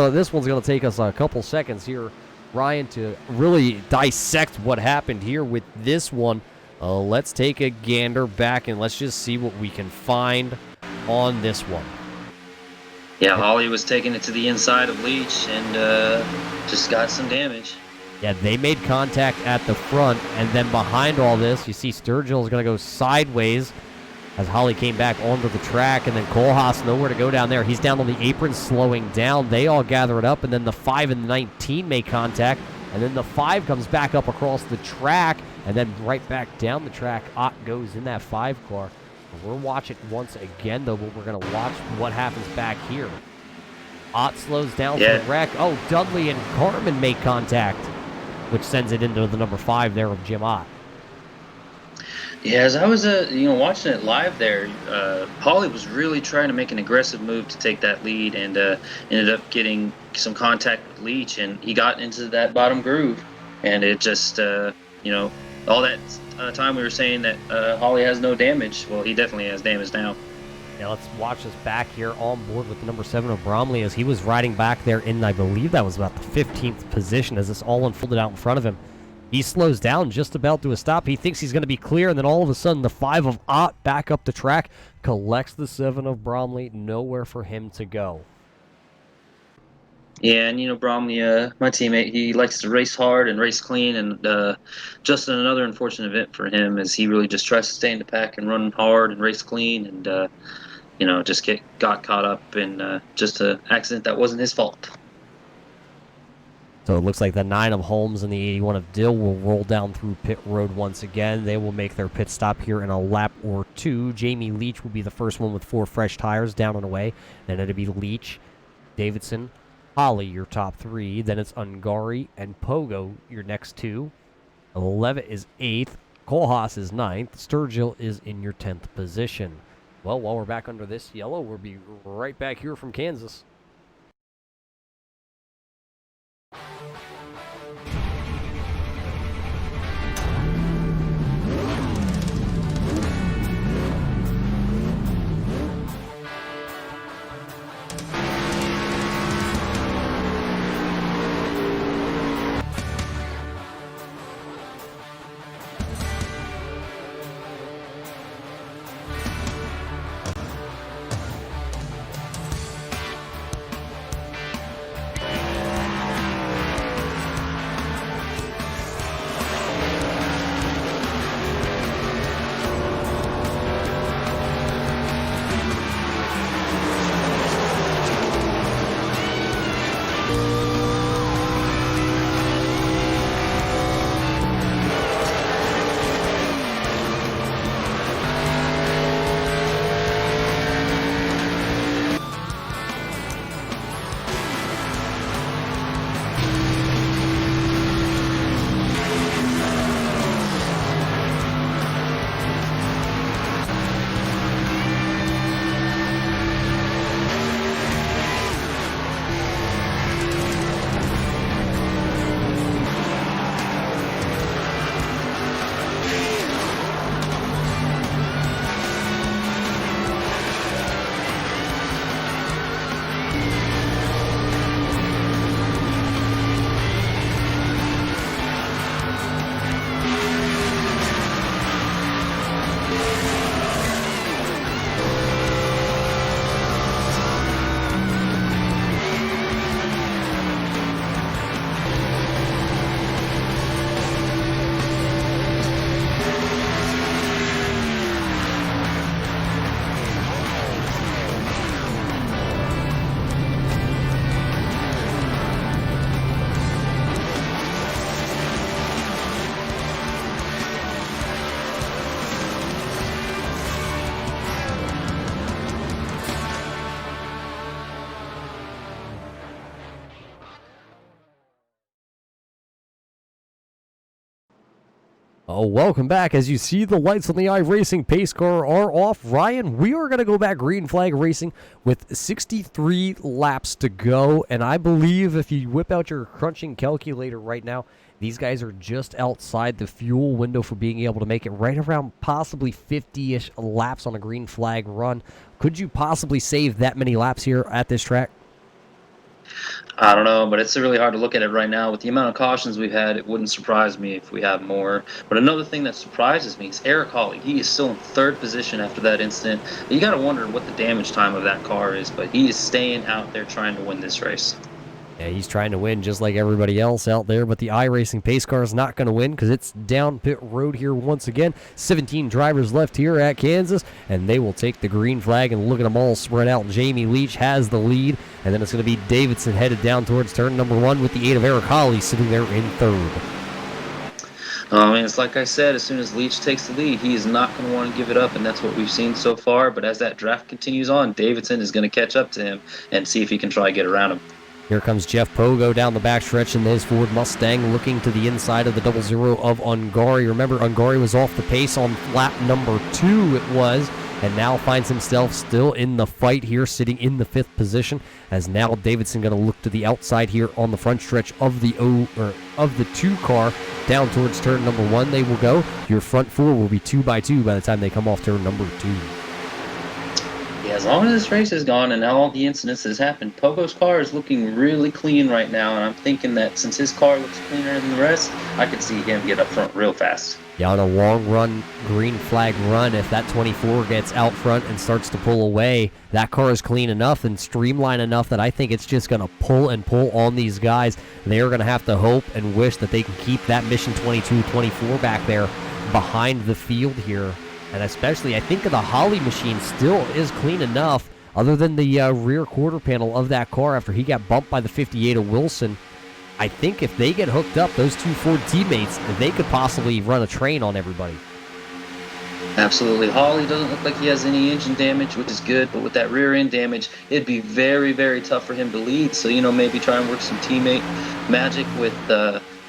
going to take us a couple seconds here, Ryan, to really dissect what happened here with this one. Let's take a gander back and let's just see what we can find on this one. Yeah, Holly was taking it to the inside of Leach and just got some damage. Yeah, they made contact at the front, and then behind all this, you see Sturgill is going to go sideways as Holly came back onto the track, and then Kohlhaas nowhere to go down there. He's down on the apron, slowing down. They all gather it up, and then the 5 and the 19 make contact, and then the 5 comes back up across the track, and then right back down the track. Ott goes in that 5 car. We're watching once again, though, but we're going to watch what happens back here. Ott slows down for the wreck. Oh, Dudley and Carman make contact, which sends it into the number 5 there of Jim Ott. Yeah, as I was watching it live there, Holly was really trying to make an aggressive move to take that lead and ended up getting some contact with Leach, and he got into that bottom groove. And it just, all that time we were saying that Holly has no damage. Well, he definitely has damage now. Now let's watch this back here on board with the number 7 of Bromley as he was riding back there in, I believe that was about the 15th position as this all unfolded out in front of him. He slows down just about to a stop. He thinks he's going to be clear, and then all of a sudden the 5 of Ott back up the track, collects the 7 of Bromley, nowhere for him to go. Yeah, and Bromley, my teammate, he likes to race hard and race clean, and just another unfortunate event for him is he really just tries to stay in the pack and run hard and race clean, and just got caught up in just an accident that wasn't his fault. So it looks like the 9 of Holmes and the 81 of Dill will roll down through pit road once again. They will make their pit stop here in a lap or two. Jamie Leach will be the first one with 4 fresh tires down and away. Then it'll be Leach, Davidson, Holly, your top 3. Then it's Ungari and Pogo, your next 2. Levitt is 8th. Kohlhaas is 9th. Sturgill is in your 10th position. Well, while we're back under this yellow, we'll be right back here from Kansas. Oh, welcome back. As you see, the lights on the iRacing pace car are off. Ryan, we are going to go back green flag racing with 63 laps to go. And I believe if you whip out your crunching calculator right now, these guys are just outside the fuel window for being able to make it right around possibly 50-ish laps on a green flag run. Could you possibly save that many laps here at this track? I don't know, but it's really hard to look at it right now. With the amount of cautions we've had, it wouldn't surprise me if we have more. But another thing that surprises me is Eric Hawley. He is still in 3rd position after that incident. You got to wonder what the damage time of that car is, but he is staying out there trying to win this race. Yeah, he's trying to win just like everybody else out there, but the iRacing pace car is not going to win because it's down pit road here once again. 17 drivers left here at Kansas, and they will take the green flag, and look at them all spread out. Jamie Leach has the lead, and then it's going to be Davidson headed down towards turn number 1 with the 8 of Eric Hawley sitting there in 3rd. And it's like I said, as soon as Leach takes the lead, he is not going to want to give it up, and that's what we've seen so far. But as that draft continues on, Davidson is going to catch up to him and see if he can try to get around him. Here comes Jeff Pogo down the backstretch in his Ford Mustang, looking to the inside of the 00 of Ungari. Remember, Ungari was off the pace on lap number 2 it was, and now finds himself still in the fight here, sitting in the 5th position, as now Davidson going to look to the outside here on the front stretch of the 2 car down towards turn number 1. They will go. Your front 4 will be 2x2 by the time they come off turn number 2. Yeah, as long as this race is gone and all the incidents has happened, Pogo's car is looking really clean right now, and I'm thinking that since his car looks cleaner than the rest, I could see him get up front real fast. Yeah, on a long run, green flag run, if that 24 gets out front and starts to pull away, that car is clean enough and streamlined enough that I think it's just going to pull and pull on these guys. They're going to have to hope and wish that they can keep that Mission 22-24 back there behind the field here. And especially, I think the Holly machine still is clean enough, other than the rear quarter panel of that car after he got bumped by the 58 of Wilson. I think if they get hooked up, those two Ford teammates, they could possibly run a train on everybody. Absolutely. Holly doesn't look like he has any engine damage, which is good, but with that rear end damage, it'd be very, very tough for him to lead. So, maybe try and work some teammate magic with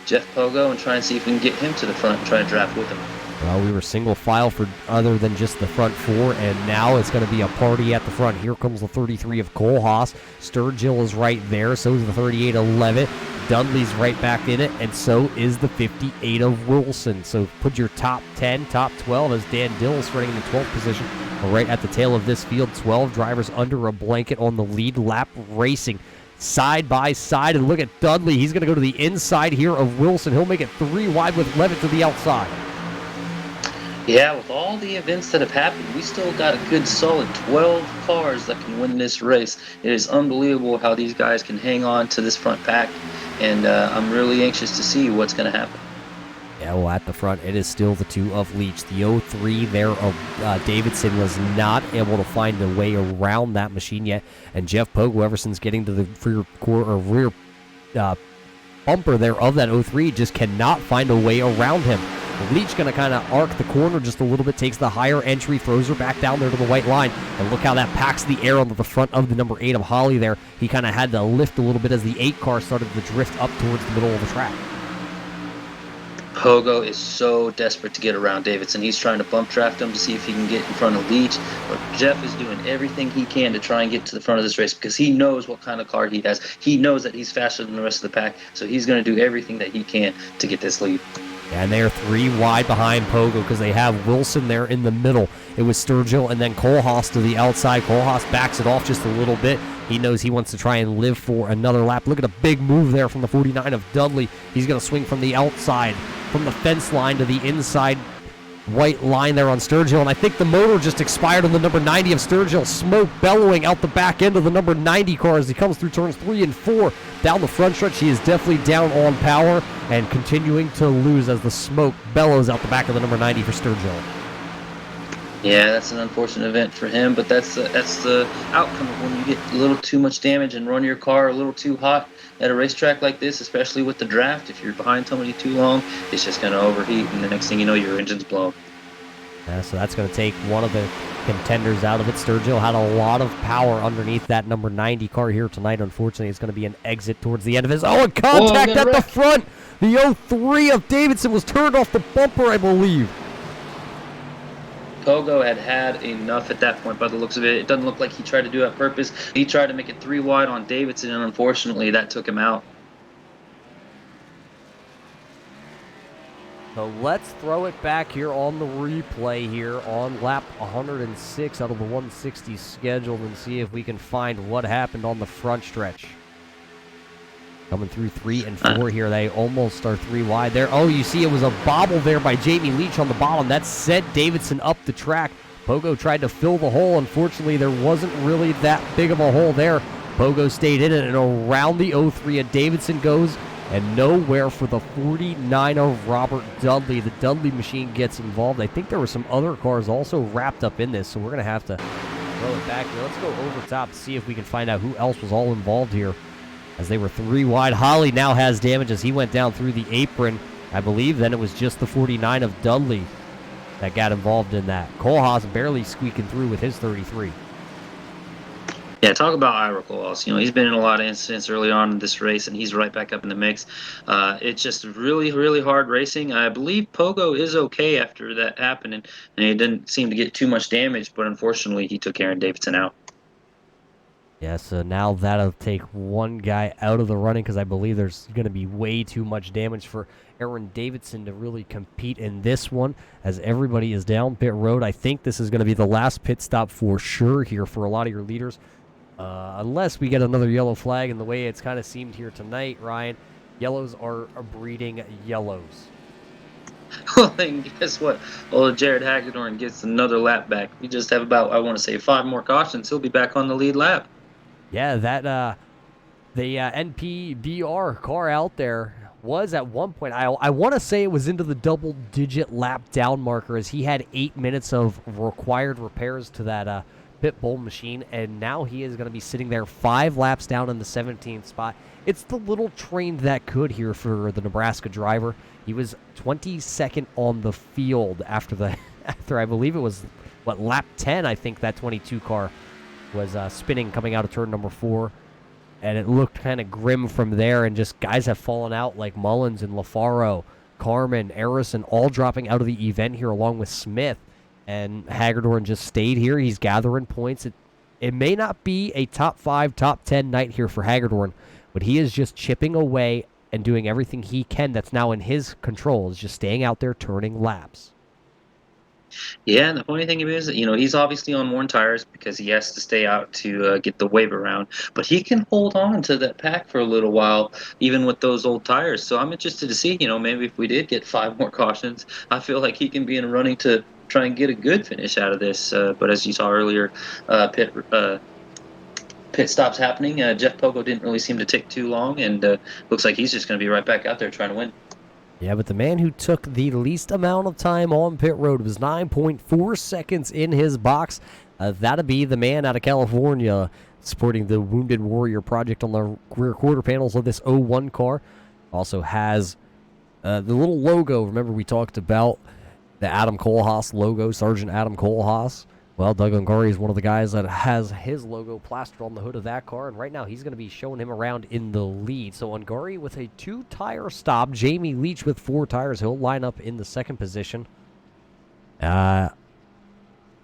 Jeff Pogo and try and see if we can get him to the front and try and draft with him. Well, we were single file for other than just the front four, and now it's going to be a party at the front. Here comes the 33 of Cole Haas. Sturgill is right there, so is the 38 of Levitt. Dudley's right back in it, and so is the 58 of Wilson. So put your top 10, top 12 as Dan Dillis running in the 12th position. Right at the tail of this field, 12 drivers under a blanket on the lead lap racing side by side. And look at Dudley. He's going to go to the inside here of Wilson. He'll make it 3 wide with Levitt to the outside. Yeah, with all the events that have happened, we still got a good solid 12 cars that can win this race. It is unbelievable how these guys can hang on to this front pack, and I'm really anxious to see what's going to happen. Yeah, well, at the front, it is still the 2 of Leach. The 03 there of Davidson was not able to find a way around that machine yet, and Jeff Pogo, ever since getting to the rear bumper there of that 03, just cannot find a way around him. Leach going to kind of arc the corner just a little bit, takes the higher entry, throws her back down there to the white line, and look how that packs the air onto the front of the number 8 of Holly there. He kind of had to lift a little bit as the 8 car started to drift up towards the middle of the track. Pogo is so desperate to get around Davidson. He's trying to bump draft him to see if he can get in front of Leach, but Jeff is doing everything he can to try and get to the front of this race because he knows what kind of car he has. He knows that he's faster than the rest of the pack, so he's going to do everything that he can to get this lead. And they are 3 wide behind Pogo because they have Wilson there in the middle. It was Sturgill and then Cole Haas to the outside. Cole Haas backs it off just a little bit. He knows he wants to try and live for another lap. Look at a big move there from the 49 of Dudley. He's going to swing from the outside, from the fence line to the inside white line there on Sturgill, and I think the motor just expired on the number 90 of Sturgill. Smoke bellowing out the back end of the number 90 car as he comes through turns 3 and 4. Down the front stretch, he is definitely down on power and continuing to lose as the smoke bellows out the back of the number 90 for Sturgill. Yeah, that's an unfortunate event for him, but that's the outcome of when you get a little too much damage and run your car a little too hot at a racetrack like this, especially with the draft. If you're behind somebody too long, it's just going to overheat, and the next thing you know, your engine's blown. Yeah, so that's going to take one of the contenders out of it. Sturgill had a lot of power underneath that number 90 car here tonight. Unfortunately, it's going to be an exit towards the end of his. Oh, and contact at the front! The 03 of Davidson was turned off the bumper, I believe. Pogo had enough at that point by the looks of it. It doesn't look like he tried to do it on purpose. He tried to make it 3 wide on Davidson, and unfortunately that took him out. So let's throw it back here on the replay here on lap 106 out of the 160 scheduled and see if we can find what happened on the front stretch. Coming through 3 and 4 here. They almost are 3 wide there. Oh, you see it was a bobble there by Jamie Leach on the bottom. That sent Davidson up the track. Pogo tried to fill the hole. Unfortunately, there wasn't really that big of a hole there. Pogo stayed in it, and around the 03 of Davidson goes, and nowhere for the 49 of Robert Dudley. The Dudley machine gets involved. I think there were some other cars also wrapped up in this, so we're going to have to throw it back here. Let's go over top to see if we can find out who else was all involved here, as they were 3 wide. Holly now has damage as he went down through the apron. I believe then it was just the 49 of Dudley that got involved in that. Cole Haas barely squeaking through with his 33. Yeah, talk about Ira Kolas. He's been in a lot of incidents early on in this race, and he's right back up in the mix. It's just really, really hard racing. I believe Pogo is okay after that happened, and he didn't seem to get too much damage, but unfortunately he took Aaron Davidson out. Yeah, so now that'll take one guy out of the running because I believe there's going to be way too much damage for Aaron Davidson to really compete in this one as everybody is down pit road. I think this is going to be the last pit stop for sure here for a lot of your leaders. Unless we get another yellow flag, and the way it's kind of seemed here tonight, Ryan, yellows are breeding yellows. Well, and guess what? Well, Jared Hagedorn gets another lap back. We just have about, I want to say, 5 more cautions. He'll be back on the lead lap. Yeah, that the NPBR car out there was at one point, I want to say it was into the double-digit lap down marker as he had 8 minutes of required repairs to that pit bull machine, and now he is going to be sitting there 5 laps down in the 17th spot. It's the little train that could here for the Nebraska driver. He was 22nd on the field after I believe it was, lap 10, I think that 22 car was spinning coming out of turn number 4. And it looked kind of grim from there, and just guys have fallen out like Mullins and LaFaro, Carmen, Arison, all dropping out of the event here along with Smith. And Hagedorn just stayed here. He's gathering points. It may not be a top 5, top 10 night here for Hagedorn, but he is just chipping away and doing everything he can that's now in his control, is just staying out there turning laps. Yeah, and the funny thing is, he's obviously on worn tires because he has to stay out to get the wave around. But he can hold on to that pack for a little while, even with those old tires. So I'm interested to see, maybe if we did get 5 more cautions, I feel like he can be in a running to try and get a good finish out of this. But as you saw earlier, pit stops happening. Jeff Pogo didn't really seem to take too long, and looks like he's just going to be right back out there trying to win. Yeah, but the man who took the least amount of time on pit road was 9.4 seconds in his box. That'd be the man out of California supporting the Wounded Warrior Project on the rear quarter panels of this 01 car. Also has the little logo. Remember we talked about the Adam Kohlhaas logo, Sergeant Adam Kohlhaas. Well, Doug Ungari is one of the guys that has his logo plastered on the hood of that car, and right now he's going to be showing him around in the lead. So Ungari with a 2-tire stop. Jamie Leach with 4 tires. He'll line up in the 2nd position. 3rd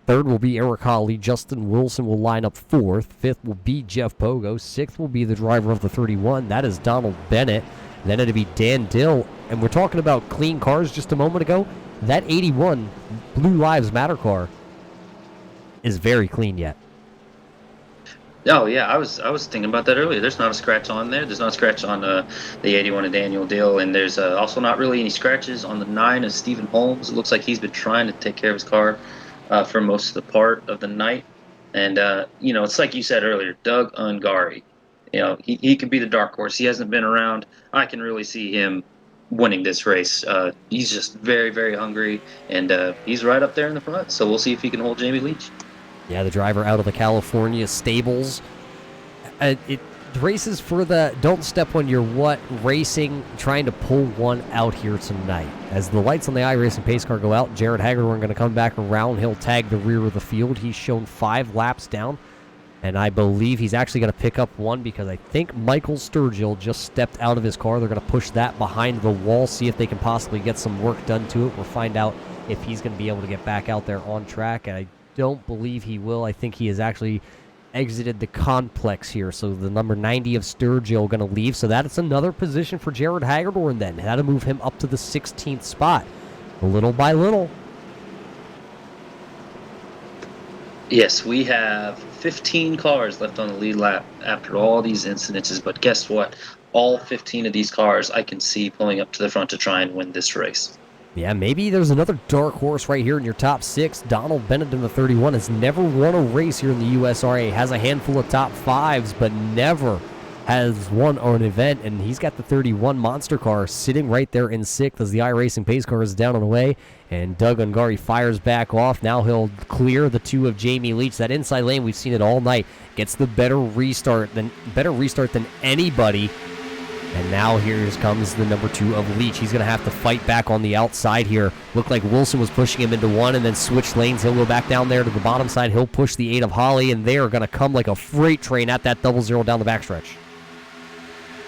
will be Eric Hawley. Justin Wilson will line up 4th. 5th will be Jeff Pogo. 6th will be the driver of the 31. That is Donald Bennett. Then it'll be Dan Dill. And we're talking about clean cars just a moment ago. That 81 Blue Lives Matter car is very clean yet. Oh yeah, I was thinking about that earlier. There's not a scratch on there. There's not a scratch on the 81 of Daniel Dill, and there's also not really any scratches on the 9 of Stephen Holmes. It looks like he's been trying to take care of his car for most of the part of the night. And it's like you said earlier, Doug Ungari. He could be the dark horse. He hasn't been around. I can really see him winning this race. He's just very, very hungry, and he's right up there in the front. So we'll see if he can hold Jamie Leach. Yeah, the driver out of the California stables. It races for the Don't Step on Your What racing, trying to pull one out here tonight. As the lights on the iRacing pace car go out, Jared Hagedorn going to come back around. He'll tag the rear of the field. He's shown 5 laps down, and I believe he's actually going to pick up 1 because I think Michael Sturgill just stepped out of his car. They're going to push that behind the wall, see if they can possibly get some work done to it. We'll find out if he's going to be able to get back out there on track, and I don't believe he will. I think he has actually exited the complex here. So the number 90 of Sturgill going to leave. So that's another position for Jared Hagedorn then. That'll move him up to the 16th spot. Little by little. Yes, we have 15 cars left on the lead lap after all these incidences. But guess what? All 15 of these cars I can see pulling up to the front to try and win this race. Yeah, maybe there's another dark horse right here in your top 6. Donald Bennett in the 31 has never won a race here in the USRA. Has a handful of top 5s, but never has won an event. And he's got the 31 monster car sitting right there in 6th as the iRacing pace car is down and away. And Doug Ungari fires back off. Now he'll clear the 2 of Jamie Leach. That inside lane, we've seen it all night. Gets the better restart than anybody. And now here comes the number 2 of Leach. He's going to have to fight back on the outside here. Looked like Wilson was pushing him into 1 and then switched lanes. He'll go back down there to the bottom side. He'll push the 8 of Holly, and they are going to come like a freight train at that 0-0 down the backstretch.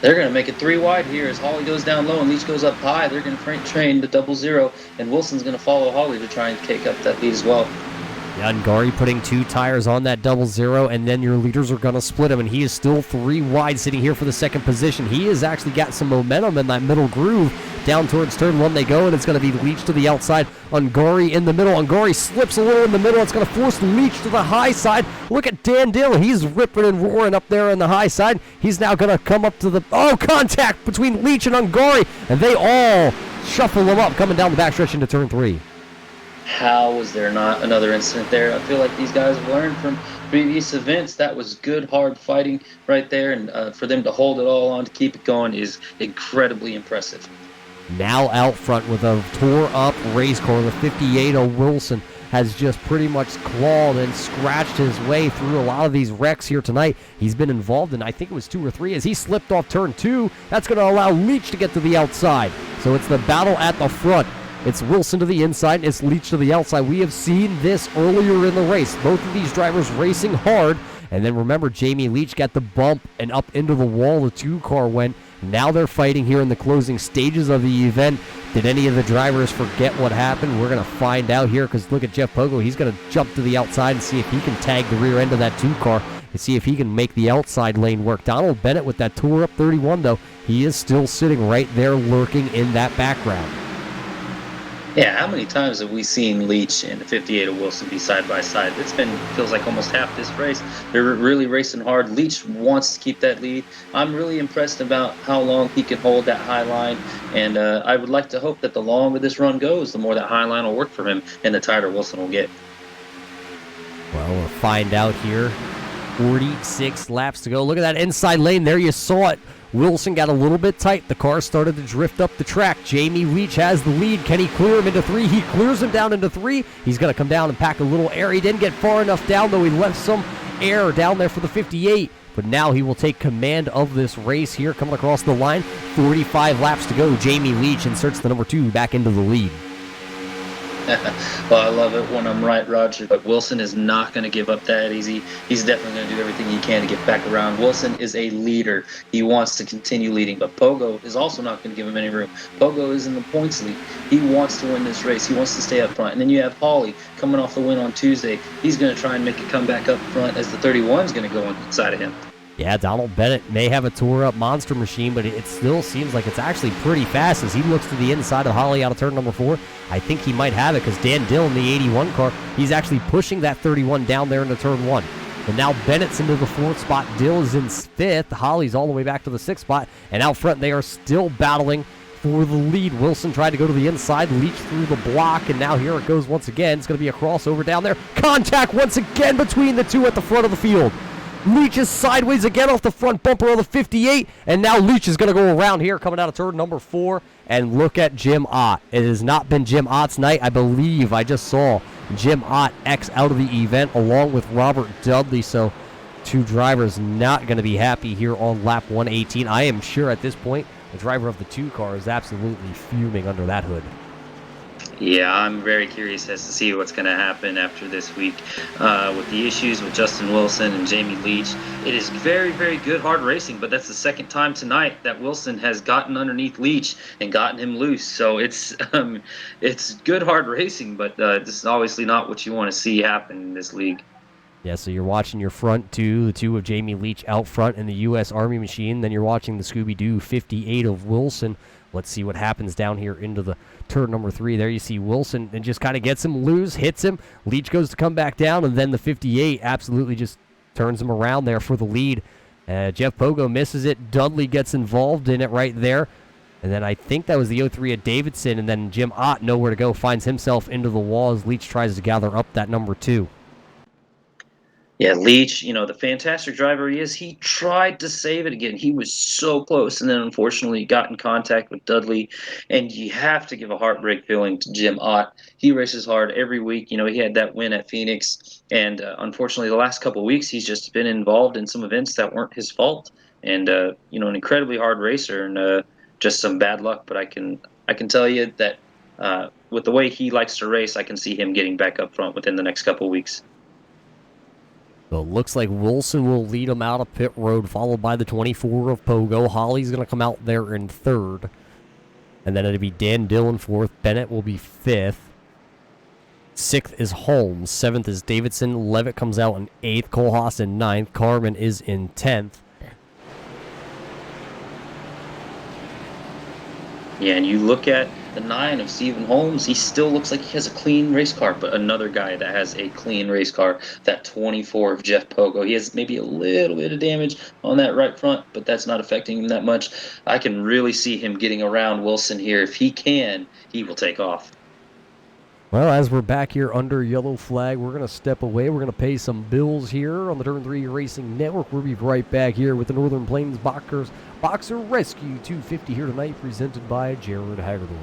They're going to make it 3 wide here as Holly goes down low and Leach goes up high. They're going to freight train the 0-0, and Wilson's going to follow Holly to try and take up that lead as well. Ungari putting 2 tires on that 00, and then your leaders are going to split him, and he is still 3 wide sitting here for the second position. He has actually got some momentum in that middle groove. Down towards turn 1 they go, and it's going to be Leach to the outside. Ungari in the middle. Ungari slips a little in the middle. It's going to force Leach to the high side. Look at Dan Dill. He's ripping and roaring up there on the high side. He's now going to come up to the... Oh, contact between Leach and Ungari, and they all shuffle him up coming down the backstretch into turn 3. How was there not another incident there? I feel like these guys have learned from previous events. That was good, hard fighting right there, and for them to hold it all on to keep it going is incredibly impressive. Now out front with a tore-up race car, the 58 of Wilson has just pretty much clawed and scratched his way through a lot of these wrecks here tonight. He's been involved in, I think it was 2 or 3, as he slipped off turn 2. That's going to allow Leach to get to the outside. So it's the battle at the front. It's Wilson to the inside, and it's Leach to the outside. We have seen this earlier in the race. Both of these drivers racing hard. And then remember, Jamie Leach got the bump and up into the wall. The 2-car went. Now they're fighting here in the closing stages of the event. Did any of the drivers forget what happened? We're going to find out here, because look at Jeff Pogo. He's going to jump to the outside and see if he can tag the rear end of that 2-car and see if he can make the outside lane work. Donald Bennett with that tore-up 31, though, he is still sitting right there lurking in that background. Yeah, how many times have we seen Leach and the 58 of Wilson be side by side? It's been, feels like almost half this race. They're really racing hard. Leach wants to keep that lead. I'm really impressed about how long he can hold that high line, and I would like to hope that the longer this run goes, the more that high line will work for him and the tighter Wilson will get. Well, we'll find out here. 46 laps to go. Look at that inside lane there. You saw it. Wilson got a little bit tight. The car started to drift up the track. Jamie Leach has the lead. Can he clear him into 3? He clears him down into 3. He's going to come down and pack a little air. He didn't get far enough down, though. He left some air down there for the 58. But now he will take command of this race here, coming across the line. 45 laps to go. Jamie Leach inserts the number 2 back into the lead. Well, I love it when I'm right, Roger, but Wilson is not going to give up that easy. He's definitely going to do everything he can to get back around. Wilson is a leader. He wants to continue leading, but Pogo is also not going to give him any room. Pogo is in the points lead. He wants to win this race. He wants to stay up front. And then you have Hawley coming off the win on Tuesday. He's going to try and make a comeback up front as the 31 is going to go inside of him. Yeah, Donald Bennett may have a tore-up monster machine, but it still seems like it's actually pretty fast as he looks to the inside of Holly out of turn number 4. I think he might have it because Dan Dill in the 81 car, he's actually pushing that 31 down there into turn 1. And now Bennett's into the 4th spot. Dill is in 5th. Holly's all the way back to the 6th spot. And out front, they are still battling for the lead. Wilson tried to go to the inside, Leach through the block, and now here it goes once again. It's going to be a crossover down there. Contact once again between the 2 at the front of the field. Leach is sideways again off the front bumper of the 58, and now Leach is going to go around here coming out of turn number 4, and look at Jim Ott. It has not been Jim Ott's night. I believe I just saw Jim Ott X out of the event along with Robert Dudley, so 2 drivers not going to be happy here on lap 118. I am sure at this point the driver of the 2 car is absolutely fuming under that hood. Yeah, I'm very curious as to see what's going to happen after this week with the issues with Justin Wilson and Jamie Leach. It is very, very good hard racing, but that's the second time tonight that Wilson has gotten underneath Leach and gotten him loose. So it's good hard racing, but this is obviously not what you want to see happen in this league. Yeah, so you're watching your front 2, the 2 of Jamie Leach out front in the U.S. Army machine. Then you're watching the Scooby-Doo 58 of Wilson. Let's see what happens down here into the turn number 3. There you see Wilson and just kind of gets him loose, hits him. Leach goes to come back down, and then the 58 absolutely just turns him around there for the lead. Jeff Pogo misses it. Dudley gets involved in it right there. And then I think that was the 03 of Davidson, and then Jim Ott, nowhere to go, finds himself into the wall as Leach tries to gather up that number 2. Yeah, Leach, the fantastic driver he is, he tried to save it again. He was so close, and then unfortunately got in contact with Dudley. And you have to give a heartbreak feeling to Jim Ott. He races hard every week. He had that win at Phoenix, and unfortunately the last couple of weeks he's just been involved in some events that weren't his fault. And an incredibly hard racer, and just some bad luck. But I can tell you that with the way he likes to race, I can see him getting back up front within the next couple of weeks. So it looks like Wilson will lead him out of pit road, followed by the 24 of Pogo. Holly's going to come out there in 3rd. And then it'll be Dan Dill in 4th. Bennett will be 5th. 6th is Holmes. 7th is Davidson. Levitt comes out in 8th. Kohlhaas in 9th. Carmen is in 10th. Yeah, and you look at the 9 of Stephen Holmes, he still looks like he has a clean race car, but another guy that has a clean race car, that 24 of Jeff Pogo. He has maybe a little bit of damage on that right front, but that's not affecting him that much. I can really see him getting around Wilson here. If he can, he will take off. Well, as we're back here under yellow flag, we're going to step away. We're going to pay some bills here on the Turn 3 Racing Network. We'll be right back here with the Northern Plains Boxer Rescue 250 here tonight, presented by Jared Hagedorn.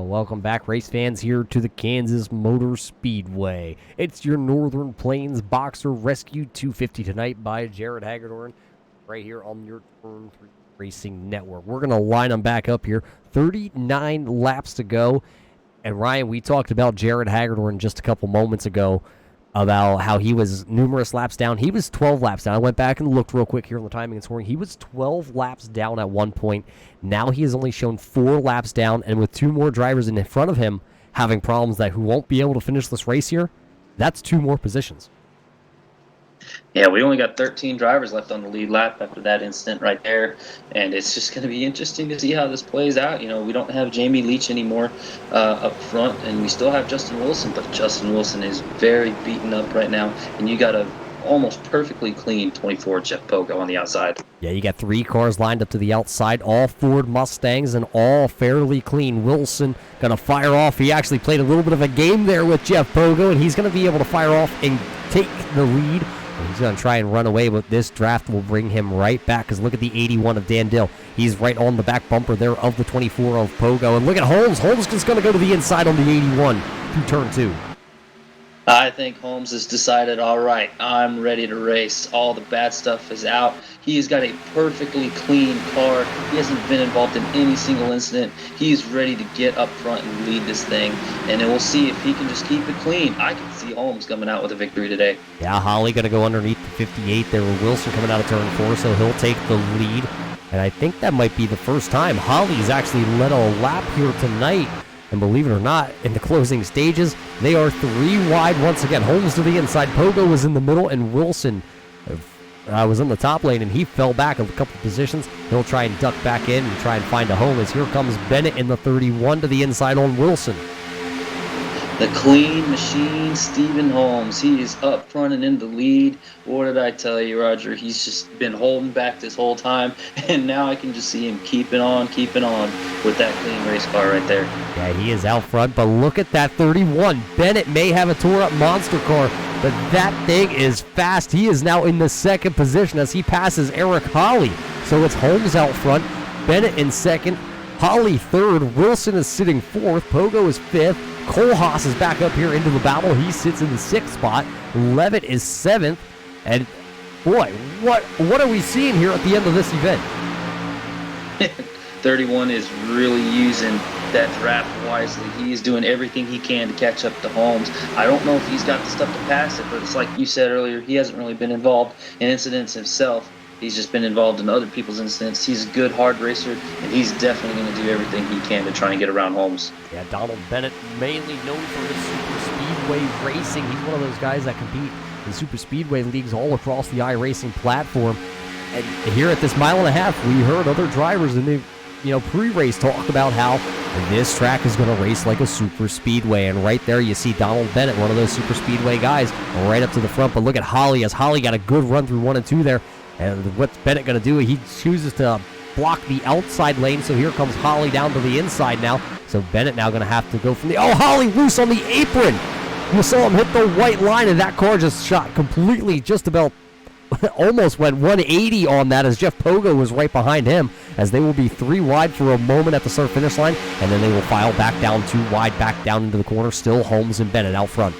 Welcome back, race fans, here to the Kansas Motor Speedway. It's your Northern Plains Boxer Rescue 250 tonight by Jared Hagedorn, right here on your Turn 3 Racing Network. We're going to line them back up here. 39 laps to go. And Ryan, we talked about Jared Hagedorn just a couple moments ago about how he was numerous laps down. He was 12 laps down. I went back and looked real quick here on the timing and scoring. He was 12 laps down at one point. Now he has only shown 4 laps down, and with 2 more drivers in front of him having problems who won't be able to finish this race here, that's 2 more positions. Yeah, we only got 13 drivers left on the lead lap after that incident right there, and it's just going to be interesting to see how this plays out. You know, we don't have Jamie Leach anymore up front, and we still have Justin Wilson, but Justin Wilson is very beaten up right now, and you got a almost perfectly clean 24 Jeff Pogo on the outside. Yeah, you got 3 cars lined up to the outside, all Ford Mustangs and all fairly clean. Wilson going to fire off. He actually played a little bit of a game there with Jeff Pogo, and he's going to be able to fire off and take the lead. And he's going to try and run away, but this draft will bring him right back, because look at the 81 of Dan Dill. He's right on the back bumper there of the 24 of Pogo. And look at Holmes. Holmes is going to go to the inside on the 81 through turn 2. I think Holmes has decided, all right, I'm ready to race. All the bad stuff is out. He's got a perfectly clean car. He hasn't been involved in any single incident. He's ready to get up front and lead this thing. And then we'll see if he can just keep it clean. I can see Holmes coming out with a victory today. Yeah, Holly going to go underneath the 58 there with Wilson coming out of turn 4, so he'll take the lead. And I think that might be the first time Holly's actually led a lap here tonight. And believe it or not, in the closing stages, they are 3 wide once again. Holmes to the inside. Pogo was in the middle, and Wilson was in the top lane, and he fell back a couple positions. He'll try and duck back in and try and find a home, as here comes Bennett in the 31 to the inside on Wilson. The clean machine, Stephen Holmes. He is up front and in the lead. What did I tell you, Roger? He's just been holding back this whole time, and now I can just see him keeping on with that clean race car right there. Yeah, he is out front, but look at that 31. Bennett may have a tore-up monster car, but that thing is fast. He is now in the second position as he passes Eric Holly. So it's Holmes out front, Bennett in second, Holly third, Wilson is sitting fourth, Pogo is fifth, Kohlhaas is back up here into the battle. He sits in the 6th spot. Levitt is 7th. And Boy, what are we seeing here at the end of this event? 31 is really using that draft wisely. He is doing everything he can to catch up to Holmes. I don't know if he's got the stuff to pass it, but it's like you said earlier, he hasn't really been involved in incidents himself. He's just been involved in other people's incidents. He's a good hard racer, and he's definitely going to do everything he can to try and get around Holmes. Yeah, Donald Bennett, mainly known for his super speedway racing. He's one of those guys that compete in super speedway leagues all across the iRacing platform. And here at this mile and a half, we heard other drivers in the pre-race talk about how this track is going to race like a super speedway. And right there you see Donald Bennett, one of those super speedway guys, right up to the front. But look at Holly, as Holly got a good run through 1 and 2 there. And what's Bennett going to do? He chooses to block the outside lane, so here comes Holly down to the inside now. So Bennett now going to have to go from the... Oh, Holly loose on the apron! You saw him hit the white line, and that car just shot completely, just about almost went 180 on that, as Jeff Pogo was right behind him, as they will be 3 wide for a moment at the start finish line, and then they will file back down 2 wide, back down into the corner. Still Holmes and Bennett out front.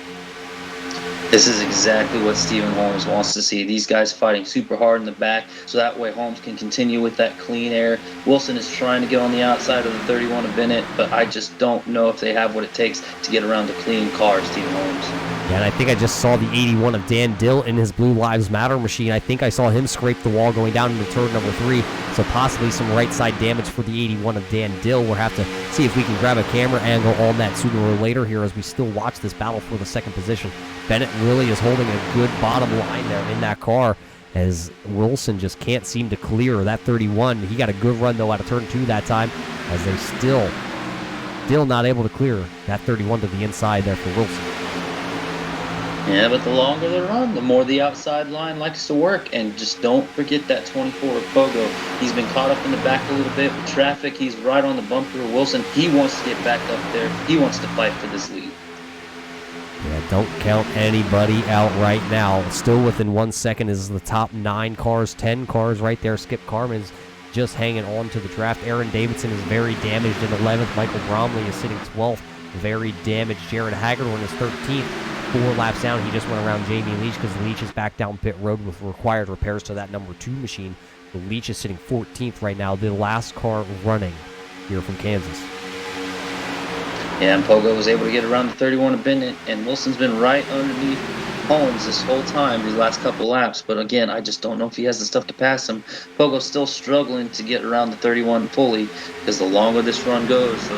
This is exactly what Stephen Holmes wants to see. These guys fighting super hard in the back, so that way Holmes can continue with that clean air. Wilson is trying to get on the outside of the 31 of Bennett, but I just don't know if they have what it takes to get around the clean car, Stephen Holmes. Yeah, and I think I just saw the 81 of Dan Dill in his Blue Lives Matter machine. I think I saw him scrape the wall going down into turn number 3, so possibly some right side damage for the 81 of Dan Dill. We'll have to see if we can grab a camera angle on that sooner or later here as we still watch this battle for the second position. Bennett really is holding a good bottom line there in that car, as Wilson just can't seem to clear that 31. He got a good run, though, out of turn 2 that time, as they still not able to clear that 31 to the inside there for Wilson. Yeah, but the longer the run, the more the outside line likes to work. And just don't forget that 24 of Pogo. He's been caught up in the back a little bit with traffic. He's right on the bumper of Wilson. He wants to get back up there. He wants to fight for this lead. Yeah, don't count anybody out right now. Still within 1 second is the top 9 cars, 10 cars right there. Skip Carman's just hanging on to the draft. Aaron Davidson is very damaged in 11th. Michael Bromley is sitting 12th. Very damaged. Jared Hagedorn is 13th. 4 laps down. He just went around Jamie Leach because Leach is back down pit road with required repairs to that number 2 machine. So Leach is sitting 14th right now. The last car running here from Kansas. Yeah, and Pogo was able to get around the 31 of Bennett, and Wilson's been right underneath Holmes this whole time, these last couple laps. But again, I just don't know if he has the stuff to pass him. Pogo's still struggling to get around the 31 fully, because the longer this run goes,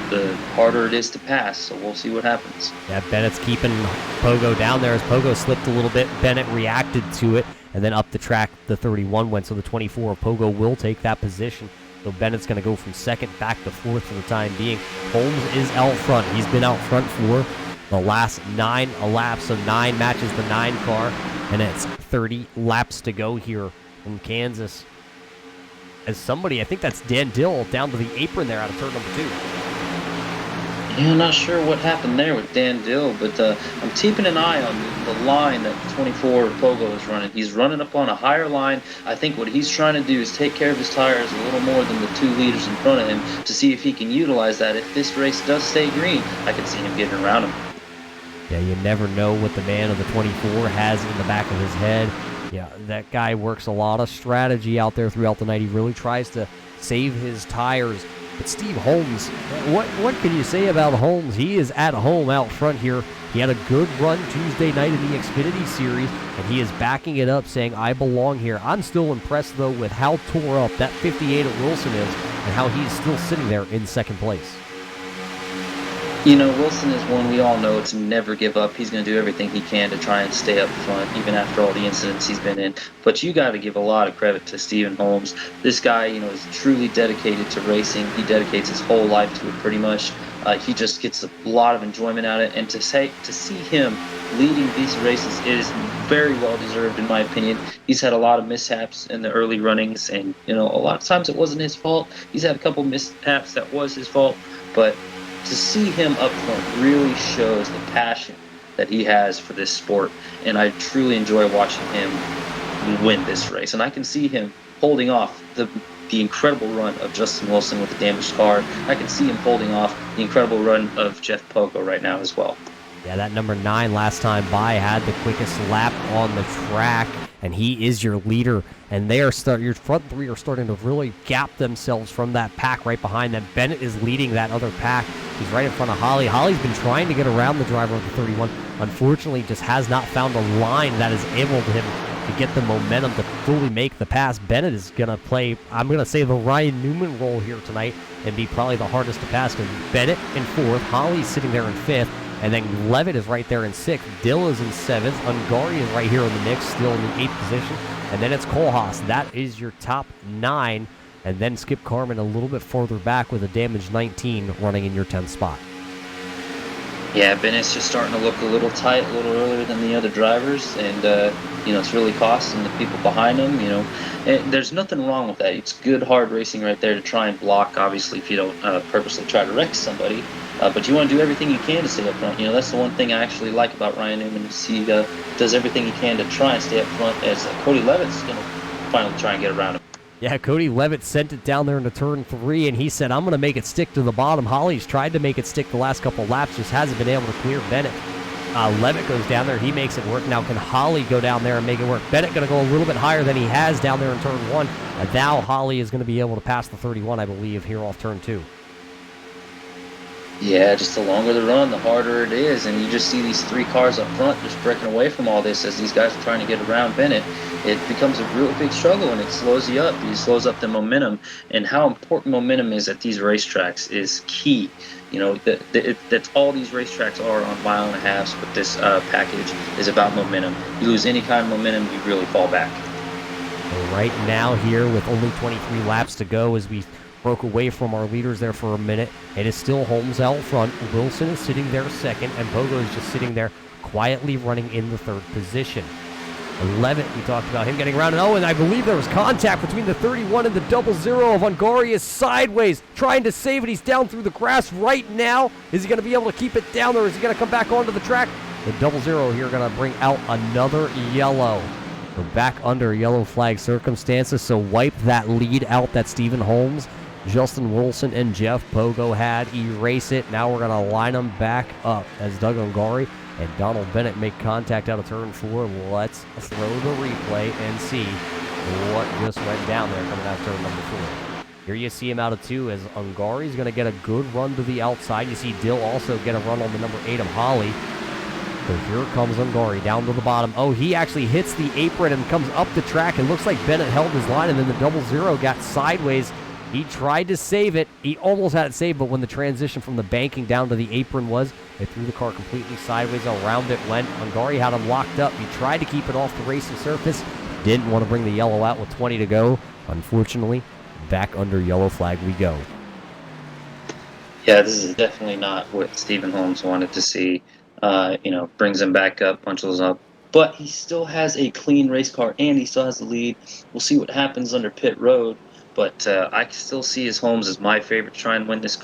the harder it is to pass. So we'll see what happens. Yeah, Bennett's keeping Pogo down there as Pogo slipped a little bit. Bennett reacted to it, and then up the track the 31 went, so the 24 of Pogo will take that position. So Bennett's going to go from 2nd back to 4th for the time being. Holmes is out front. He's been out front for the last 9 laps, so 9 matches the 9 car, and it's 30 laps to go here in Kansas. As somebody, I think that's Dan Dill, down to the apron there out of turn number 2. Yeah, I'm not sure what happened there with Dan Dill, but I'm keeping an eye on the line that 24 Pogo is running. He's running up on a higher line. I think what he's trying to do is take care of his tires a little more than the 2 leaders in front of him to see if he can utilize that. If this race does stay green, I can see him getting around him. Yeah, you never know what the man of the 24 has in the back of his head. Yeah, that guy works a lot of strategy out there throughout the night. He really tries to save his tires. But Steve Holmes, what can you say about Holmes? He is at home out front here. He had a good run Tuesday night in the Xfinity Series, and he is backing it up, saying, I belong here. I'm still impressed, though, with how tore up that 58 at Wilson is and how he's still sitting there in 2nd place. You know, Wilson is one we all know to never give up. He's going to do everything he can to try and stay up front, even after all the incidents he's been in. But you got to give a lot of credit to Stephen Holmes. This guy, is truly dedicated to racing. He dedicates his whole life to it, pretty much. He just gets a lot of enjoyment out of it. And to see him leading these races is very well deserved, in my opinion. He's had a lot of mishaps in the early runnings, and a lot of times it wasn't his fault. He's had a couple mishaps that was his fault, but to see him up front really shows the passion that he has for this sport, and I truly enjoy watching him win this race. And I can see him holding off the incredible run of Justin Wilson with the damaged car. I can see him holding off the incredible run of Jeff Pogo right now as well. Yeah, that number 9 last time by had the quickest lap on the track, and he is your leader. And they are your front three are starting to really gap themselves from that pack right behind them. Bennett is leading that other pack. He's right in front of Holly. Holly's been trying to get around the driver of the 31. Unfortunately, just has not found a line that is able to him to get the momentum to fully make the pass. Bennett is going to play, I'm going to say, the Ryan Newman role here tonight and be probably the hardest to pass, because Bennett in fourth, Holly's sitting there in fifth, and then Levitt is right there in sixth. Dill is in seventh. Ungari is right here in the mix, still in the eighth position. And then it's Kohlhaas. That is your top 9. And then Skip Carmen a little bit further back with a damaged 19 running in your 10th spot. Yeah, Bennett's just starting to look a little tight, a little earlier than the other drivers, and it's really costing the people behind him. And there's nothing wrong with that. It's good, hard racing right there to try and block. Obviously, if you don't purposely try to wreck somebody, but you want to do everything you can to stay up front. That's the one thing I actually like about Ryan Newman, is he does everything he can to try and stay up front. As Cody Levitt's going to finally try and get around him. Yeah, Cody Levitt sent it down there into turn 3, and he said, I'm going to make it stick to the bottom. Holly's tried to make it stick the last couple laps, just hasn't been able to clear Bennett. Levitt goes down there. He makes it work. Now, can Holly go down there and make it work? Bennett going to go a little bit higher than he has down there in turn 1. And now Holly is going to be able to pass the 31, I believe, here off turn 2. Yeah, just the longer the run, the harder it is. And you just see these 3 cars up front just breaking away from all this as these guys are trying to get around Bennett. It becomes a real big struggle, and it slows you up. It slows up the momentum. And how important momentum is at these racetracks is key. That's all these racetracks are on mile and a halves with this package is about momentum. You lose any kind of momentum, you really fall back. Right now here with only 23 laps to go, as we broke away from our leaders there for a minute, it is still Holmes out front. Wilson is sitting there second, and Pogo is just sitting there quietly running in the third position. 11, we talked about him getting around, and I believe there was contact between the 31 and the 00 of Ungari. Is sideways, trying to save it. He's down through the grass right now. Is he going to be able to keep it down there? Is he going to come back onto the track? The 00 here going to bring out another yellow. We're back under yellow flag circumstances, so wipe that lead out that Stephen Holmes, Justin Wilson, and Jeff Pogo had. Erase it. Now we're going to line them back up as Doug Ungari and Donald Bennett make contact out of turn 4. Let's throw the replay and see what just went down there coming out of turn number 4. Here you see him out of 2 as Ungari's going to get a good run to the outside. You see Dill also get a run on the number 8 of Holly. So here comes Ungari down to the bottom. Oh, he actually hits the apron and comes up the track. It looks like Bennett held his line, and then the 00 got sideways. He tried to save it. He almost had it saved, but when the transition from the banking down to the apron was, it threw the car completely sideways. Around it went. Ungari had him locked up. He tried to keep it off the racing surface. Didn't want to bring the yellow out with 20 to go. Unfortunately, back under yellow flag we go. Yeah, this is definitely not what Stephen Holmes wanted to see. Brings him back up, punches up. But he still has a clean race car, and he still has the lead. We'll see what happens under pit road. But I still see his Holmes as my favorite to try and win this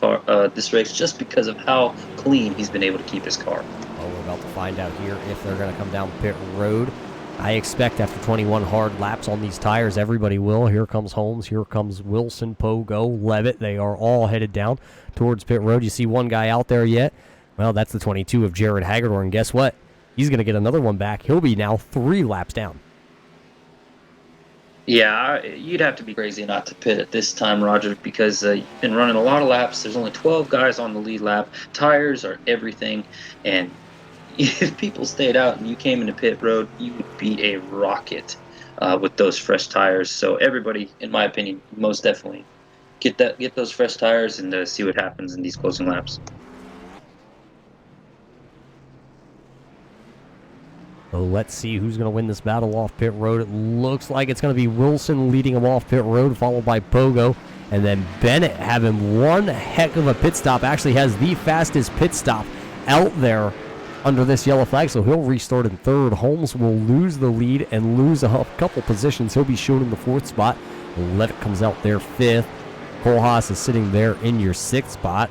race, just because of how clean he's been able to keep his car. Well, we're about to find out here if they're going to come down pit road. I expect after 21 hard laps on these tires, everybody will. Here comes Holmes. Here comes Wilson, Pogo, Levitt. They are all headed down towards pit road. You see one guy out there yet? Well, that's the 22 of Jared Hagedorn. Guess what? He's going to get another one back. He'll be now 3 laps down. Yeah, you'd have to be crazy not to pit at this time, Roger, because you've been running a lot of laps. There's only 12 guys on the lead lap. Tires are everything, and if people stayed out and you came into pit road, you would be a rocket with those fresh tires. So everybody, in my opinion, most definitely get those fresh tires and see what happens in these closing laps. So let's see who's going to win this battle off pit road. It looks like it's going to be Wilson leading him off pit road, followed by Pogo. And then Bennett having one heck of a pit stop. Actually has the fastest pit stop out there under this yellow flag, so he'll restart in third. Holmes will lose the lead and lose a couple positions. He'll be shown in the 4th spot. Levitt comes out there 5th. Kohlhaas is sitting there in your 6th spot.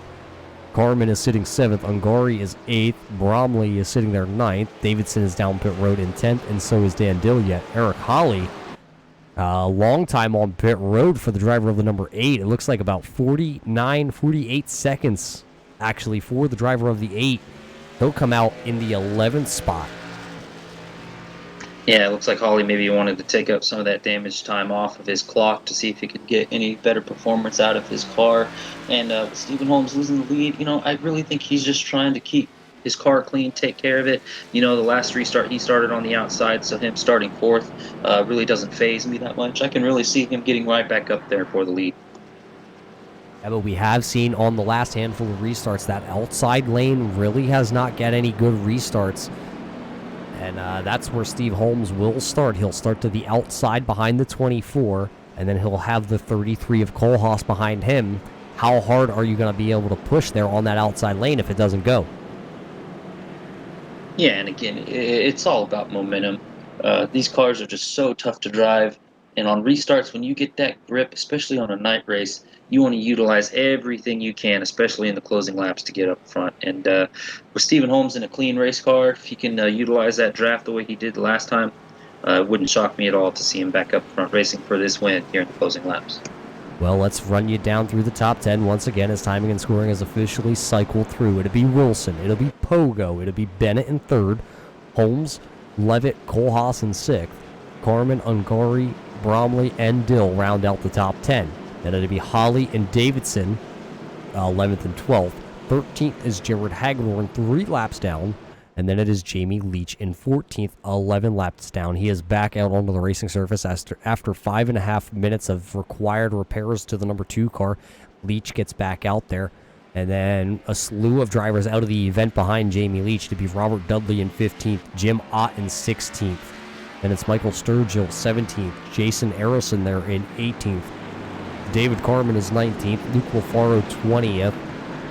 Carmen is sitting 7th. Ungari is 8th. Bromley is sitting there 9th. Davidson is down pit road in 10th, and so is Dan Dilliet. Eric Holly, long time on pit road for the driver of the number 8. It looks like about 48 seconds, actually, for the driver of the 8. He'll come out in the 11th spot. Yeah, it looks like Holly maybe wanted to take up some of that damage time off of his clock to see if he could get any better performance out of his car. And with Stephen Holmes losing the lead, I really think he's just trying to keep his car clean, take care of it. The last restart he started on the outside, so him starting fourth really doesn't phase me that much. I can really see him getting right back up there for the lead. Yeah, but we have seen on the last handful of restarts that outside lane really has not got any good restarts. And that's where Steve Holmes will start. He'll start to the outside behind the 24, and then he'll have the 33 of Kohlhaas behind him. How hard are you going to be able to push there on that outside lane if it doesn't go? Yeah, and again, it's all about momentum. These cars are just so tough to drive, and on restarts, when you get that grip, especially on a night race, you want to utilize everything you can, especially in the closing laps, to get up front. And with Stephen Holmes in a clean race car, if he can utilize that draft the way he did the last time, it wouldn't shock me at all to see him back up front racing for this win here in the closing laps. Well, let's run you down through the top 10 once again as timing and scoring is officially cycled through. It'll be Wilson, it'll be Pogo, it'll be Bennett in third, Holmes, Levitt, Kohlhaas in sixth, Carmen, Ungari, Bromley, and Dill round out the top 10. Then it'll be Holly and Davidson, 11th and 12th. 13th is Jared Hagedorn, 3 laps down. And then it is Jamie Leach in 14th, 11 laps down. He is back out onto the racing surface after 5.5 minutes of required repairs to the number 2 car. Leach gets back out there. And then a slew of drivers out of the event behind Jamie Leach to be Robert Dudley in 15th, Jim Ott in 16th. Then it's Michael Sturgill, 17th, Jason Arison there in 18th. David Carmen is 19th, Luke Lafaro 20th.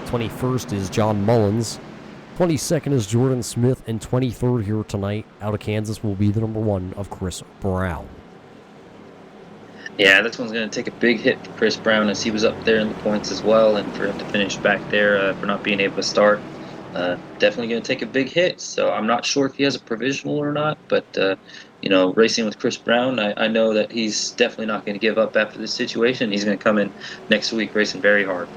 21st is John Mullins. 22nd is Jordan Smith, and 23rd here tonight out of Kansas will be the number 1 of Chris Brown. Yeah, this one's going to take a big hit for Chris Brown as he was up there in the points as well, and for him to finish back there for not being able to start, definitely going to take a big hit. So I'm not sure if he has a provisional or not, but racing with Chris Brown, I know that he's definitely not going to give up after this situation. He's going to come in next week racing very hard.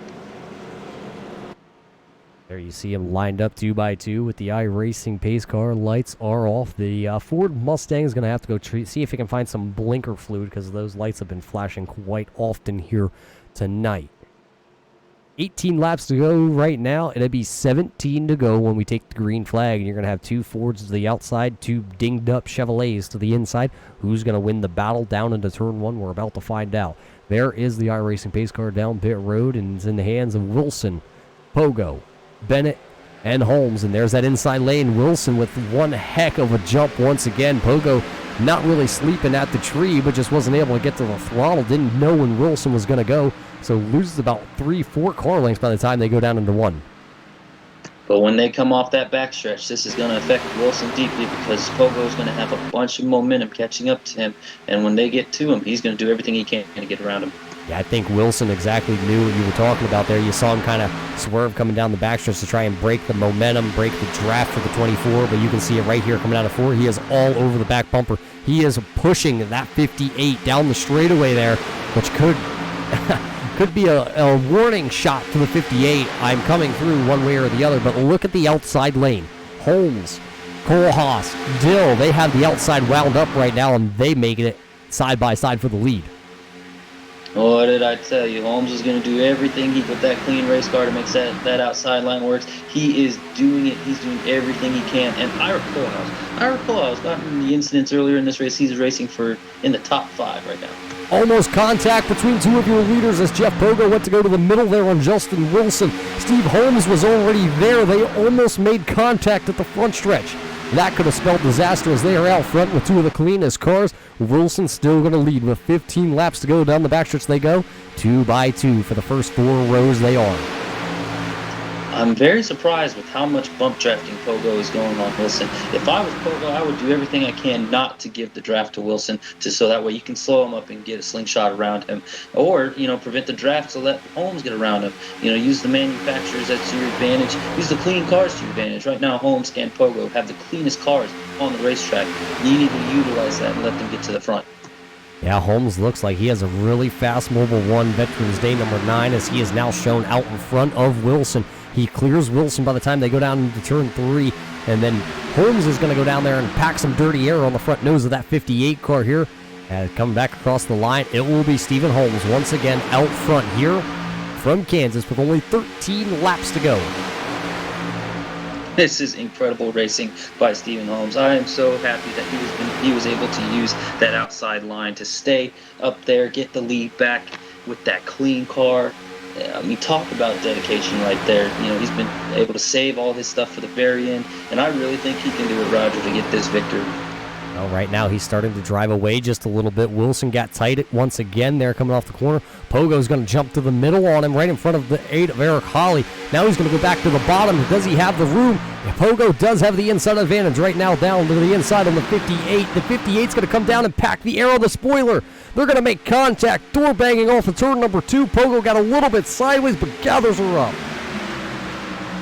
There you see him lined up 2 by 2 with the iRacing pace car. Lights are off. The Ford Mustang is going to have to go see if he can find some blinker fluid because those lights have been flashing quite often here tonight. 18 laps to go right now. It'll be 17 to go when we take the green flag. And you're going to have 2 Fords to the outside, 2 dinged up Chevrolets to the inside. Who's going to win the battle down into turn 1? We're about to find out. There is the iRacing pace car down pit road, and it's in the hands of Wilson, Pogo, Bennett, and Holmes. And there's that inside lane. Wilson with one heck of a jump once again. Pogo not really sleeping at the tree, but just wasn't able to get to the throttle. Didn't know when Wilson was going to go. So loses about 3-4 car lengths by the time they go down into 1. But when they come off that backstretch, this is going to affect Wilson deeply because Pogo's going to have a bunch of momentum catching up to him. And when they get to him, he's going to do everything he can to get around him. Yeah, I think Wilson exactly knew what you were talking about there. You saw him kind of swerve coming down the backstretch to try and break the momentum, break the draft for the 24, but you can see it right here coming out of 4. He is all over the back bumper. He is pushing that 58 down the straightaway there, which could be a warning shot to the 58. I'm coming through one way or the other, but look at the outside lane. Holmes, Kohlhaas, Dill, they have the outside wound up right now, and they make it side by side for the lead. What did I tell you? Holmes is going to do everything with that clean race car to make that outside line works. He is doing it. He's doing everything he can. And Ira Kohlhaas got in the incidents earlier in this race. He's racing in the top 5 right now. Almost contact between 2 of your leaders as Jeff Pogo went to go to the middle there on Justin Wilson. Steve Holmes was already there. They almost made contact at the front stretch. That could have spelled disaster as they are out front with 2 of the cleanest cars. Wilson still going to lead with 15 laps to go down the backstretch they go. 2 by 2 for the first 4 rows they are. I'm very surprised with how much bump drafting Pogo is going on Wilson. If I was Pogo, I would do everything I can not to give the draft to Wilson, so that way you can slow him up and get a slingshot around him, or prevent the draft to let Holmes get around him. Use the manufacturers to your advantage. Use the clean cars to your advantage. Right now, Holmes and Pogo have the cleanest cars on the racetrack. You need to utilize that and let them get to the front. Yeah, Holmes looks like he has a really fast Mobile 1 Veterans Day number 9 as he is now shown out in front of Wilson. He clears Wilson by the time they go down into turn 3, and then Holmes is going to go down there and pack some dirty air on the front nose of that 58 car here. Coming back across the line, it will be Stephen Holmes once again out front here from Kansas with only 13 laps to go. This is incredible racing by Stephen Holmes. I am so happy that he was able to use that outside line to stay up there, get the lead back with that clean car. I mean, talk about dedication right there. You know, he's been able to save all his stuff for the very end, and I really think he can do it, Roger, to get this victory. Well, right now he's starting to drive away just a little bit. Wilson got tight once again there coming off the corner. Pogo's going to jump to the middle on him right in front of the 8 of Eric Holly. Now he's going to go back to the bottom. Does he have the room? Pogo does have the inside advantage right now down to the inside on the 58. The 58's going to come down and pack the air on the spoiler. They're going to make contact. Door banging off of turn number 2. Pogo got a little bit sideways but gathers her up.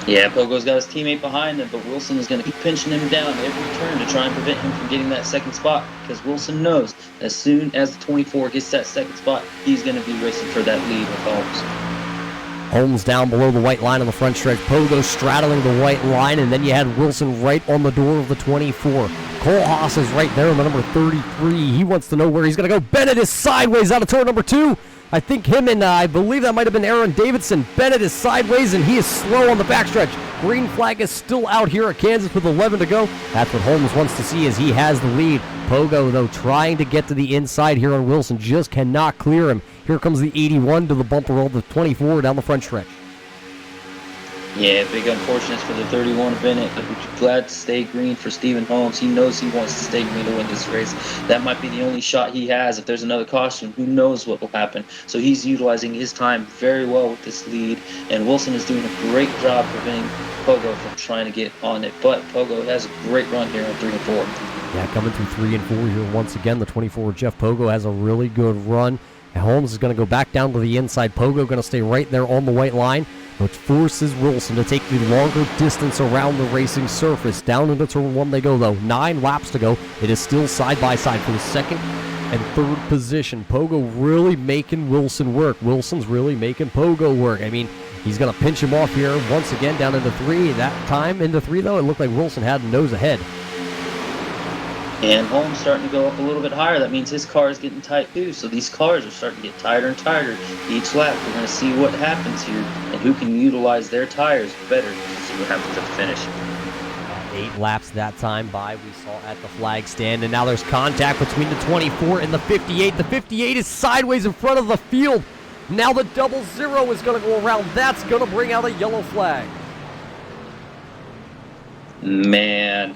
Yeah, Pogo's got his teammate behind him, but Wilson is going to keep pinching him down every turn to try and prevent him from getting that second spot, because Wilson knows as soon as the 24 gets that second spot, he's going to be racing for that lead with Holmes. Holmes down below the white line on the front stretch. Pogo straddling the white line, and then you had Wilson right on the door of the 24. Cole Haas is right there on the number 33. He wants to know where he's going to go. Bennett is sideways out of turn number 2. I think him and I believe that might have been Aaron Davidson. Bennett is sideways, and he is slow on the backstretch. Green flag is still out here at Kansas with 11 to go. That's what Holmes wants to see as he has the lead. Pogo, though, trying to get to the inside here on Wilson. Just cannot clear him. Here comes the 81 to the bumper roll, the 24 down the front stretch. Yeah, big unfortunates for the 31 of Bennett, but glad to stay green for Stephen Holmes. He knows he wants to stay green to win this race. That might be the only shot he has. If there's another caution, who knows what will happen. So he's utilizing his time very well with this lead, and Wilson is doing a great job preventing Pogo from trying to get on it. But Pogo has a great run here on 3 and 4. Yeah, coming through 3 and 4 here once again. The 24 Jeff Pogo has a really good run. And Holmes is going to go back down to the inside. Pogo going to stay right there on the white line, which forces Wilson to take the longer distance around the racing surface. Down into turn 1 they go, though. 9 laps to go. It is still side by side for the second and third position. Pogo really making Wilson work. Wilson's really making Pogo work. I mean, he's going to pinch him off here once again down into 3. That time into 3, though, it looked like Wilson had nose ahead. And Holmes starting to go up a little bit higher. That means his car is getting tight too. So these cars are starting to get tighter and tighter each lap. We're going to see what happens here and who can utilize their tires better to see what happens at the finish. 8 laps that time by we saw at the flag stand, and now there's contact between the 24 and the 58. The 58 is sideways in front of the field. Now the 00 is going to go around. That's going to bring out a yellow flag. Man,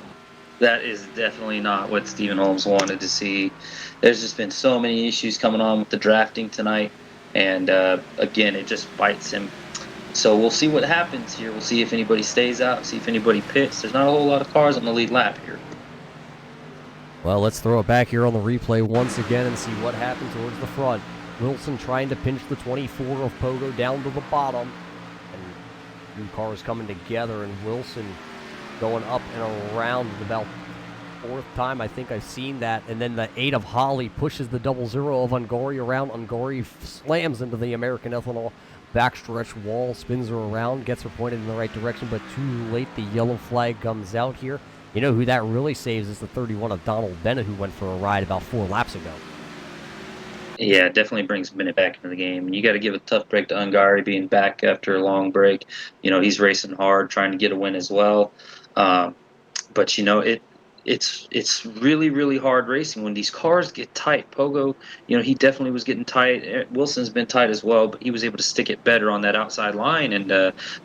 that is definitely not what Stephen Holmes wanted to see. There's just been so many issues coming on with the drafting tonight, and again, it just bites him. So we'll see what happens here. We'll see if anybody stays out, see if anybody pits. There's not a whole lot of cars on the lead lap here. Well, let's throw it back here on the replay once again and see what happened towards the front. Wilson trying to pinch the 24 of Pogo down to the bottom, and 2 cars coming together, and Wilson going up and around about 4th time I think I've seen that. And then the 8 of Holly pushes the 00 of Ungori around. Ungori slams into the American Ethanol backstretch wall, spins her around, gets her pointed in the right direction, but too late. The yellow flag comes out here. You know who that really saves is the 31 of Donald Bennett, who went for a ride about 4 laps ago. Yeah, it definitely brings Bennett back into the game. And you got to give a tough break to Ungari being back after a long break. You know, he's racing hard, trying to get a win as well. But, you know, it's really, really hard racing when these cars get tight. Pogo, you know, he definitely was getting tight. Wilson's been tight as well, but he was able to stick it better on that outside line, and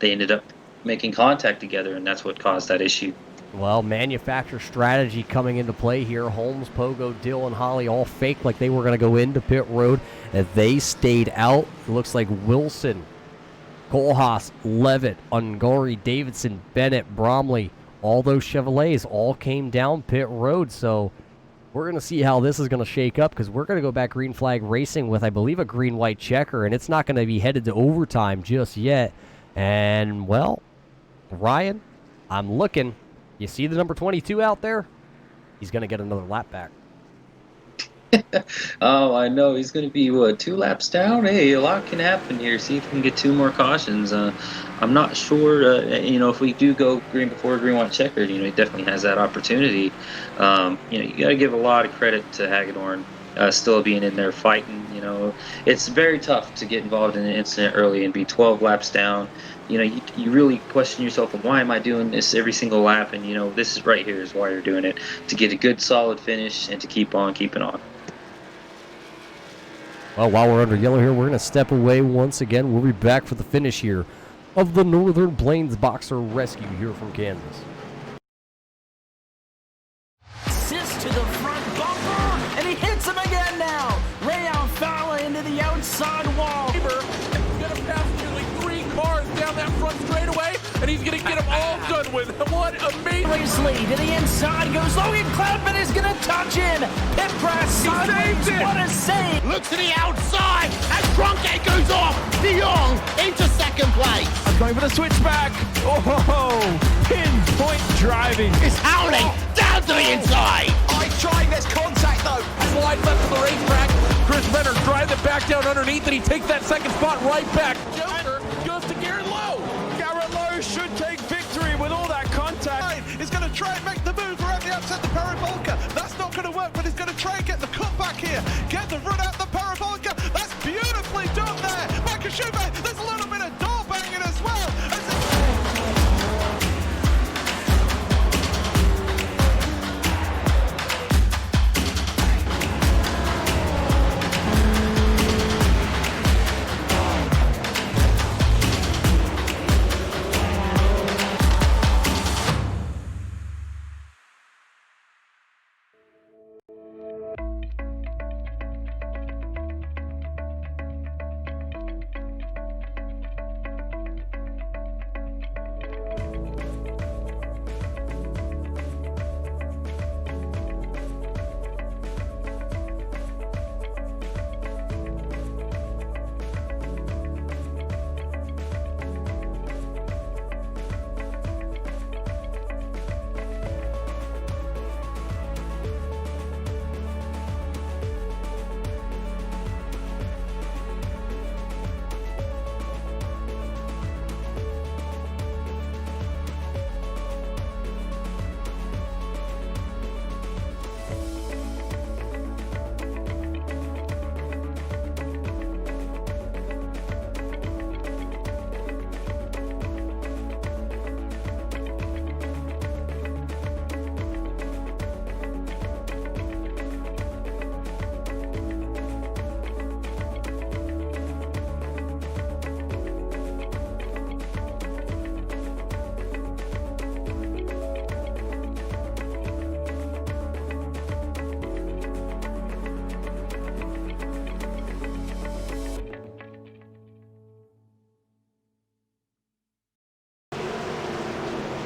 they ended up making contact together, and that's what caused that issue. Well, manufacturer strategy coming into play here. Holmes, Pogo, Dill, and Holly all faked like they were going to go into pit road. As they stayed out, it looks like Wilson, Kohlhaas, Levitt, Ungari, Davidson, Bennett, Bromley, all those Chevrolets all came down pit road. So we're going to see how this is going to shake up, because we're going to go back green flag racing with, I believe, a green-white checker, and it's not going to be headed to overtime just yet. And, well, Ryan, I'm looking. You see the number 22 out there? He's going to get another lap back. Oh, I know. He's going to be, what, 2 laps down? Hey, a lot can happen here. See if we can get 2 more cautions. I'm not sure, if we do go green before green, white checkered, he definitely has that opportunity. You got to give a lot of credit to Hagedorn. Still being in there fighting, it's very tough to get involved in an incident early and be 12 laps down. You really question yourself, why am I doing this every single lap? And this is right here is why you're doing it, to get a good solid finish and to keep on keeping on. Well, while we're under yellow here, we're going to step away once again. We'll be back for the finish here of the Northern Plains Boxer Rescue here from Kansas. Assist to the front bumper, and he hits him again now. Rayon Fowler into the outside wall. He's going to pass nearly 3 cars down that front straightaway, and he's going to get them all done with. What amazing. Lee to the inside goes Logan Cloudman is going to touch in. Pit press sideways. What a save. Looks to the outside as Trunkgate goes off. De Jong into second place. I'm going for the switchback. Oh, pinpoint driving. It's howling down to the inside. Trying this contact though. Slide left to the racetrack. Chris Renner drives it back down underneath, and he takes that second spot right back. Joker goes to Garrett Lowe. Garrett Lowe should take victory with all that contact. He's going to try and make the move around the outside the Parabolka. That's not going to work, but he's going to try and get the cut back here. Get the run out the Parabolka. That's beautifully done there. Michael Schubert, there's a little bit of door banging as well.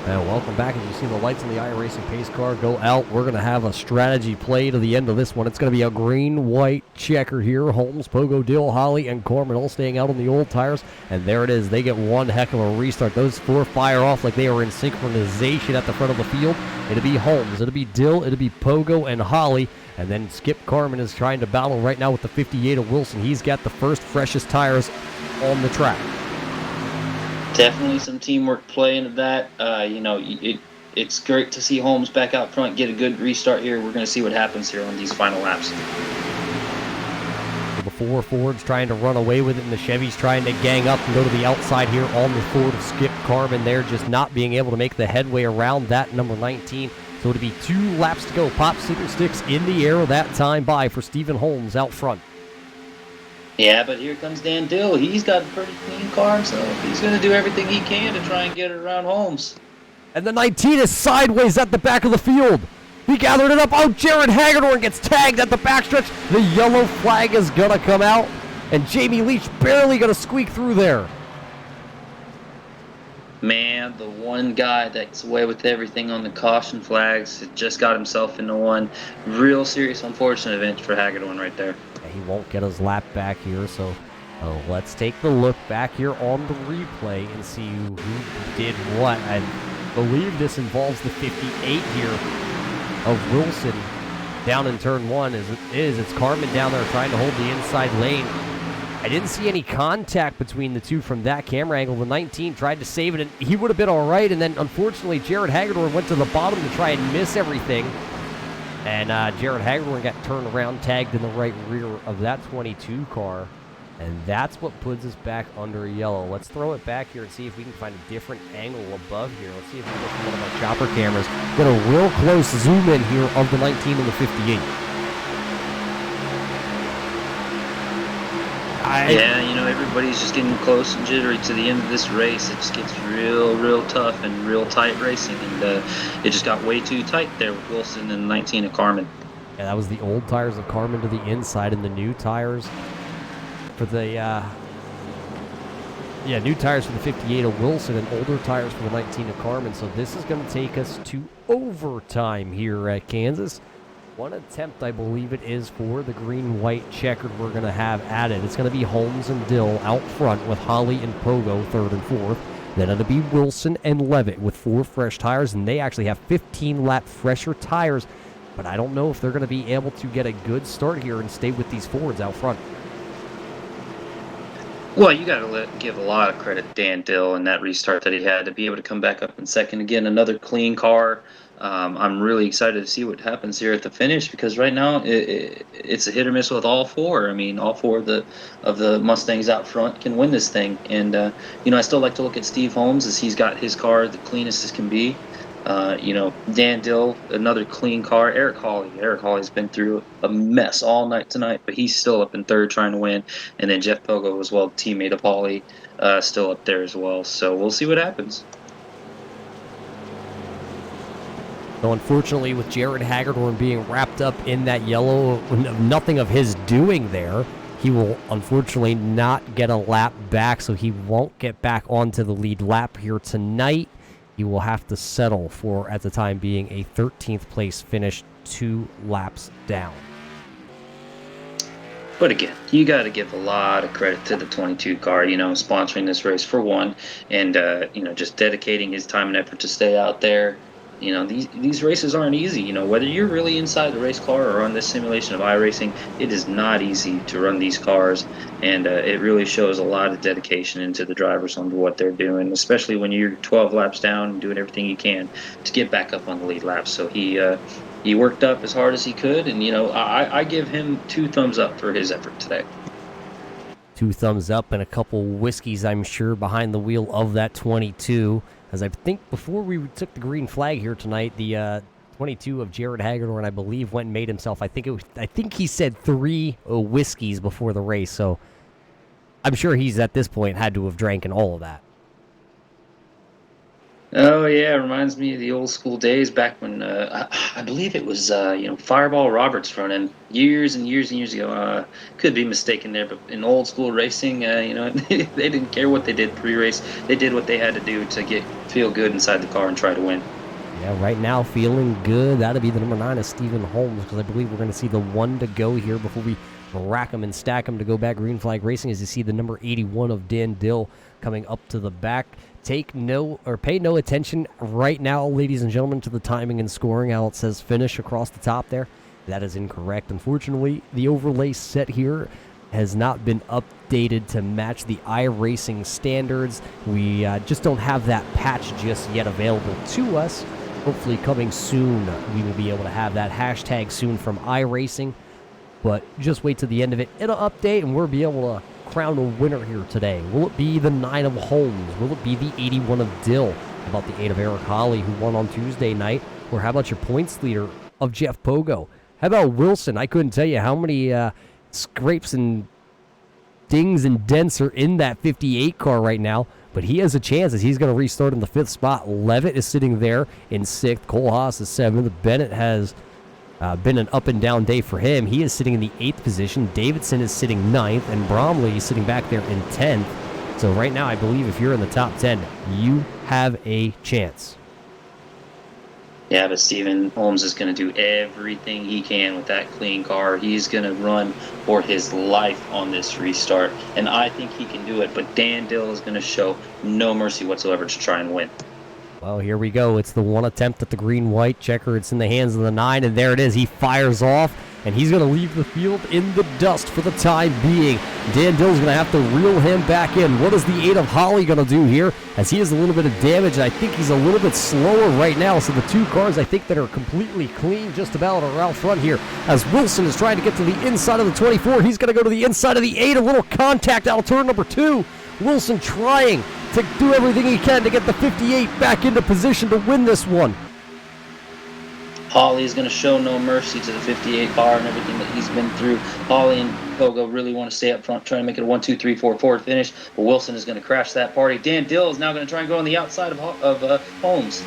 And welcome back. As you see the lights in the iRacing pace car go out, we're going to have a strategy play to the end of this one. It's going to be a green-white checker here. Holmes, Pogo, Dill, Holly, and Corman all staying out on the old tires. And there it is. They get one heck of a restart. Those 4 fire off like they are in synchronization at the front of the field. It'll be Holmes, it'll be Dill, it'll be Pogo, and Holly. And then Skip Carmen is trying to battle right now with the 58 of Wilson. He's got the first freshest tires on the track. Definitely some teamwork play into that. It's great to see Holmes back out front, get a good restart here. We're going to see what happens here on these final laps. The 4 Fords trying to run away with it, and the Chevys trying to gang up and go to the outside here on the Ford of Skip Carmen. They're just not being able to make the headway around that number 19. So it'll be 2 laps to go. Popsicle sticks in the air that time by for Stephen Holmes out front. Yeah, but here comes Dan Dill. He's got a pretty clean car himself. He's going to do everything he can to try and get it around Holmes. And the 19 is sideways at the back of the field. He gathered it up. Oh, Jared Hagedorn gets tagged at the backstretch. The yellow flag is going to come out. And Jamie Leach barely going to squeak through there. Man, the one guy that's away with everything on the caution flags just got himself into one real serious unfortunate event for Hagedorn right there. He won't get his lap back here, so let's take the look back here on the replay and see who did what. I believe this involves the 58 here of Wilson. down in turn one it's Carmen down there trying to hold the inside lane. I didn't see any contact between the two from that camera angle. The 19 tried to save it, and he would have been all right. And then, unfortunately, Jared Hagedorn went to the bottom to try and miss everything. And Jared Hagedorn got turned around, tagged in the right rear of that 22 car. And that's what puts us back under yellow. Let's throw it back here and see if we can find a different angle above here. Let's see if we can get from one of our chopper cameras. Get a real close zoom in here of the 19 and the 58. Yeah, everybody's just getting close and jittery to the end of this race. It just gets real tough and real tight racing, and it just got way too tight there with Wilson and 19 of Carmen. Yeah, that was the old tires of Carmen to the inside, and the new tires for the new tires for the 58 of Wilson and older tires for the 19 of Carmen. So this is going to take us to overtime here at Kansas. One attempt, I believe it is, for the green-white checkered we're going to have added. It's going to be Holmes and Dill out front with Holly and Pogo third and fourth. Then it'll be Wilson and Levitt with 4 fresh tires, and they actually have 15-lap fresher tires. But I don't know if they're going to be able to get a good start here and stay with these Fords out front. Well, you got to give a lot of credit to Dan Dill and that restart that he had to be able to come back up in second again. Another clean car. I'm really excited to see what happens here at the finish, because right now it's a hit or miss with all 4. I mean, all 4 of the Mustangs out front can win this thing. And I still like to look at Steve Holmes, as he's got his car the cleanest as can be. Dan Dill, another clean car. Eric Hawley's been through a mess all night tonight, but he's still up in third trying to win. And then Jeff Pogo as well, teammate of Hawley, still up there as well. So we'll see what happens. So unfortunately, with Jared Hagedorn being wrapped up in that yellow, nothing of his doing there, he will unfortunately not get a lap back, so he won't get back onto the lead lap here tonight. He will have to settle for, at the time being, a 13th place finish 2 laps down. But again, you got to give a lot of credit to the 22 car, sponsoring this race for one, and just dedicating his time and effort to stay out there. These races aren't easy. Whether you're really inside the race car or on this simulation of iRacing, it is not easy to run these cars, and it really shows a lot of dedication into the drivers onto what they're doing, especially when you're 12 laps down and doing everything you can to get back up on the lead lap. So he worked up as hard as he could, and I give him 2 thumbs up for his effort today. 2 thumbs up and a couple whiskeys, I'm sure, behind the wheel of that 22. As I think before we took the green flag here tonight, the 22 of Jared Hagedorn, I believe, went and made himself, I think he said 3 whiskeys before the race, so I'm sure he's at this point had to have drank in all of that. Oh yeah, it reminds me of the old school days back when I believe it was Fireball Roberts running years and years and years ago. Could be mistaken there, but in old school racing, they didn't care what they did pre-race. They did what they had to do to feel good inside the car and try to win. Yeah, right now feeling good. That'll be the number 9 of Stephen Holmes, because I believe we're going to see the 1 to go here before we rack them and stack them to go back green flag racing, as you see the number 81 of Dan Dill coming up to the back. Pay no attention right now, ladies and gentlemen, to the timing and scoring, how it says finish across the top there. That is incorrect. Unfortunately, the overlay set here has not been updated to match the iRacing standards. We just don't have that patch just yet available to us. Hopefully coming soon, we will be able to have that hashtag soon from iRacing. But just wait to the end of it. It'll update, and we'll be able to crown a winner here today. Will it be the 9 of Holmes? Will it be the 81 of Dill? How about the 8 of Eric Hawley, who won on Tuesday night? Or how about your points leader of Jeff Pogo? How about Wilson? I couldn't tell you how many scrapes and dings and dents are in that 58 car right now, but he has a chance as he's going to restart in the 5th spot. Levitt is sitting there in 6th. Cole Haas is 7th. Bennett has been an up and down day for him. He is sitting in the 8th position. Davidson is sitting 9th, and Bromley is sitting back there in 10th. So right now, I believe if you're in the top 10, you have a chance. Yeah, but Stephen Holmes is going to do everything he can with that clean car. He's going to run for his life on this restart, and I think he can do it. But Dan Dill is going to show no mercy whatsoever to try and win. Well, here we go. It's the one attempt at the green-white checker. It's in the hands of the 9, and there it is. He fires off, and he's going to leave the field in the dust for the time being. Dan Dill's going to have to reel him back in. What is the 8 of Holly going to do here? As he has a little bit of damage, and I think he's a little bit slower right now. So the 2 cars, I think, that are completely clean just about are out front here. As Wilson is trying to get to the inside of the 24, he's going to go to the inside of the 8. A little contact out of turn number 2. Wilson trying to do everything he can to get the 58 back into position to win this one. Holly is going to show no mercy to the 58 car and everything that he's been through. Holly and Pogo really want to stay up front, trying to make it a 1-2-3-4 forward finish, but Wilson is going to crash that party. Dan Dill is now going to try and go on the outside of Holmes.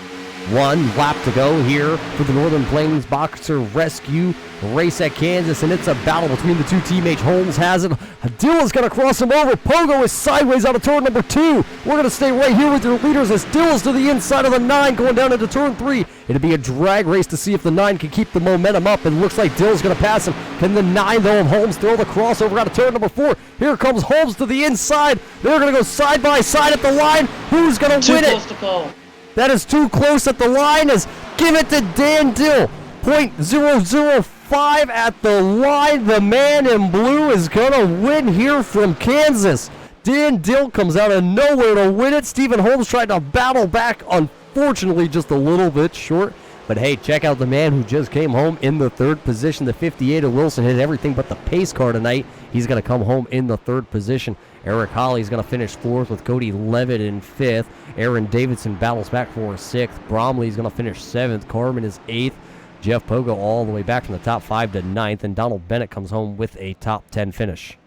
1 lap to go here for the Northern Plains Boxer Rescue race at Kansas, and it's a battle between the 2 teammates. Holmes has it. Dill is going to cross him over. Pogo is sideways out of turn number 2. We're going to stay right here with your leaders as Dill is to the inside of the 9 going down into turn 3. It'll be a drag race to see if the 9 can keep the momentum up. It looks like Dill's going to pass him. Can the 9, though, of Holmes throw the crossover out of turn number 4? Here comes Holmes to the inside. They're going to go side by side at the line. Who's going to win it? Too close to call. That is too close at the line. As give it to Dan Dill. .005 at the line. The man in blue is going to win here from Kansas. Dan Dill comes out of nowhere to win it. Stephen Holmes tried to battle back, unfortunately just a little bit short. But hey, check out the man who just came home in the 3rd position. The 58 of Wilson hit everything but the pace car tonight. He's going to come home in the 3rd position. Eric Holly's going to finish 4th with Cody Levitt in 5th. Aaron Davidson battles back for 6th. Bromley's going to finish 7th. Carmen is 8th. Jeff Pogo all the way back from the top 5 to 9th. And Donald Bennett comes home with a top 10 finish.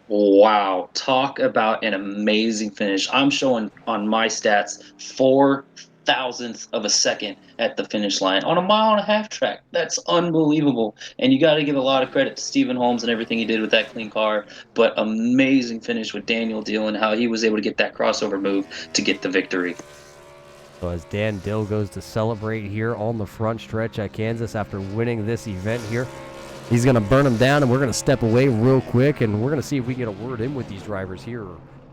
Wow, talk about an amazing finish. I'm showing on my stats 4/1000th of a second at the finish line on a 1.5-mile track. That's unbelievable. And you got to give a lot of credit to Stephen Holmes and everything he did with that clean car. But amazing finish with Daniel Dill and how he was able to get that crossover move to get the victory. So as Dan Dill goes to celebrate here on the front stretch at Kansas after winning this event here, he's going to burn him down, and we're going to step away real quick, and we're going to see if we can get a word in with these drivers here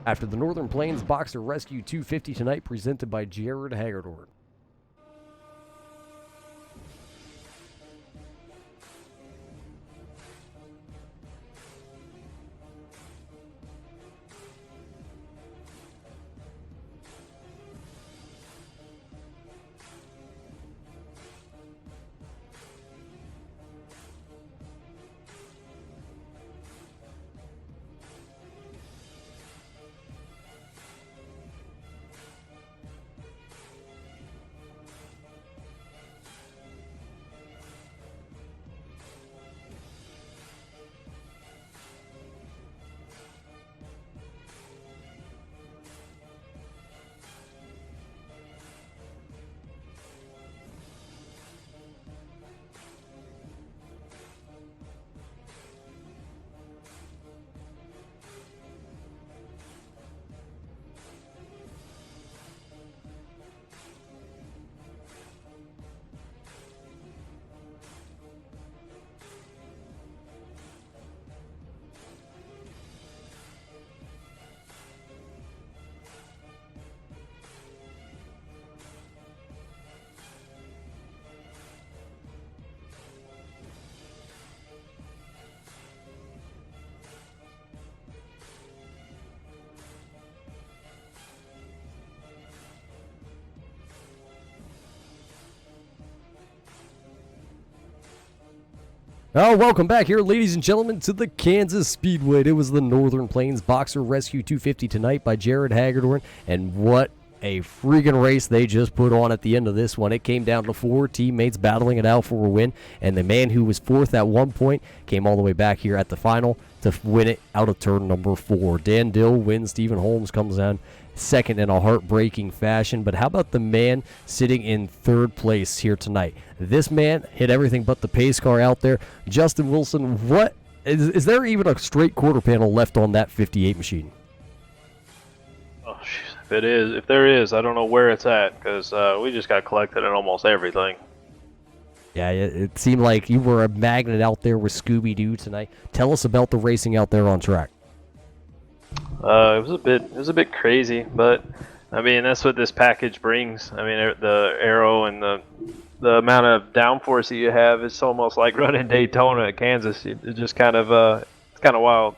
after the Northern Plains Boxer Rescue 250 tonight, presented by Jared Hagedorn. Oh, welcome back here, ladies and gentlemen, to the Kansas Speedway. It was the Northern Plains Boxer Rescue 250 tonight by Jared Hagedorn, and what a freaking race they just put on at the end of this one. It came down to 4 teammates battling it out for a win, and the man who was 4th at one point came all the way back here at the final to win it out of turn number 4. Dan Dill wins. Stephen Holmes comes down second in a heartbreaking fashion. But how about the man sitting in 3rd place here tonight? This man hit everything but the pace car out there. Justin Wilson, what is there even a straight quarter panel left on that 58 machine? Oh, if there is, I don't know where it's at, because we just got collected in almost everything. Yeah, it seemed like you were a magnet out there with Scooby-Doo tonight. Tell us about the racing out there on track. It was a bit crazy, but I mean, that's what this package brings. I mean, the aero and the amount of downforce that you have is almost like running Daytona at Kansas. It's just kind of it's kind of wild.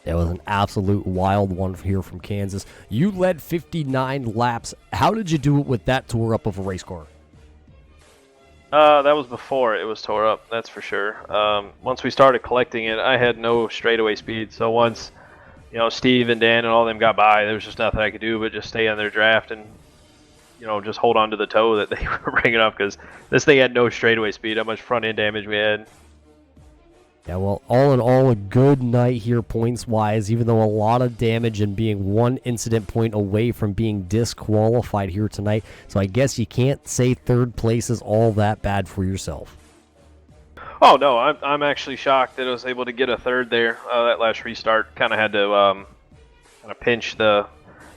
That was an absolute wild one here from Kansas. You led 59 laps. How did you do it with that tore up of a race car? That was before it was tore up, that's for sure. Once we started collecting it, I had no straightaway speed. So once, Steve and Dan and all them got by, there was just nothing I could do but just stay on their draft and, just hold on to the toe that they were bringing up, because this thing had no straightaway speed. How much front end damage we had. Yeah, well, all in all, a good night here points-wise, even though a lot of damage and being one incident point away from being disqualified here tonight. So I guess you can't say third place is all that bad for yourself. Oh, no, I'm actually shocked that I was able to get a third there. That last restart kind of had to kind of pinch the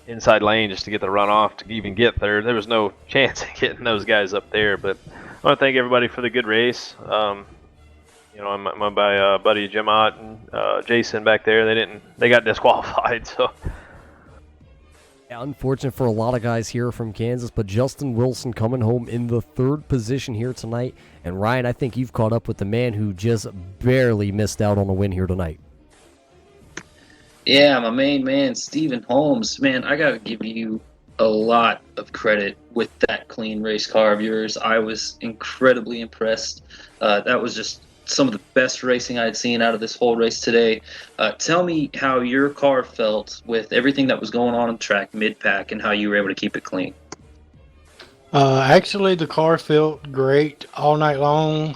inside lane just to get the run off to even get third. There was no chance of getting those guys up there, but I want to thank everybody for the good race. My buddy Jim Ott and Jason back there, they got disqualified. So yeah, unfortunate for a lot of guys here from Kansas, but Justin Wilson coming home in the third position here tonight. And Ryan, I think you've caught up with the man who just barely missed out on a win here tonight. Yeah, my main man, Stephen Holmes. Man, I got to give you a lot of credit with that clean race car of yours. I was incredibly impressed. That was just some of the best racing I'd seen out of this whole race today. Tell me how your car felt with everything that was going on the track mid-pack and how you were able to keep it clean. Actually, the car felt great all night long.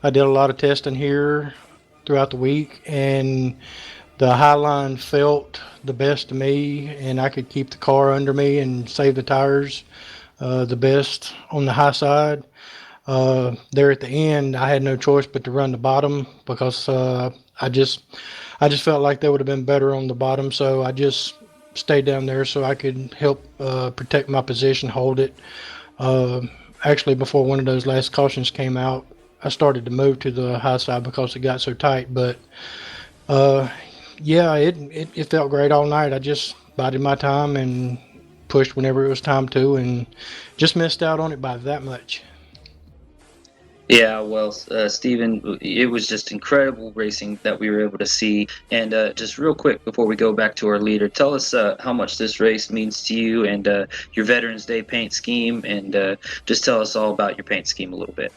I did a lot of testing here throughout the week, and the Highline felt the best to me, and I could keep the car under me and save the tires the best on the high side. There at the end, I had no choice but to run the bottom because I just felt like they would have been better on the bottom, so I just stayed down there so I could help protect my position, hold it. Actually, before one of those last cautions came out, I started to move to the high side because it got so tight, but yeah, it felt great all night. I just bided my time and pushed whenever it was time to, and just missed out on it by that much. Yeah, well, Stephen, it was just incredible racing that we were able to see. And just real quick before we go back to our leader, tell us how much this race means to you and your Veterans Day paint scheme, and just tell us all about your paint scheme a little bit.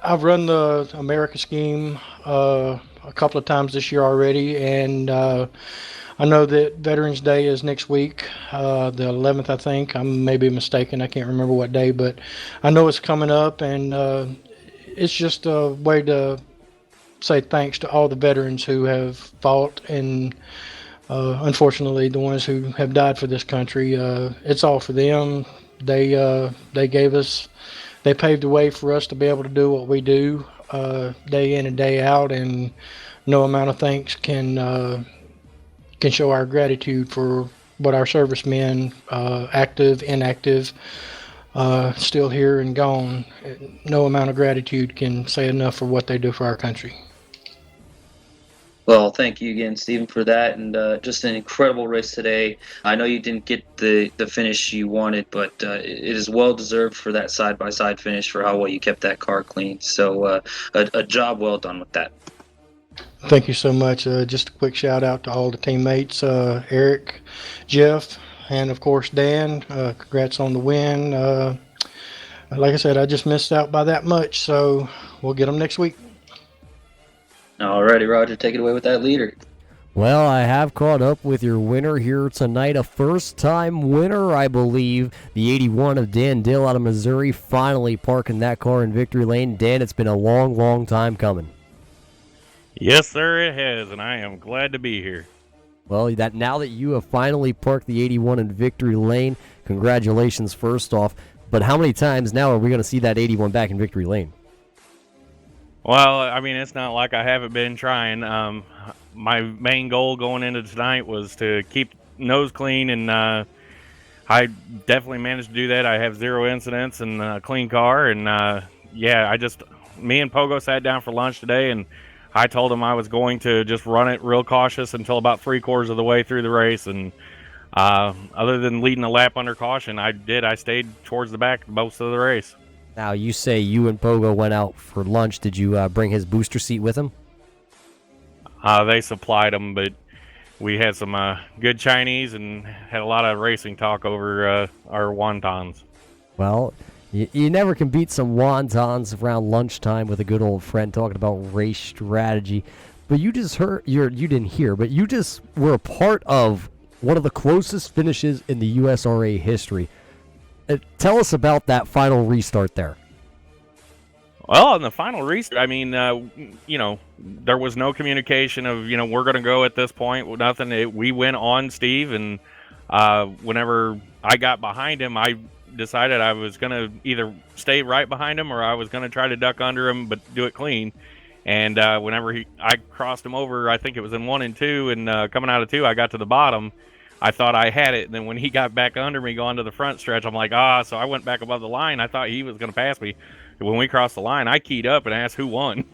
I've run the America scheme a couple of times this year already, and I know that Veterans Day is next week, the 11th, I think. I may be mistaken. I can't remember what day, but I know it's coming up, and it's just a way to say thanks to all the veterans who have fought and unfortunately the ones who have died for this country. It's all for them. They gave us, they paved the way for us to be able to do what we do day in and day out, and no amount of thanks can show our gratitude for what our servicemen, active, inactive, still here and gone. No amount of gratitude can say enough for what they do for our country. Well, thank you again, Stephen, for that, and just an incredible race today. I know you didn't get the finish you wanted, but it is well deserved for that side-by-side finish for how well you kept that car clean. So a job well done with that. Thank you so much. Just a quick shout out to all the teammates, Eric, Jeff, and of course Dan. Congrats on the win. Like I said, I just missed out by that much, so we'll get them next week. Alrighty, Roger, take it away with that leader. Well, I have caught up with your winner here tonight, a first-time winner, I believe, the 81 of Dan Dill out of Missouri, finally parking that car in victory lane. Dan, it's been a long, long time coming. Yes, sir, it has, and I am glad to be here. Well, now that you have finally parked the 81 in victory lane, congratulations first off. But how many times now are we going to see that 81 back in victory lane? Well, I mean, it's not like I haven't been trying. My main goal going into tonight was to keep nose clean, and I definitely managed to do that. I have 0 incidents and a clean car, and me and Pogo sat down for lunch today, and I told him I was going to just run it real cautious until about 3/4 of the way through the race, and other than leading a lap under caution, I stayed towards the back most of the race. Now, you say you and Pogo went out for lunch. Did you bring his booster seat with him? They supplied them, but we had some good Chinese and had a lot of racing talk over our wontons. Well, you never can beat some wontons around lunchtime with a good old friend talking about race strategy. But you just heard, you didn't hear, but you just were a part of one of the closest finishes in the USRA history. Tell us about that final restart there. Well, on the final restart, I mean, there was no communication of, we're going to go at this point. Nothing. We went on Steve, and whenever I got behind him, I decided I was going to either stay right behind him or I was going to try to duck under him, but do it clean. And whenever I crossed him over, I think it was in 1 and 2, and coming out of 2, I got to the bottom. I thought I had it, and then when he got back under me going to the front stretch, I'm like, so I went back above the line. I thought he was going to pass me. When we crossed the line, I keyed up and asked who won.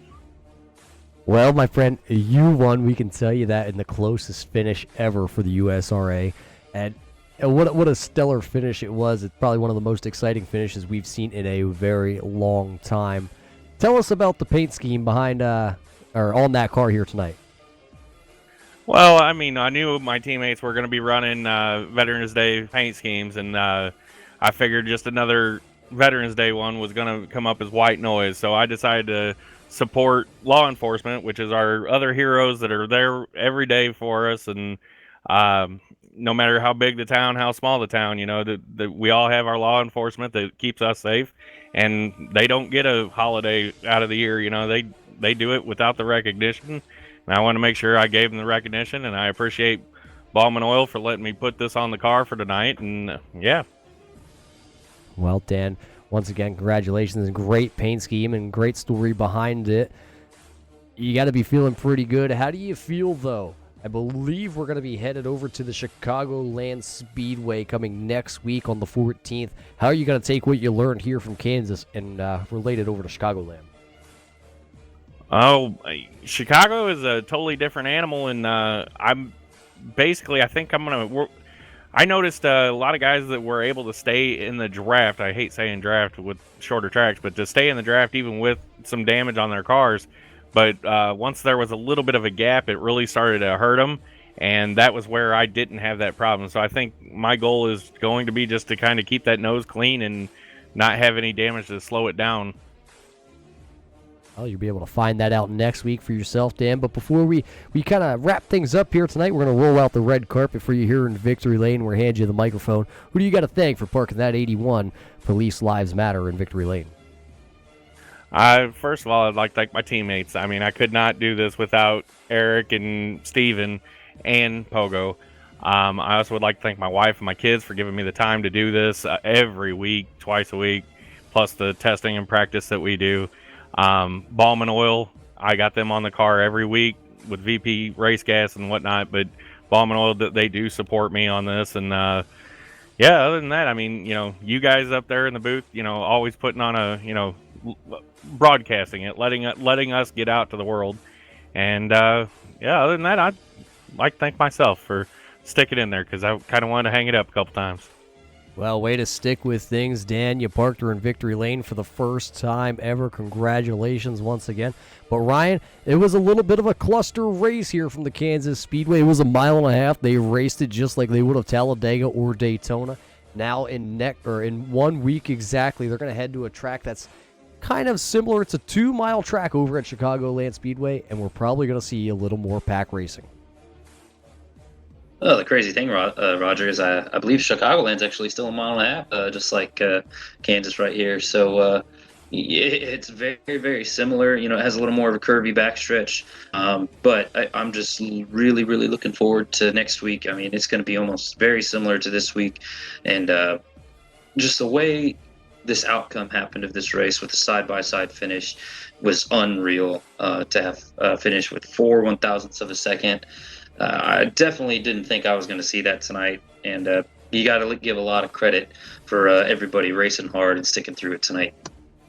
Well, my friend, you won. We can tell you that in the closest finish ever for the USRA. And what a stellar finish it was. It's probably one of the most exciting finishes we've seen in a very long time. Tell us about the paint scheme behind or on that car here tonight. Well, I mean, I knew my teammates were going to be running Veterans Day paint schemes, and I figured just another Veterans Day one was going to come up as white noise. So I decided to support law enforcement, which is our other heroes that are there every day for us. And no matter how big the town, how small the town, that we all have our law enforcement that keeps us safe. And they don't get a holiday out of the year. They do it without the recognition. And I want to make sure I gave them the recognition, and I appreciate Ballman Oil for letting me put this on the car for tonight. And yeah. Well, Dan, once again, congratulations. Great paint scheme and great story behind it. You got to be feeling pretty good. How do you feel, though? I believe we're going to be headed over to the Chicagoland Speedway coming next week on the 14th. How are you going to take what you learned here from Kansas and relate it over to Chicagoland? Oh, Chicago is a totally different animal, and I noticed a lot of guys that were able to stay in the draft. I hate saying draft with shorter tracks, but to stay in the draft even with some damage on their cars. But once there was a little bit of a gap, it really started to hurt them, and that was where I didn't have that problem. So I think my goal is going to be just to kind of keep that nose clean and not have any damage to slow it down. Well, you'll be able to find that out next week for yourself, Dan. But before we kind of wrap things up here tonight, we're going to roll out the red carpet for you here in Victory Lane. We're hand you the microphone. Who do you got to thank for parking that 81 Police Lives Matter in Victory Lane? First of all, I'd like to thank my teammates. I mean, I could not do this without Eric and Steven and Pogo. I also would like to thank my wife and my kids for giving me the time to do this every week, twice a week, plus the testing and practice that we do. Ballman Oil, I got them on the car every week with VP race gas and whatnot, but Ballman Oil, they do support me on this. And other than that, I mean, you guys up there in the booth, always putting on a, broadcasting it, letting us get out to the world. And other than that, I'd like to thank myself for sticking in there, because I kind of wanted to hang it up a couple times. Well, way to stick with things, Dan. You parked her in Victory Lane for the first time ever. Congratulations once again. But, Ryan, it was a little bit of a cluster race here from the Kansas Speedway. It was 1.5 miles. They raced it just like they would have Talladega or Daytona. Now, in 1 week exactly, they're going to head to a track that's kind of similar. It's a 2-mile track over at Chicagoland Speedway, and we're probably going to see a little more pack racing. Well, the crazy thing, Roger, is I believe Chicagoland's actually still 1.5 miles, just like Kansas right here. So it's very, very similar. It has a little more of a curvy backstretch. But I'm just really, really looking forward to next week. I mean, it's going to be almost very similar to this week. And just the way this outcome happened of this race with the side-by-side finish was unreal. To have finished with 4 1,000ths of a second. I definitely didn't think I was going to see that tonight, and you got to give a lot of credit for everybody racing hard and sticking through it tonight.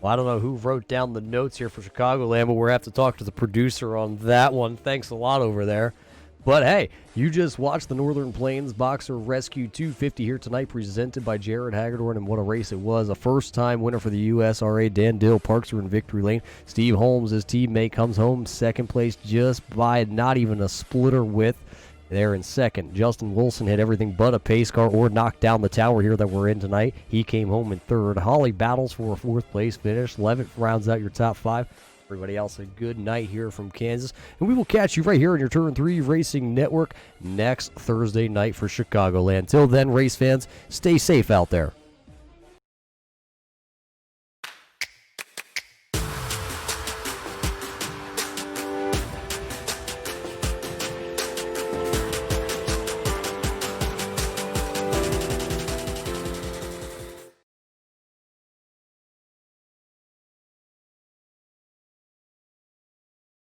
Well, I don't know who wrote down the notes here for Chicagoland, but we're going to have to talk to the producer on that one. Thanks a lot over there. But hey, you just watched the Northern Plains Boxer Rescue 250 here tonight, presented by Jared Hagedorn, and what a race it was. A first-time winner for the USRA. Dan Dill Parks are in victory lane. Steve Holmes, his teammate, comes home second place just by not even a splitter width. There in second. Justin Wilson had everything but a pace car or knocked down the tower here that we're in tonight. He came home in third. Holly battles for a fourth place finish. Levitt rounds out your top five. Everybody else, a good night here from Kansas. And we will catch you right here on your Turn 3 Racing Network next Thursday night for Chicagoland. Till then, race fans, stay safe out there.